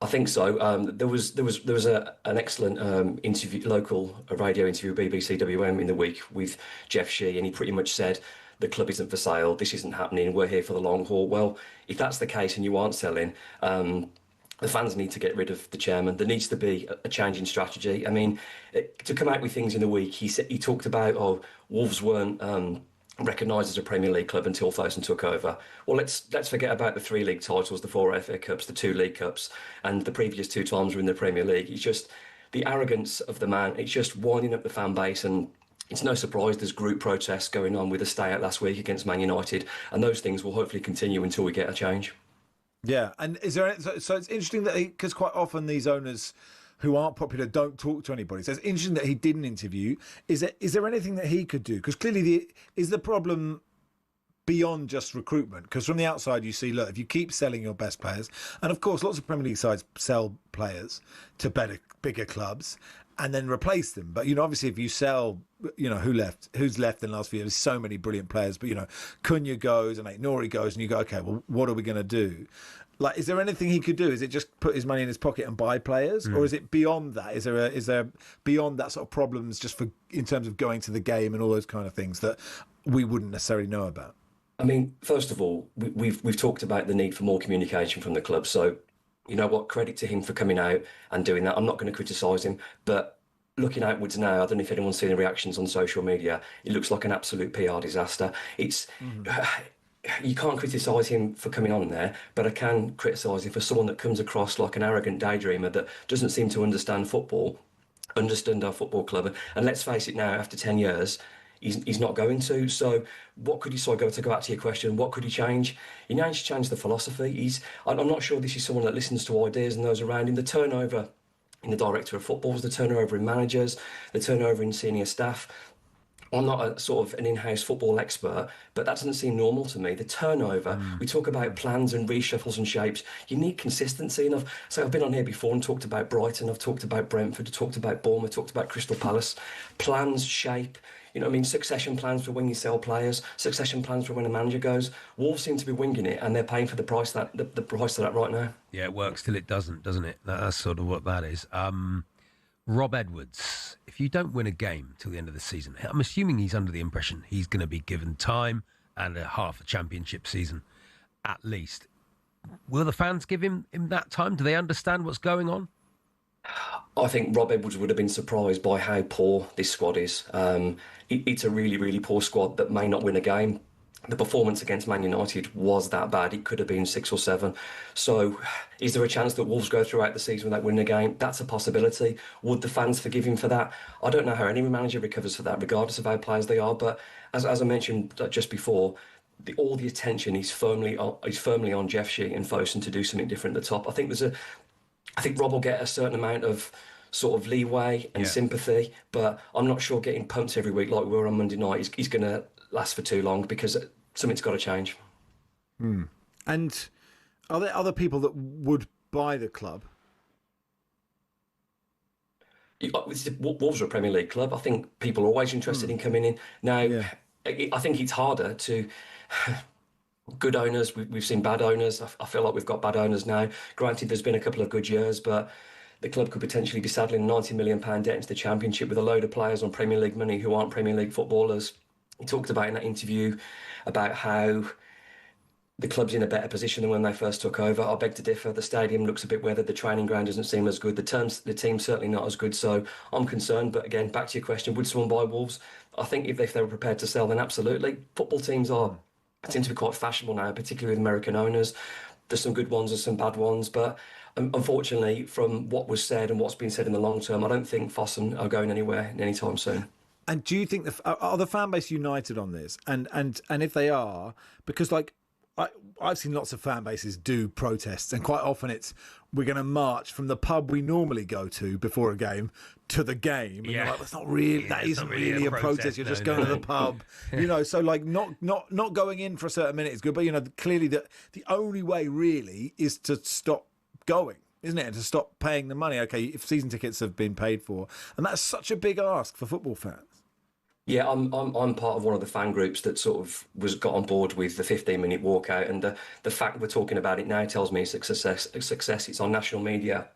I think so. There was an excellent interview, local radio interview with BBC WM in the week with Jeff Shee, and he pretty much said the club isn't for sale. This isn't happening. We're here for the long haul. Well, if that's the case and you aren't selling, the fans need to get rid of the chairman. There needs to be a change in strategy. I mean, to come out with things in the week, he talked about Wolves weren't recognised as a Premier League club until Fosun took over. Well, let's forget about the 3 league titles, the 4 FA Cups, the 2 League Cups, and the previous 2 times we're in the Premier League. It's just the arrogance of the man. It's just winding up the fan base, and it's no surprise there's group protests going on with the stay out last week against Man United, and those things will hopefully continue until we get a change. Yeah, and is there? So it's interesting that because quite often these owners who aren't popular don't talk to anybody. So it's interesting that he didn't interview. Is there anything that he could do? Because clearly, is the problem beyond just recruitment? Because from the outside you see, look, if you keep selling your best players, and of course lots of Premier League sides sell players to bigger clubs and then replace them. But obviously if you sell, who's left in the last few years? So many brilliant players, but Cunha goes and Nori goes, and you go, okay, well, what are we going to do? Like, is there anything he could do? Is it just put his money in his pocket and buy players, or is it beyond that? Is there beyond that sort of problems just in terms of going to the game and all those kind of things that we wouldn't necessarily know about? I mean, first of all, we've talked about the need for more communication from the club. So, you know what? Credit to him for coming out and doing that. I'm not going to criticise him, but looking outwards now, I don't know if anyone's seen the reactions on social media. It looks like an absolute PR disaster. It's. You can't criticise him for coming on there, but I can criticise him for someone that comes across like an arrogant daydreamer that doesn't seem to understand football, understand our football club. And let's face it now, after 10 years, he's not going to. So what could he, to go back to your question, what could he change? He needs to change the philosophy. I'm not sure this is someone that listens to ideas and those around him. The turnover in the director of footballs, the turnover in managers, the turnover in senior staff. I'm not a sort of an in-house football expert, but that doesn't seem normal to me. The turnover, we talk about plans and reshuffles and shapes. You need consistency. And I've been on here before and talked about Brighton, I've talked about Brentford, I've talked about Bournemouth, talked about Crystal Palace. Plans, shape, succession plans for when you sell players, succession plans for when a manager goes. Wolves seem to be winging it, and they're paying for the price of that right now. Yeah, it works till it doesn't it? That's sort of what that is. Rob Edwards, if you don't win a game till the end of the season, I'm assuming he's under the impression he's going to be given time and half a championship season at least. Will the fans give him that time? Do they understand what's going on? I think Rob Edwards would have been surprised by how poor this squad is. It's a really, really poor squad that may not win a game. The performance against Man United was that bad. It could have been 6 or 7. So is there a chance that Wolves go throughout the season without winning a game? That's a possibility. Would the fans forgive him for that? I don't know how any manager recovers for that, regardless of how players they are. But as I mentioned just before, all the attention is firmly on Jeff Shee and Fosun to do something different at the top. I think Rob will get a certain amount of sort of leeway and sympathy, but I'm not sure getting pumped every week like we were on Monday night is going to last for too long, because something's got to change. And are there other people that would buy the club? Wolves are a Premier League club. I think people are always interested in coming in. Now, I think it's harder to... Good owners, we've seen bad owners. I feel like we've got bad owners now. Granted, there's been a couple of good years, but the club could potentially be saddling a £90 million debt into the Championship with a load of players on Premier League money who aren't Premier League footballers. He talked about in that interview about how the club's in a better position than when they first took over. I beg to differ. The stadium looks a bit weathered. The training ground doesn't seem as good. The team's certainly not as good. So I'm concerned. But again, back to your question, would someone buy Wolves? I think if they were prepared to sell, then absolutely. Football teams seem to be quite fashionable now, particularly with American owners. There's some good ones, there's some bad ones. But unfortunately, from what was said and what's been said in the long term, I don't think Fosun are going anywhere anytime soon. And do you think are the fan base united on this? And if they are, because I've seen lots of fan bases do protests, and quite often it's we're going to march from the pub we normally go to before a game to the game. And you're like, that's not really, that isn't really a protest. You're just going to the pub, So not going in for a certain minute is good, but clearly the only way really is to stop going, isn't it? And to stop paying the money. Okay, if season tickets have been paid for, and that's such a big ask for football fans. Yeah, I'm part of one of the fan groups that sort of got on board with the 15-minute walkout, and the fact we're talking about it now tells me it's a success. It's on national media.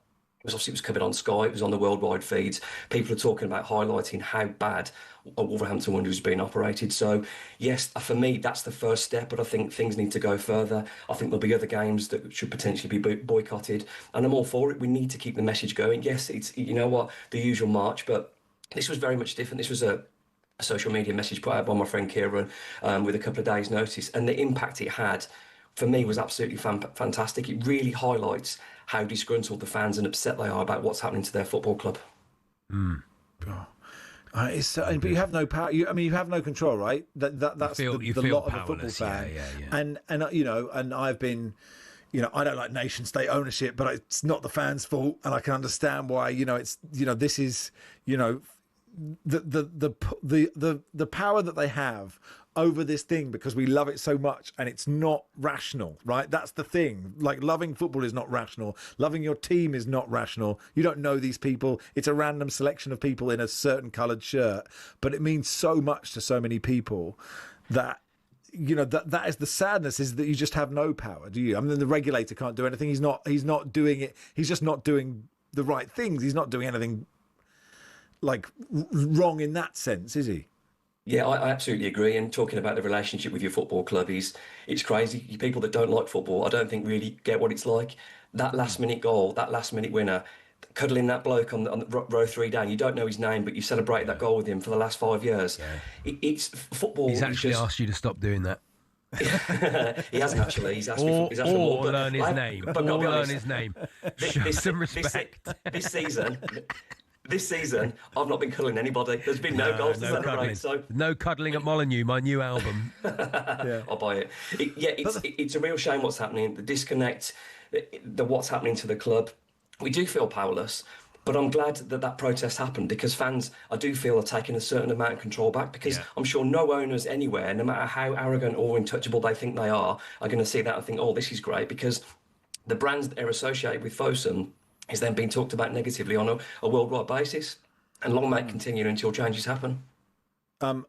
It was covered on Sky. It was on the worldwide feeds. People are talking about highlighting how bad a Wolverhampton Wanderers has been operated. So yes, for me that's the first step, but I think things need to go further. I think there'll be other games that should potentially be boycotted, and I'm all for it. We need to keep the message going. Yes, it's the usual march, but this was very much different. This was a social media message put out by my friend Kieran with a couple of days' notice, and the impact it had for me was absolutely fantastic. It really highlights how disgruntled the fans and upset they are about what's happening to their football club. But you have no power. You have no control, right? That's the lot of a football fan. And and I've been, I don't like nation state ownership, but it's not the fans' fault, and I can understand why. This is the power that they have over this thing because we love it so much, and it's not rational, right? That's the thing. Like, loving football is not rational. Loving your team is not rational. You don't know these people. It's a random selection of people in a certain coloured shirt, but it means so much to so many people that that is the sadness, is that you just have no power, do you? I mean, the regulator can't do anything. He's not doing it. He's just not doing the right things. He's not doing anything like wrong in that sense, is he? Yeah, I absolutely agree. And talking about the relationship with your football club it's crazy. You people that don't like football, I don't think really get what it's like. That last-minute goal, that last-minute winner, cuddling that bloke on the row 3 down. You don't know his name, but you celebrated that goal with him for the last 5 years. Yeah. It's football. He's actually asked you to stop doing that. He hasn't actually. He's asked me for more. Or learn his name. Or learn his name. Show some respect. This season, I've not been cuddling anybody. There's been no goals to celebrate. Cuddling. So no cuddling at Molyneux, my new album. I'll buy it. It's a real shame what's happening. The disconnect, the what's happening to the club. We do feel powerless, but I'm glad that protest happened, because fans, I do feel, are taking a certain amount of control back, because I'm sure no owners anywhere, no matter how arrogant or untouchable they think they are going to see that and think, oh, this is great, because the brands that are associated with Fosun is then being talked about negatively on a worldwide basis, and long may it continue until changes happen. But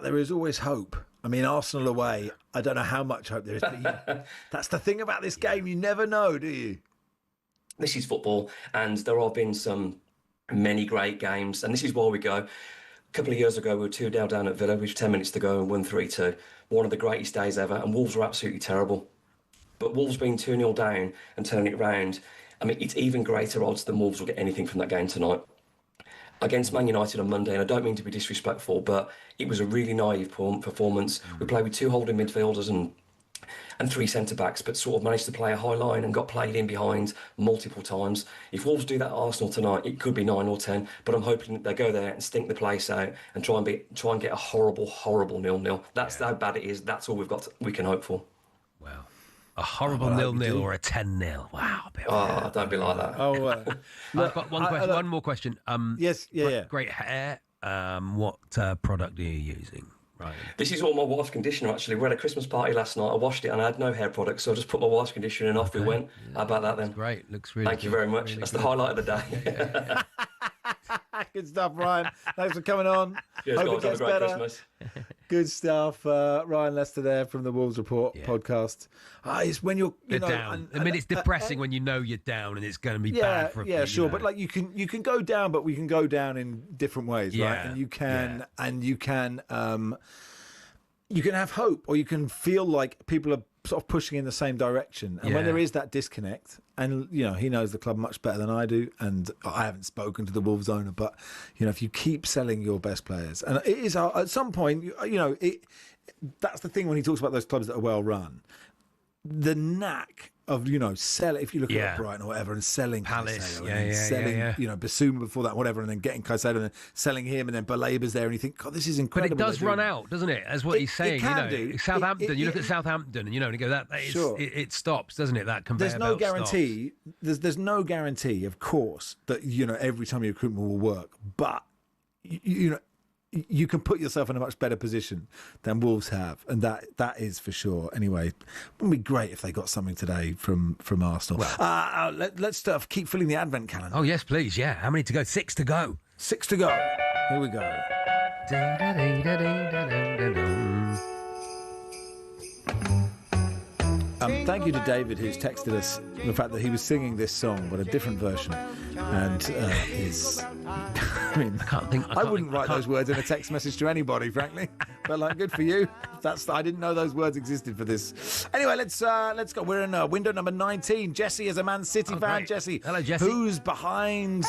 there is always hope. I mean, Arsenal away, I don't know how much hope there is, but that's the thing about this game. You never know, do you? This is football, and there have been many great games, and this is why we go. A couple of years ago, we were 2-0 down at Villa with 10 minutes to go and won 3-2. One of the greatest days ever, and Wolves were absolutely terrible. But Wolves being 2-0 down and turning it round, I mean, it's even greater odds than Wolves will get anything from that game tonight. Against Man United on Monday, and I don't mean to be disrespectful, but it was a really naive performance. We played with 2 holding midfielders and 3 centre-backs, but sort of managed to play a high line and got played in behind multiple times. If Wolves do that at Arsenal tonight, it could be 9 or 10, but I'm hoping that they go there and stink the place out and try and get a horrible 0-0. That's how bad it is. That's all we can hope for. Wow. A horrible 0-0 or a 10-0. Wow. Don't be like that. I've got one more question. Yes, Great hair. What product are you using? Right. This is all my wife's conditioner, actually. We had a Christmas party last night. I washed it and I had no hair products, so I just put my wife's conditioner and off we went. How about that then? That's great. Looks really Thank you very much. Really That's good. the highlight of the day. Good stuff, Ryan. Thanks for coming on. Cheers, Hope guys. it gets Have a great better. Christmas. Good stuff. Ryan Lester there from the Wolves Report podcast. It's when you're down. It's depressing when you know you're down and it's going to be bad for a few, sure. But like you can go down, but we can go down in different ways, right? And you can have hope, or you can feel like people are sort of pushing in the same direction. And when there is that disconnect, and he knows the club much better than I do, and I haven't spoken to the Wolves owner, but if you keep selling your best players, and it is at some point, that's the thing when he talks about those clubs that are well run, the knack of sell. If you look at Brighton or whatever, and selling Palace, selling Basuma before that, whatever, and then getting Caicedo and then selling him, and then Balaba's there, and you think, God, this is incredible. But it does run out, doesn't it? As what he's saying. It can do. Southampton. You look at Southampton, and you go it stops, doesn't it? That conveyor There's no belt guarantee. There's no guarantee, of course, that every time your recruitment will work, but you can put yourself in a much better position than Wolves have, and that is for sure. Anyway, it would be great if they got something today from Arsenal. Well, let's keep filling the advent calendar. Oh yes, please. Yeah, how many to go? 6 to go. 6 to go. Here we go. Thank you to David, who's texted us the fact that he was singing this song, but a different version. And I can't think. I wouldn't write those words in a text message to anybody, frankly. But like, good for you. I didn't know those words existed for this. Anyway, let's go. We're in window number 19. Jesse is a Man City fan. Great. Jesse, hello, Jesse. Who's behind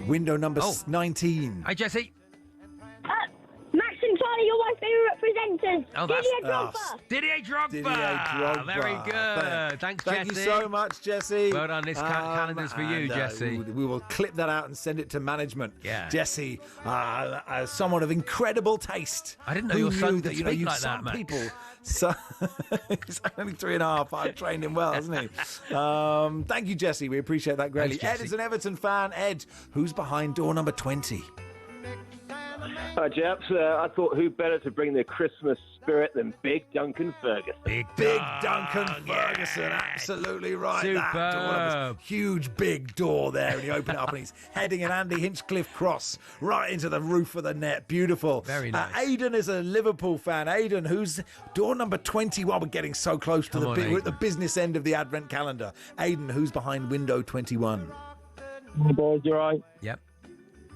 window number 19? Hi, Jesse. Max and Charlie, you're my favourite presenters. Oh, that's Didier Drogba. Didier Drogba. Very good. Thanks, Jesse. Thank you so much, Jesse. Well done. This calendar's for you, Jesse. We will clip that out and send it to management. Yeah. Jesse, someone of incredible taste. I didn't know your son could speak like that, some Max. people. So, he's only 3.5. I've trained him well, hasn't he? Thank you, Jesse. We appreciate that greatly. Thanks, Ed is an Everton fan. Ed, who's behind door number 20? Hi, chaps. I thought who better to bring the Christmas spirit than Big Duncan Ferguson. Big Duncan Ferguson, absolutely right. Superb. That door, huge big door there, and you open it up and he's heading an Andy Hinchcliffe cross right into the roof of the net. Beautiful. Very nice. Aidan is a Liverpool fan. Aidan, who's door number 21? We're getting so close to we're at the business end of the Advent calendar. Aidan, who's behind window 21? Hi, boys, you all right? Yep.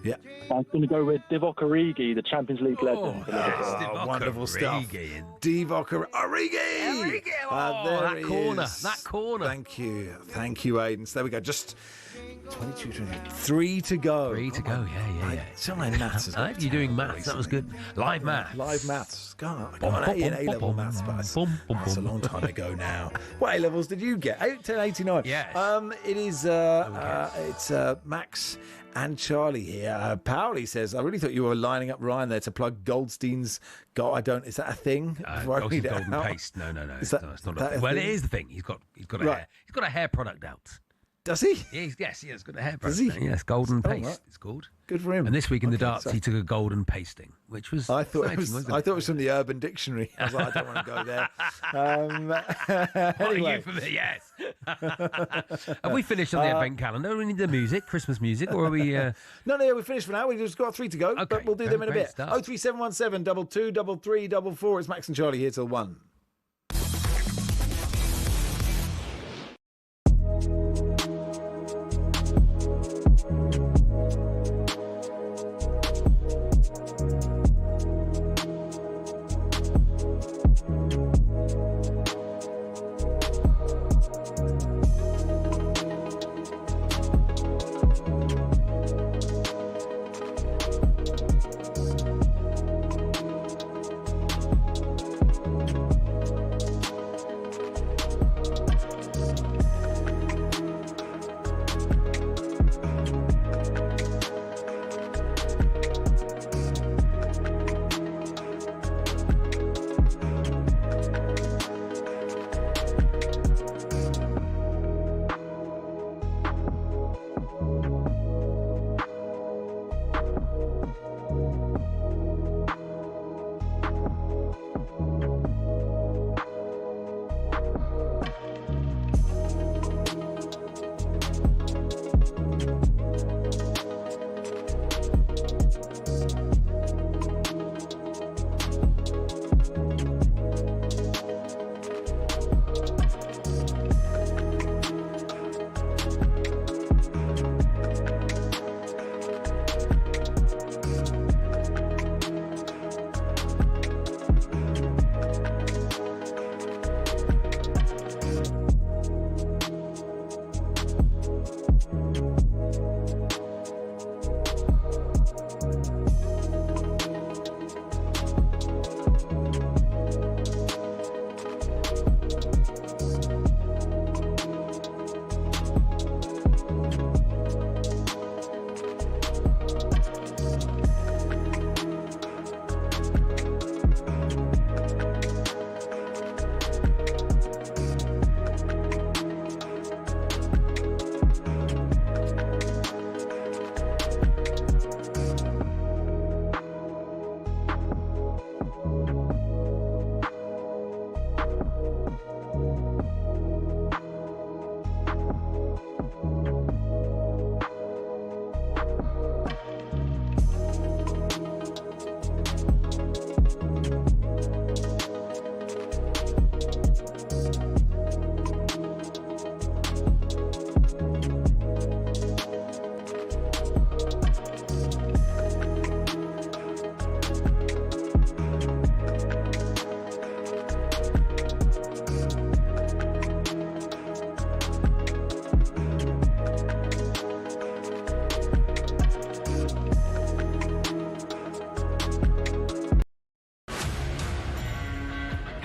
Yeah. I'm going to go with Divock Origi, the Champions League legend. Wonderful stuff. Divock Origi. That corner. That corner. Thank you, Aidan. So there we go. Just 22, 3 to go. 3 to go. Yeah. So my maths. You're doing maths. That was good. Live maths. God, I got an A-level maths, but that's a long time ago now. What A-levels did you get? 89. Yeah. It is. It's Max and Charlie here. Pauli says, I really thought you were lining up Ryan there to plug Goldstein's goal. Is that a thing? Goldstein's golden paste. No. It's not a thing. Well, it is the thing. He's got a hair product out. Does he? Yes, he has got a hair product. Does he? Out. Yes, golden paste. Right. It's called. Good for him. And this week in the darts, he took a golden pasting, which was. I thought it was from the Urban Dictionary. I was like, I don't want to go there. Anyway. Yes. Have we finished on the Advent calendar? Do we need the music, Christmas music, or are we? No, we're finished for now. We've just got 3 to go, but we'll do them in a bit. 03717 22 33 44. It's Max and Charlie here till 1.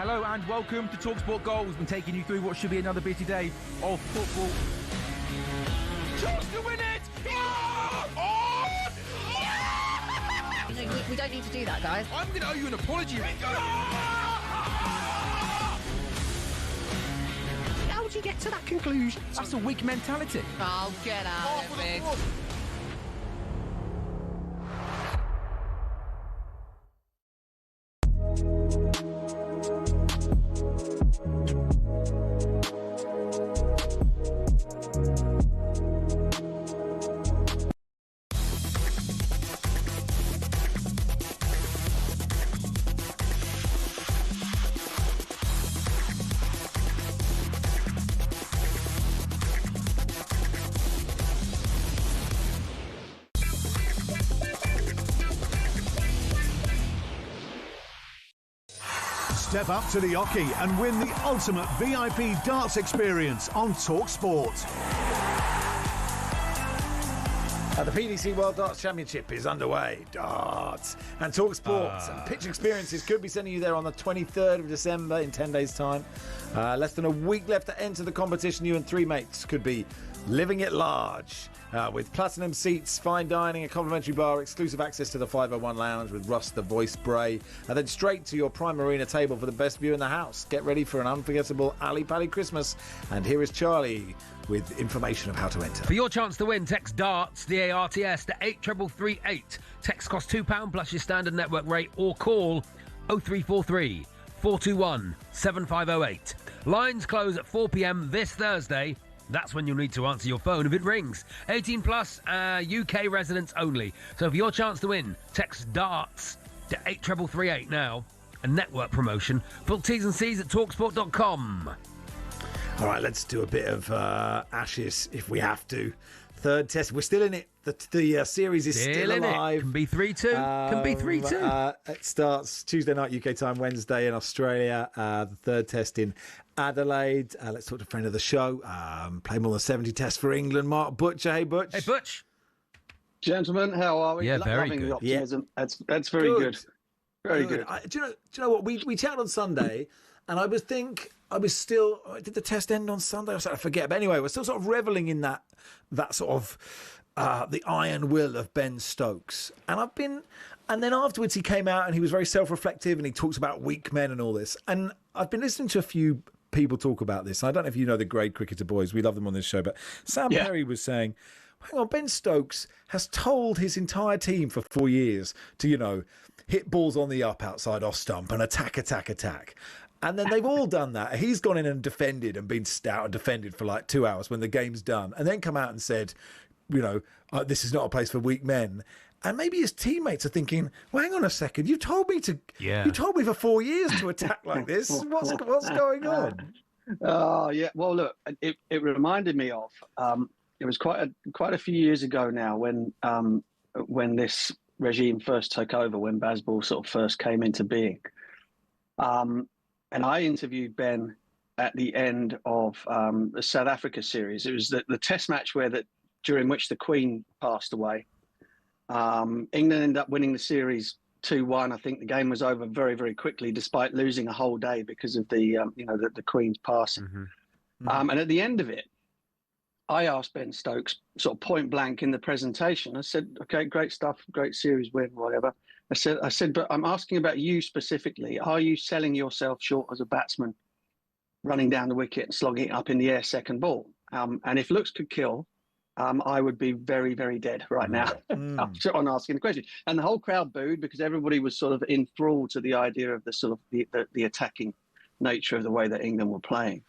Hello and welcome to TalkSport Goals. We've been taking you through what should be another busy day of football. Chance to win it! We don't need to do that, guys. I'm going to owe you an apology. How would you get to that conclusion? That's a weak mentality. Oh, get out of it. Step up to the Oki and win the ultimate VIP darts experience on TalkSport. The PDC World Darts Championship is underway. Darts and TalkSport and Pitch Experiences could be sending you there on the 23rd of December in 10 days' time. Less than a week left to enter the competition. You and three mates could be living it large. With platinum seats, fine dining, a complimentary bar, exclusive access to the 501 Lounge with Russ the Voice Bray, and then straight to your Prime Arena table for the best view in the house. Get ready for an unforgettable Ali Pally Christmas. And here is Charlie with information of how to enter. For your chance to win, text DARTS, D-A-R-T-S, to 83338. Text costs £2 plus your standard network rate, or call 0343 421 7508. Lines close at 4 p.m. this Thursday. That's when you'll need to answer your phone if it rings. 18 plus, UK residents only. So for your chance to win, text DARTS to 83338 now. A network promotion. Full T's and C's at talksport.com. All right, let's do a bit of Ashes if we have to. Third test. We're still in it. The series is still alive. Can be 3-2. Can be 3-2. It starts Tuesday night UK time, Wednesday in Australia. The third test in Adelaide. Let's talk to a friend of the show. Play more than 70 tests for England. Mark Butcher. Hey, Butch. Hey, Butch. Gentlemen, how are we? Yeah, very Loving good. the optimism. Yeah. That's very good. Very good. Do you know what? We chatted on Sunday, and I was still. Did the test end on Sunday? I forget. But anyway, we're still sort of reveling in that sort of the iron will of Ben Stokes. And then afterwards he came out and he was very self-reflective and he talks about weak men and all this. And I've been listening to a few people talk about this. I don't know if you know the Grade Cricketer Boys. We love them on this show. But Sam Perry was saying, hang on, Ben Stokes has told his entire team for 4 years to, hit balls on the up outside off stump and attack. And then they've all done that. He's gone in and defended and been stout and defended for like 2 hours when the game's done. And then come out and said, this is not a place for weak men. And maybe his teammates are thinking, well, hang on a second. You told me for 4 years to attack like this. What's going on? Oh, yeah. Well, look, it reminded me of, it was quite a few years ago now when this regime first took over, when Bazball sort of first came into being. And I interviewed Ben at the end of the South Africa series. It was the test match during which the Queen passed away. England ended up winning the series 2-1. I think the game was over very, very quickly, despite losing a whole day because of the Queen's passing. Mm-hmm. And at the end of it, I asked Ben Stokes, sort of point blank in the presentation. I said, "Okay, great stuff, great series win, whatever." I said, but I'm asking about you specifically. Are you selling yourself short as a batsman, running down the wicket and slogging it up in the air second ball? And if looks could kill, I would be very, very dead right now on asking the question. And the whole crowd booed because everybody was sort of enthralled to the idea of the sort of the attacking nature of the way that England were playing.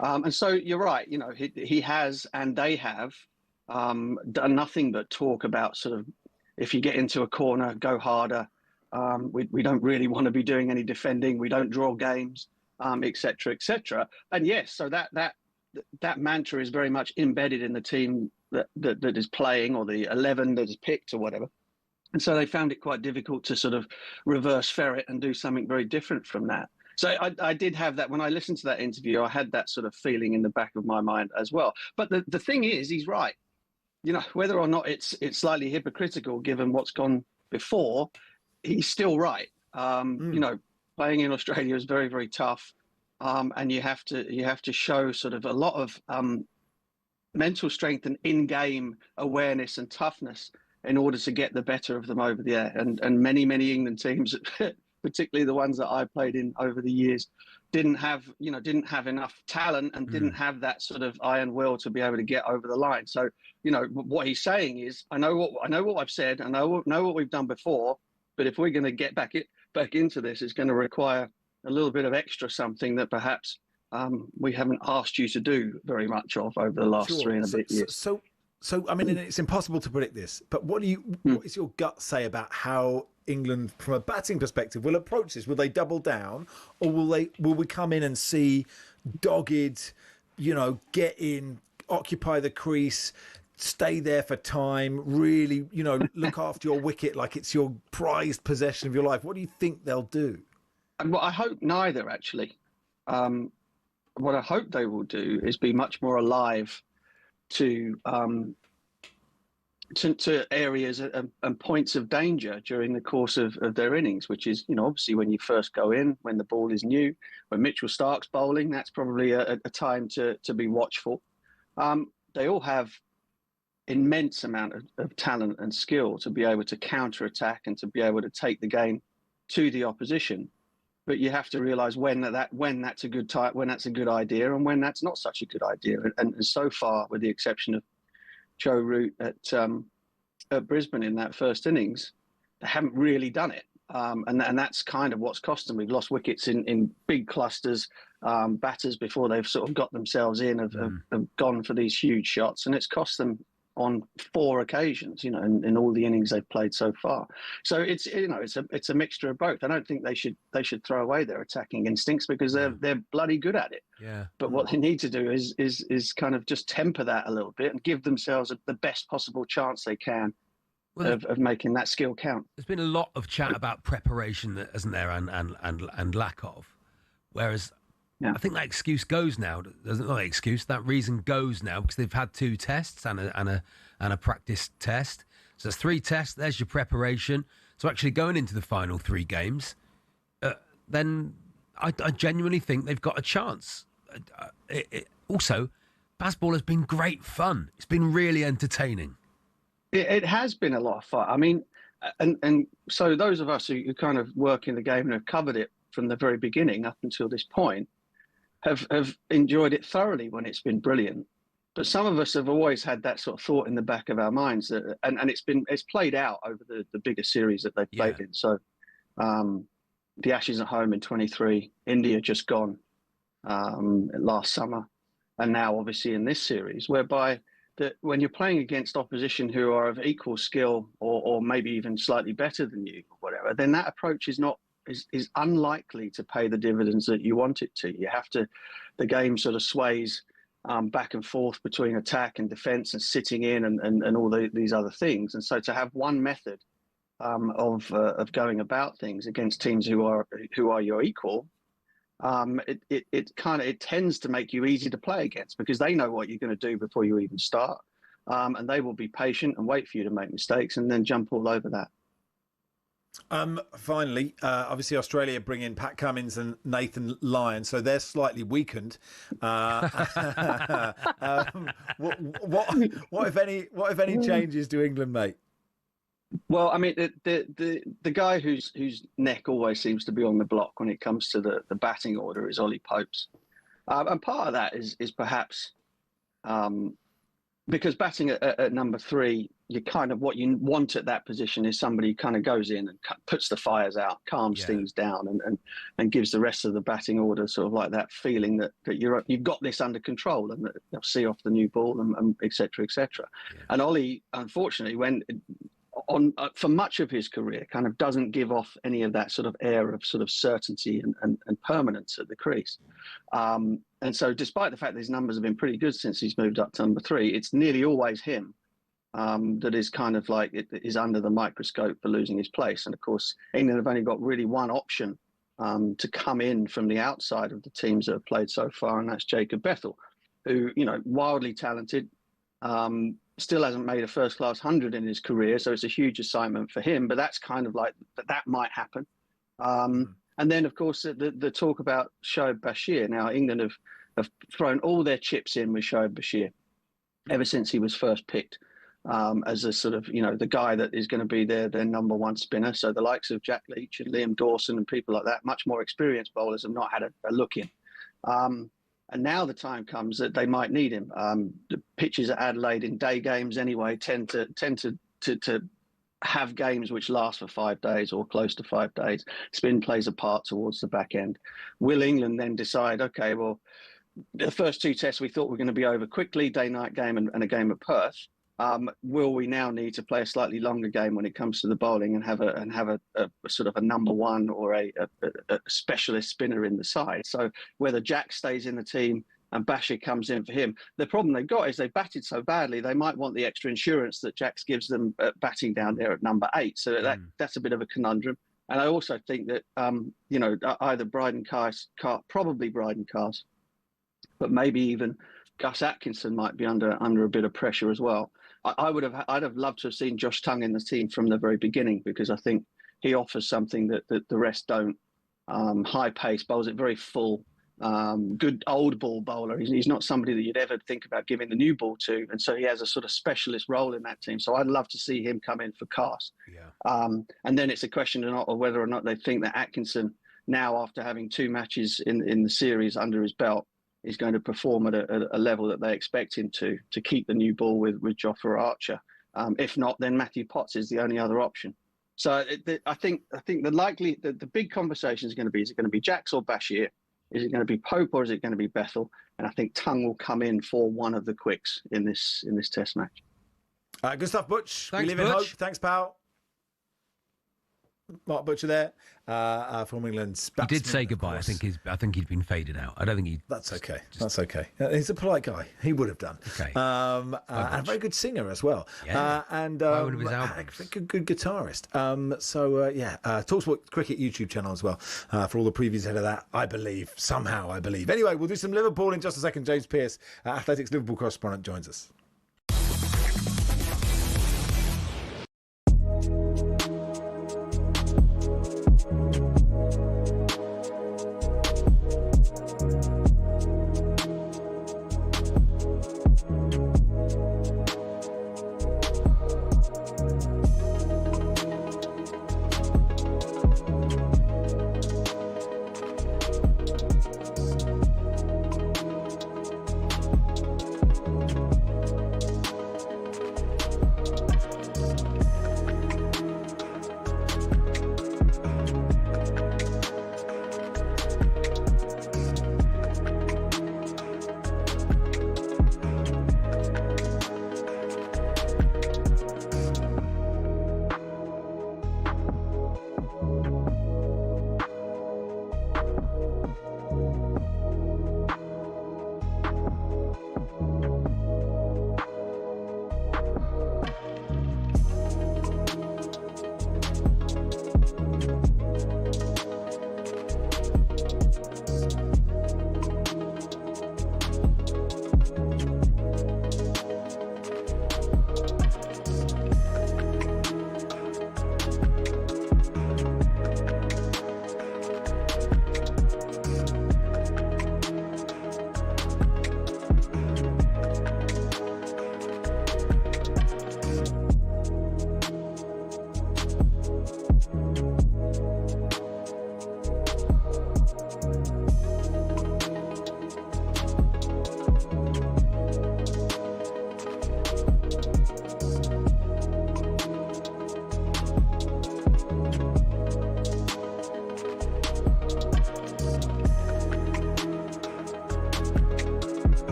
And so you're right. He has and they have done nothing but talk about sort of, if you get into a corner, go harder. We don't really want to be doing any defending. We don't draw games, et cetera, et cetera. And yes, so that mantra is very much embedded in the team that is playing, or the 11 that is picked or whatever. And so they found it quite difficult to sort of reverse ferret and do something very different from that. So I did have that when I listened to that interview. I had that sort of feeling in the back of my mind as well. But the thing is, he's right. Whether or not it's slightly hypocritical given what's gone before, he's still right. playing in Australia is very, very tough, and you have to show sort of a lot of mental strength and in-game awareness and toughness in order to get the better of them over there. And many England teams, particularly the ones that I played in over the years, didn't have enough talent and didn't have that sort of iron will to be able to get over the line. So, what he's saying is, I know what I've said, I know what we've done before, but if we're going to get back into this, it's going to require a little bit of extra something that perhaps we haven't asked you to do very much of over the last 3 and a bit years. So I mean, it's impossible to predict this, but what is your gut say about how England, from a batting perspective, will approach this? Will they double down, or will we come in and see dogged, get in, occupy the crease, stay there for time, really, look after your wicket like it's your prized possession of your life? What do you think they'll do? Well, I hope neither, actually. What I hope they will do is be much more alive to areas and points of danger during the course of their innings, which is, obviously when you first go in, when the ball is new, when Mitchell Stark's bowling, that's probably a time to be watchful. They all have immense amount of talent and skill to be able to counter-attack and to be able to take the game to the opposition. But you have to realise when that's a good time, when that's a good idea, and when that's not such a good idea. And so far, with the exception of Joe Root at Brisbane in that first innings, they haven't really done it. And that's kind of what's cost them. We've lost wickets in big clusters. Batters, before they've sort of got themselves in, have gone for these huge shots, and it's cost them on 4 occasions, in all the innings they've played so far. So it's a mixture of both. I don't think they should throw away their attacking instincts, because they're bloody good at it. Yeah. But what they need to do is kind of just temper that a little bit and give themselves the best possible chance they can of making that skill count. There's been a lot of chat about preparation, isn't there, and lack of. Whereas I think that excuse goes now. That reason goes now, because they've had 2 tests and a practice test. So there's 3 tests. There's your preparation. So actually going into the final 3 games, then I genuinely think they've got a chance. Also, baseball has been great fun. It's been really entertaining. It has been a lot of fun. I mean, and so those of us who kind of work in the game and have covered it from the very beginning up until this point have enjoyed it thoroughly when it's been brilliant. But some of us have always had that sort of thought in the back of our minds that, and it's played out over the bigger series that they've played in. So the Ashes at home in 23, India just gone last summer, and now obviously in this series, whereby that when you're playing against opposition who are of equal skill or maybe even slightly better than you or whatever, then that approach is unlikely to pay the dividends that you want it to. The game sort of sways back and forth between attack and defence and sitting in and all these other things. And so to have one method of going about things against teams who are your equal, it tends to make you easy to play against, because they know what you're going to do before you even start, and they will be patient and wait for you to make mistakes and then jump all over that. Finally, obviously Australia bring in Pat Cummins and Nathan Lyon, so they're slightly weakened. What if any changes to England, mate? Well, I mean, the guy whose neck always seems to be on the block when it comes to the batting order is Ollie Popes, and part of that is perhaps because batting at number 3, you kind of, what you want at that position is somebody who kind of goes in and puts the fires out, calms things down, and gives the rest of the batting order sort of like that feeling that you've got this under control, and that they'll see off the new ball, and et cetera, et cetera. Yeah. And Ollie, unfortunately, for much of his career, kind of doesn't give off any of that sort of air of sort of certainty and permanence at the crease. And so despite the fact that his numbers have been pretty good since he's moved up to number 3, it's nearly always him that is kind of like is under the microscope for losing his place. And of course, England have only got really one option to come in from the outside of the teams that have played so far, and that's Jacob Bethel, who, wildly talented, still hasn't made a first-class 100 in his career, so it's a huge assignment for him. But that's kind of like that might happen. And And then, of course, the talk about Shoaib Bashir. Now, England have thrown all their chips in with Shoaib Bashir ever since he was first picked as a sort of, the guy that is going to be their number one spinner. So the likes of Jack Leach and Liam Dawson and people like that, much more experienced bowlers, have not had a look in. And now the time comes that they might need him. The pitches at Adelaide in day games anyway tend to have games which last for 5 days or close to 5 days. Spin plays a part towards the back end. Will England then decide, okay, well, the first 2 tests we thought were going to be over quickly, day-night game and a game at Perth. Will we now need to play a slightly longer game when it comes to the bowling and have a sort of a number one or a specialist spinner in the side? So whether Jack stays in the team and Bashir comes in for him. The problem they've got is they batted so badly, they might want the extra insurance that Jax gives them batting down there at number 8. So that's a bit of a conundrum. And I also think that, either Bryden Cars, probably Bryden Cars, but maybe even Gus Atkinson might be under a bit of pressure as well. I'd have loved to have seen Josh Tongue in the team from the very beginning, because I think he offers something that the rest don't. High pace, bowls it very full. Good old ball bowler. He's not somebody that you'd ever think about giving the new ball to, and so he has a sort of specialist role in that team. So I'd love to see him come in for Cars. Yeah. And then it's a question of whether or not they think that Atkinson, now after having 2 matches in the series under his belt, is going to perform at a level that they expect him to keep the new ball with Jofra Archer. If not, then Matthew Potts is the only other option. So I think the big conversation is going to be: is it going to be Jax or Bashir? Is it going to be Pope or is it going to be Bethel? And I think Tongue will come in for one of the quicks in this Test match. Good stuff, Butch. Thanks, we live in Butch. hope. Thanks, pal. Mark Butcher there from England's He batsman. did say goodbye. I think he'd been faded out. I don't think he. That's okay. That's okay. He's a polite guy. He would have done. Okay. And a very good singer as well. Yeah. And one of his albums. good guitarist. TalkSport Cricket YouTube channel as well for all the previews ahead of that. I believe. Anyway, we'll do some Liverpool in just a second. James Pearce, Athletics Liverpool correspondent, joins us.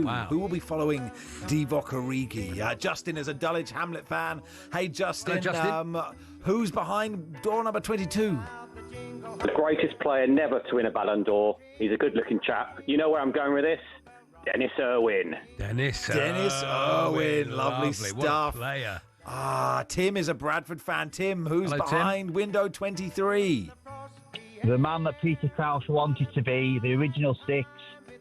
22. Wow. Who will be following Divock Origi? Justin is a Dulwich Hamlet fan. Hey, Justin. Hello, Justin. Who's behind door number 22? The greatest player never to win a Ballon d'Or. He's a good-looking chap. You know where I'm going with this? Dennis Irwin. Dennis Irwin. Lovely What a stuff. player. Tim is a Bradford fan. Tim, who's Hello, behind window 23? The man that Peter Crouch wanted to be, the original six,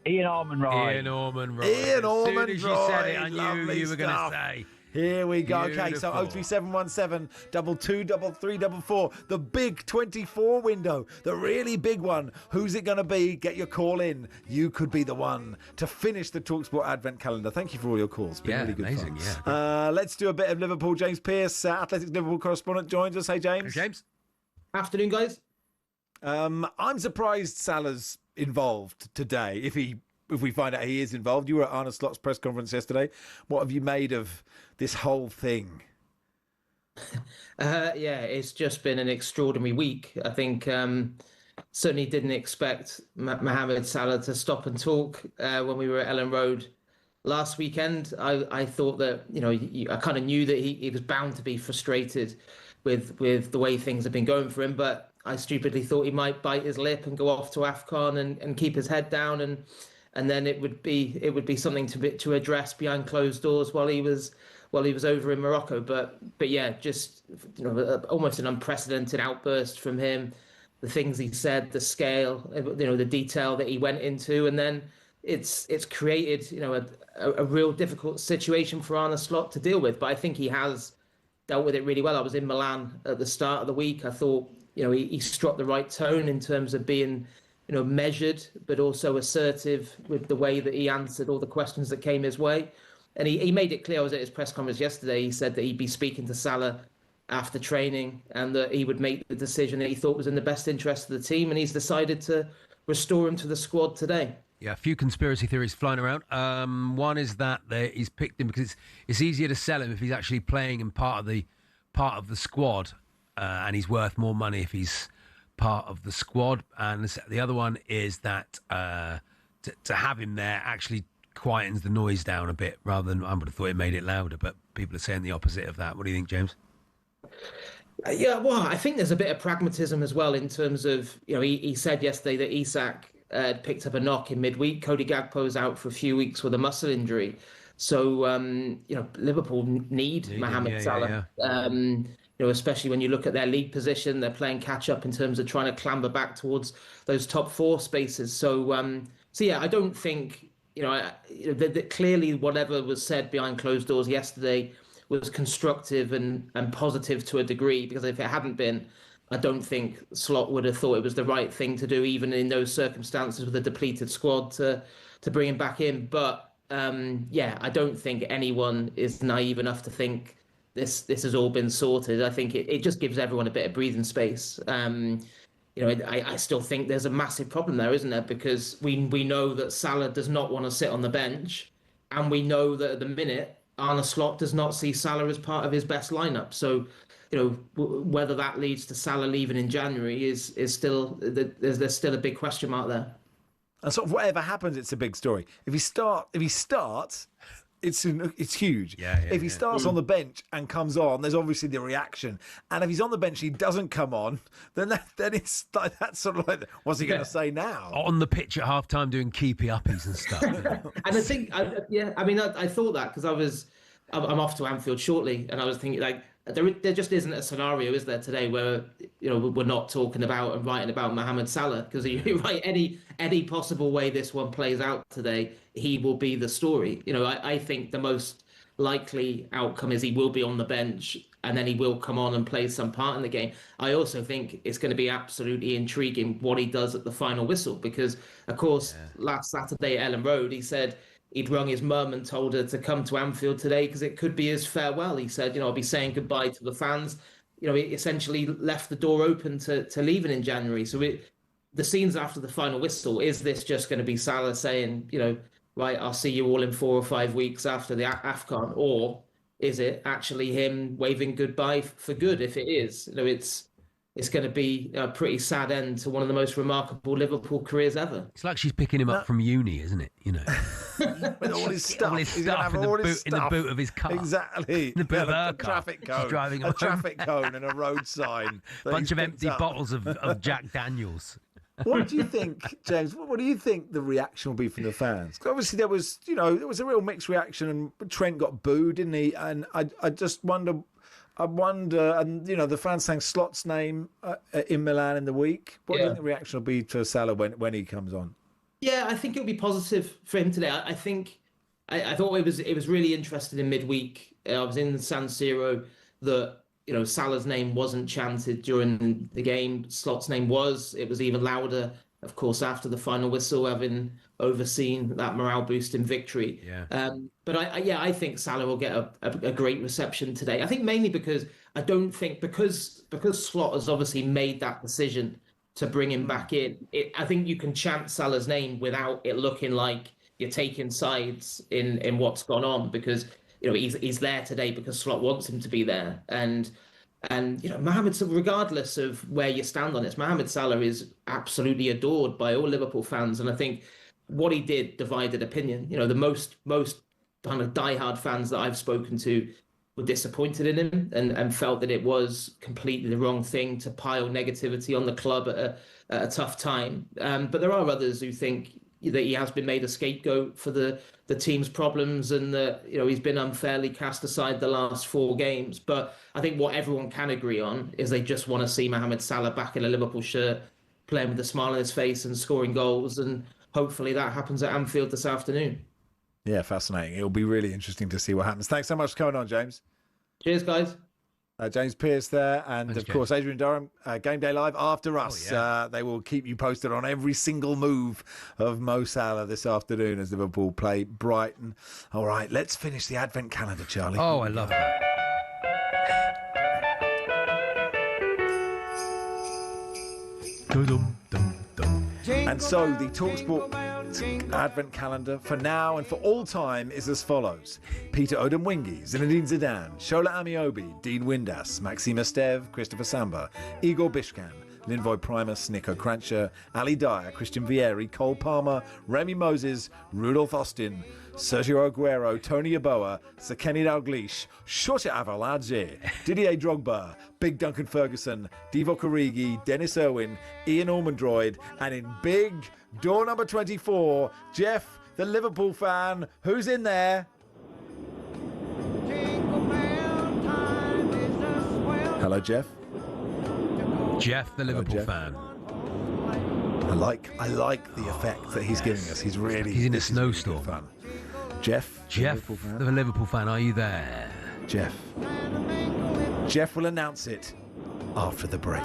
Ian Ormonroyd. Ian Ormonroyd. Ian As soon as you said it, I Ormonroyd. knew Lovely you were going to stuff. say. Here we go. Okay, so Beautiful. 03717 223344. The big 24 window, the really big one. Who's it going to be? Get your call in. You could be the one to finish the TalkSport Advent calendar. Thank you for all your calls. It's been really good amazing, fun. Let's do a bit of Liverpool. James Pearce, Athletics Liverpool correspondent, joins us. Hey, James. Hey, James. Afternoon, guys. I'm surprised Salah's involved today. If we find out he is involved, you were at Arne Slot's press conference yesterday. What have you made of this whole thing? Yeah, it's just been an extraordinary week. I think certainly didn't expect Mohamed Salah to stop and talk when we were at Ellen Road last weekend. I thought that, I kind of knew that he was bound to be frustrated with the way things have been going for him, but I stupidly thought he might bite his lip and go off to AFCON and keep his head down, and then it would be something to address behind closed doors while he was over in Morocco. But yeah, just almost an unprecedented outburst from him. The things he said, the scale, the detail that he went into, and then it's created a real difficult situation for Arne Slot to deal with. But I think he has dealt with it really well. I was in Milan at the start of the week. I thought he struck the right tone in terms of being measured, but also assertive with the way that he answered all the questions that came his way. And he made it clear. I was at his press conference yesterday. He said that he'd be speaking to Salah after training and that he would make the decision that he thought was in the best interest of the team. And he's decided to restore him to the squad today. Yeah, a few conspiracy theories flying around. One is that he's picked him because it's easier to sell him if he's actually playing in part of the squad, and he's worth more money if he's part of the squad. And the other one is that to have him there actually quietens the noise down a bit, rather than, I would have thought it made it louder, but people are saying the opposite of that. What do you think, James? Yeah, well, I think there's a bit of pragmatism as well in terms of, he said yesterday that Isak picked up a knock in midweek. Cody Gakpo's out for a few weeks with a muscle injury. So, Liverpool need Mohamed Salah. Especially when you look at their league position, they're playing catch up in terms of trying to clamber back towards those top four spaces. So yeah, I don't think, that clearly whatever was said behind closed doors yesterday was constructive and positive to a degree, because if it hadn't been, I don't think Slot would have thought it was the right thing to do, even in those circumstances with a depleted squad, to bring him back in. But yeah, I don't think anyone is naive enough to think this has all been sorted. I think it just gives everyone a bit of breathing space. I still think there's a massive problem there, isn't there? Because we know that Salah does not want to sit on the bench, and we know that at the minute Arne Slot does not see Salah as part of his best lineup. So, whether that leads to Salah leaving in January is still there's still a big question mark there. And sort of whatever happens, it's a big story. If he starts, it's huge. If he starts on the bench and comes on, there's obviously the reaction. And if he's on the bench and he doesn't come on, then it's like, that's sort of like, what's he going to say now? On the pitch at half time doing keepy uppies and stuff. And I think, I thought that because I'm off to Anfield shortly, and I was thinking, like, there just isn't a scenario, is there, today where we're not talking about and writing about Mohamed Salah, because you're right, any possible way this one plays out today, he will be the story. I think the most likely outcome is he will be on the bench and then he will come on and play some part in the game. I also think it's going to be absolutely intriguing what he does at the final whistle, because of course last Saturday at Ellen Road he said he'd rung his mum and told her to come to Anfield today because it could be his farewell. He said, I'll be saying goodbye to the fans. He essentially left the door open to leaving in January. So the scenes after the final whistle, is this just going to be Salah saying, right, I'll see you all in 4 or 5 weeks after the AFCON? Or is it actually him waving goodbye for good? If it is, it's going to be a pretty sad end to one of the most remarkable Liverpool careers ever. It's like she's picking him up from uni, isn't it? You know, with all his stuff. All his He's gonna stuff have in all the his boot, in the stuff. boot of his car. Exactly. In the boot of her the car. traffic She's cone. driving A home. traffic cone and a road sign. A bunch of empty bottles of Jack Daniels. What do you think, James? What do you think the reaction will be from the fans? 'Cause obviously, there was a real mixed reaction, and Trent got booed, didn't he? And I just wonder, and the fans sang Slot's name in Milan in the week. What do you think the reaction will be to Salah when he comes on? Yeah, I think it'll be positive for him today. I think I thought it was really interesting in midweek. I was in San Siro that Salah's name wasn't chanted during the game. Slot's name was. It was even louder, of course, after the final whistle, having overseen that morale boosting victory. Yeah. But I think Salah will get a great reception today. I think mainly because I don't think because Slot has obviously made that decision to bring him back in. I think you can chant Salah's name without it looking like you're taking sides in what's gone on, because he's there today because Slot wants him to be there. And Mohamed, regardless of where you stand on it, Mohamed Salah is absolutely adored by all Liverpool fans. And I think what he did divided opinion. The most kind of diehard fans that I've spoken to were disappointed in him and felt that it was completely the wrong thing to pile negativity on the club at a tough time. But there are others who think that he has been made a scapegoat for the team's problems, and that he's been unfairly cast aside the last 4 games. But I think what everyone can agree on is they just want to see Mohamed Salah back in a Liverpool shirt, playing with a smile on his face and scoring goals, and hopefully that happens at Anfield this afternoon. Yeah, fascinating. It'll be really interesting to see what happens. Thanks so much for coming on, James. Cheers, guys. James Pearce there, and Thanks, of course Adrian Durham, Game Day Live after us. They will keep you posted on every single move of Mo Salah this afternoon as Liverpool play Brighton. All right, let's finish the Advent calendar, Charlie. Oh, I love that. And so the TalkSport Advent calendar for now and for all time is as follows: Peter Odemwingie, Zinedine Zidane, Shola Amiobi, Dean Windass, Maxime Esteve, Christopher Samba, Igor Bishkan, Linvoy Primus, Nico Kranjčar, Ali Dyer, Christian Vieri, Cole Palmer, Remy Moses, Rudolf Austin, Sergio Aguero, Tony Yeboah, Sekeni Dalglish, Shota Avaladze, Didier Drogba, Big Duncan Ferguson, Divock Origi, Dennis Irwin, Ian Ormondroyd, and in big door number 24, Jeff, the Liverpool fan, who's in there? Hello, Jeff. Jeff, the Liverpool fan. I like the effect that he's giving us. He's in a snowstorm. Really fun. Jeff, the Liverpool fan, are you there? Jeff will announce it after the break.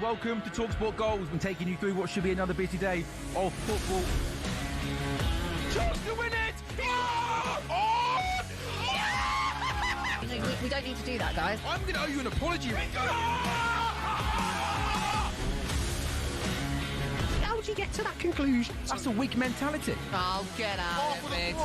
welcome to TalkSport Goals. We're taking you through what should be another busy day of football. Chance to win it! We don't need to do that, guys. I'm going to owe you an apology. How would you get to that conclusion? That's a weak mentality. Oh, get out of it.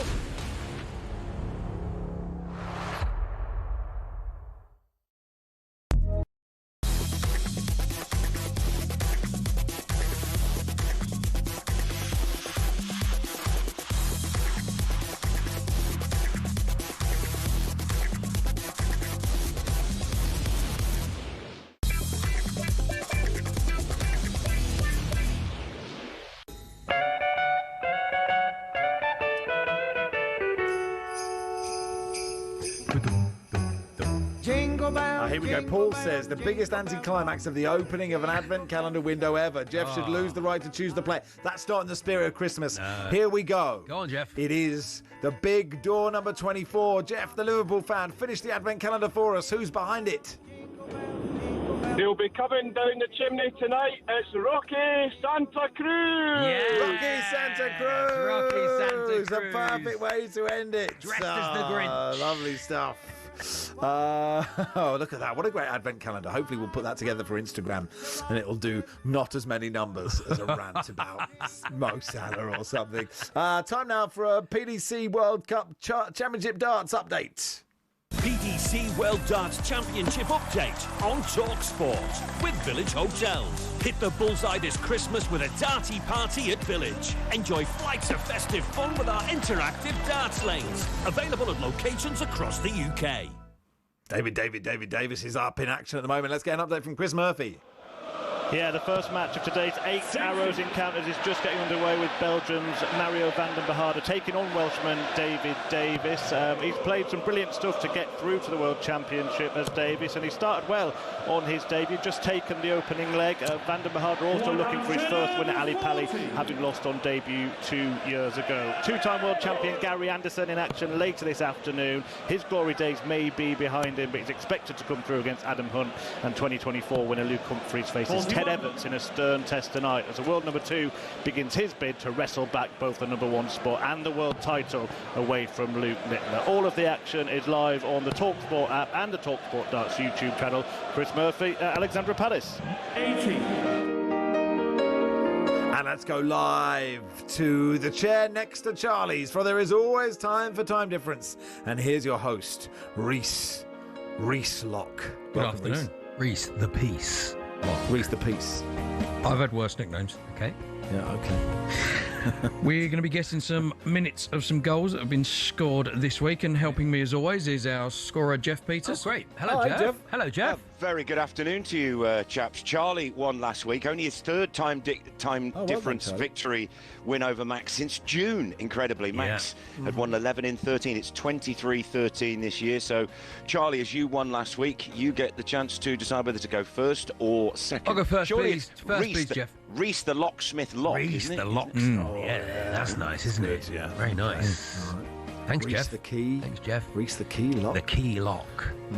Here we go. Paul says the biggest anticlimax of the opening of an advent calendar window ever. Jeff should lose the right to choose the player. That's not in the spirit of Christmas. No. Here we go. Go on, Jeff. It is the big door number 24. Jeff, the Liverpool fan, finish the advent calendar for us. Who's behind it? He'll be coming down the chimney tonight. It's Rocky Santa Cruz. Yeah. Rocky Santa Cruz. Rocky Santa Cruz. A perfect way to end it. Dressed as the Grinch. Lovely stuff. Oh, look at that. What a great advent calendar. Hopefully we'll put that together for Instagram and it'll do not as many numbers as a rant about Mo Salah or something. Time now for a PDC World Cup Championship Darts update. PDC World Darts Championship update on TalkSport with Village Hotels. Hit the bullseye this Christmas with a darty party at Village. Enjoy flights of festive fun with our interactive darts lanes. Available at locations across the UK. David Davis is up in action at the moment. Let's get an update from Chris Murphy. Yeah, the first match of today's 8 Arrows encounters is just getting underway with Belgium's Mario van den Behaarde taking on Welshman David Davis. He's played some brilliant stuff to get through to the World Championship as Davis, and he started well on his debut, just taken the opening leg. Van den Behaarde also looking for his first win at Ali Pali, having lost on debut 2 years ago. Two-time world champion Gary Anderson in action later this afternoon. His glory days may be behind him, but he's expected to come through against Adam Hunt, and 2024 winner Luke Humphries faces Ted Evans in a stern test tonight as the world number 2 begins his bid to wrestle back both the number 1 spot and the world title away from Luke Nittler. All of the action is live on the TalkSport app and the TalkSport Darts YouTube channel. Chris Murphy, Alexandra Palace. 80. And let's go live to the chair next to Charlie's, for there is always time for time difference. And here's your host, Reese Locke. Good afternoon. Reese the Peace. Reese the Peace. I've had worse nicknames. Okay. Yeah, okay. We're going to be guessing some minutes of some goals that have been scored this week, and helping me as always is our scorer Jeff Peters. Oh, great. Hello, Jeff. Hello, Jeff. Very good afternoon to you, chaps. Charlie won last week, only his third time difference victory win over Max since June, incredibly. Max had won 11 in 13. It's 23-13 this year. So, Charlie, as you won last week, you get the chance to decide whether to go first or second. I'll go first, Surely please. First, please, Jeff. Reese the Locksmith Lock, Reese isn't the it? Lock. Yeah, that's nice, isn't it? Yeah. Very nice. All right. Thanks, Reese Jeff. the key. Thanks, Jeff. Reese the key lock. The key lock.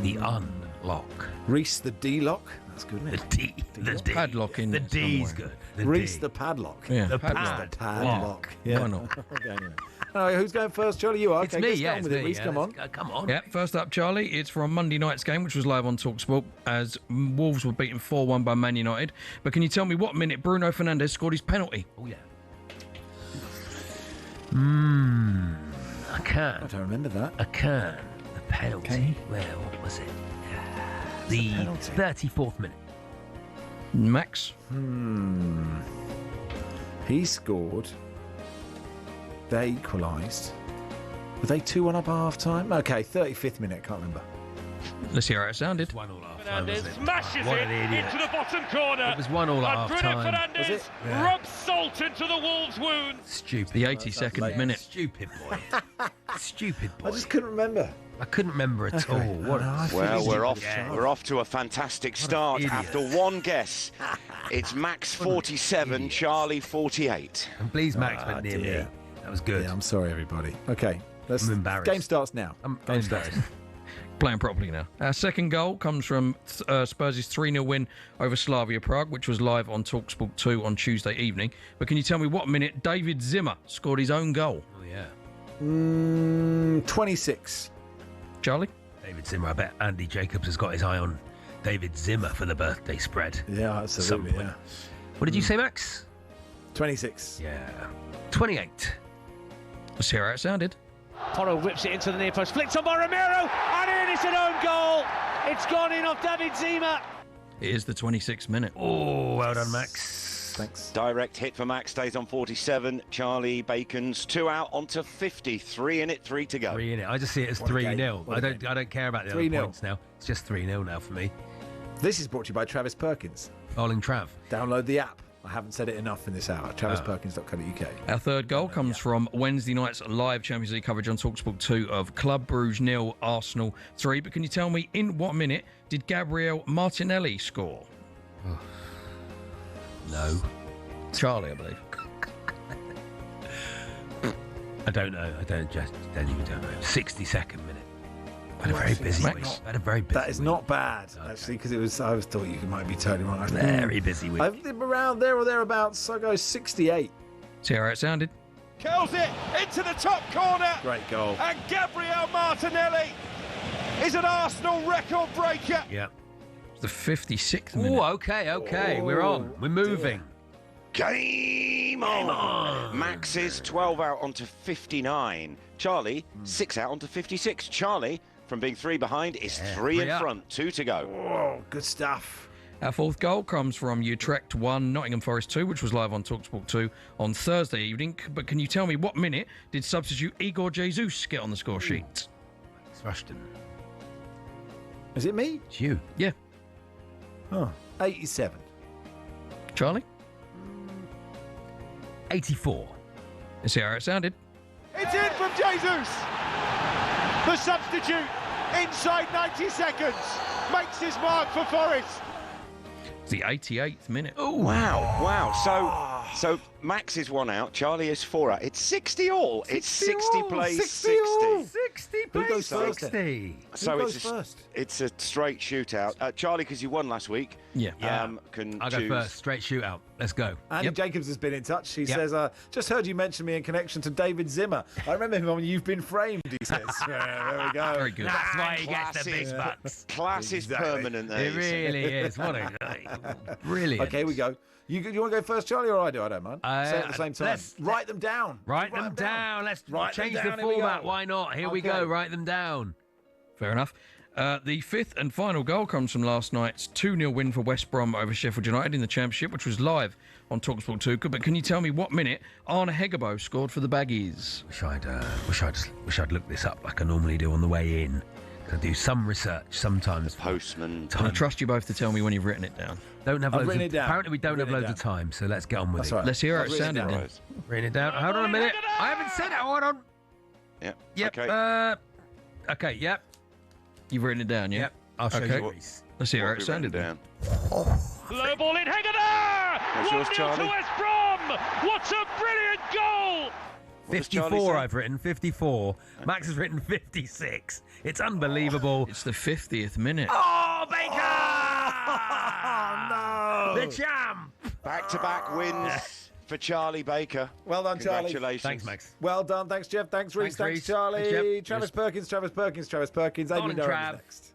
The unlock. Reese the D lock. That's good, isn't it? The D. Padlock in The D's somewhere. good. The Reese D. the padlock. Yeah, The padlock. Padlock. Yeah. Why not? Okay, anyway. All right, who's going first? Charlie, you are. It's Okay, me, let's get yeah. on It's with it. me, Reese, yeah. come on. Come on. Yeah, first up, Charlie, it's from Monday night's game, which was live on TalkSport, as Wolves were beaten 4-1 by Man United. But can you tell me what minute Bruno Fernandes scored his penalty? Oh, yeah. I can. I don't remember that. I can. The penalty. Can you? Well, what was it? The 34th minute. Max? He scored. They equalised. Were they 2-1 up at half-time? Okay, 35th minute, can't remember. Let's hear how it sounded. 1-all half time, Fernandes wasn't it? smashes What it an idiot. into the bottom corner. It was 1-all at And half Bruno time. Fernandes rubs salt into the Wolves' wounds. Stupid. The 82nd minute. Stupid boy. Stupid boy. I just couldn't remember. I couldn't remember at all. What? Well, we're off to a fantastic start after one guess. It's Max 47, Charlie 48. And please, Max went near dear. me. That was good. Yeah, I'm sorry, everybody. Okay, I'm embarrassed. game starts now. I'm Game starts. Playing properly now. Our second goal comes from Spurs' 3-0 win over Slavia Prague, which was live on TalkSport 2 on Tuesday evening. But can you tell me what minute David Zimmer scored his own goal? Oh, yeah. 26. Charlie? David Zimmer. I bet Andy Jacobs has got his eye on David Zimmer for the birthday spread. Yeah, absolutely. Yeah. What did you say, Max? 26. Yeah. 28. Let's hear how it sounded. Porro whips it into the near post, flicked on by Romero, and in it's an own goal. It's gone in off David Zimmer. It is the 26th minute. Oh, well done, Max. Thanks. Direct hit for Max, stays on 47. Charlie Bacon's 2 out onto 50. 3 in it, 3 to go. 3 in it. I just see it as 3-0. I don't care about the other 3-0. points now. It's just 3-0 now for me. This is brought to you by Travis Perkins. Bowling Trav. Download the app. I haven't said it enough in this hour. TravisPerkins.co.uk. Our third goal comes from Wednesday night's live Champions League coverage on TalkSport 2 of Club Brugge 0, Arsenal 3. But can you tell me in what minute did Gabriel Martinelli score? No. Charlie, I believe. I don't know. I don't know. 62nd minute. I had a very busy week. That is not bad, actually, because I thought you might be totally wrong. Very busy week. I've been around there or thereabouts, so I go 68. See how it sounded? Curls it into the top corner. Great goal. And Gabriel Martinelli is an Arsenal record breaker. Yeah. It's the 56th minute. Oh, okay. We're on. We're moving. Game on! Max is 12 out onto 59. Charlie, 6 out onto 56. Charlie, from being 3 behind, is 3 in front. 2 to go. Oh, good stuff. Our fourth goal comes from Utrecht 1, Nottingham Forest 2, which was live on TalkSport 2 on Thursday evening. But can you tell me what minute did substitute Igor Jesus get on the score sheet? It's Rushden. Is it me? It's you. Yeah. Oh, 87. Charlie? 84. Let's see how it sounded. It's in from Jesus. The substitute inside 90 seconds makes his mark for Forest. It's the 88th minute. Oh, wow. So Max is 1 out. Charlie is 4 out. It's 60 all. It's 60 plays 60. 60 plays 60. So it's a straight shootout. Charlie, because you won last week. Yeah. Can I'll choose. go first. Straight shootout. Let's go. Andy Jacobs has been in touch. He says, just heard you mention me in connection to David Zimmer. I remember him on You've Been Framed, he says. There we go. Very good. That's why he gets the big bucks. Class is permanent. It really is. What a brilliant. Okay, we go. You want to go first, Charlie, or I do? I don't mind. Say it at the same time. Write them down. Write them down. Let's change the down. format. Why not? Here we go. Write them down. Fair enough. The fifth and final goal comes from last night's 2-0 win for West Brom over Sheffield United in the Championship, which was live on TalkSport 2. But can you tell me what minute Arne Hegebo scored for the Baggies? Wish I'd look this up like I normally do on the way in. I do some research sometimes. Postman. I trust you both to tell me when you've written it down. Apparently we don't have loads of time, so let's get on with it. Right. Let's hear how it sounded then. Written it down. Hold on a minute. I haven't said it. Hold on. Yep. Okay. Okay. Yep. You've written it down, yeah? Yep. I'll show you. Let's hear how it sounded down. Low ball in Hegeder! That's yours, 1-0 Charlie. to West Brom! What a brilliant goal! 54 I've written, 54. Max has written 56. It's unbelievable. It's the 50th minute. Oh, Baker! Oh, no! The champ! Back-to-back wins for Charlie Baker. Well done, Charlie. Congratulations. Thanks, Max. Well done. Thanks, Jeff. Thanks, Reece. Thanks, Reece. Charlie. Thanks, Jeff. Travis Perkins. Adrian Durham is next.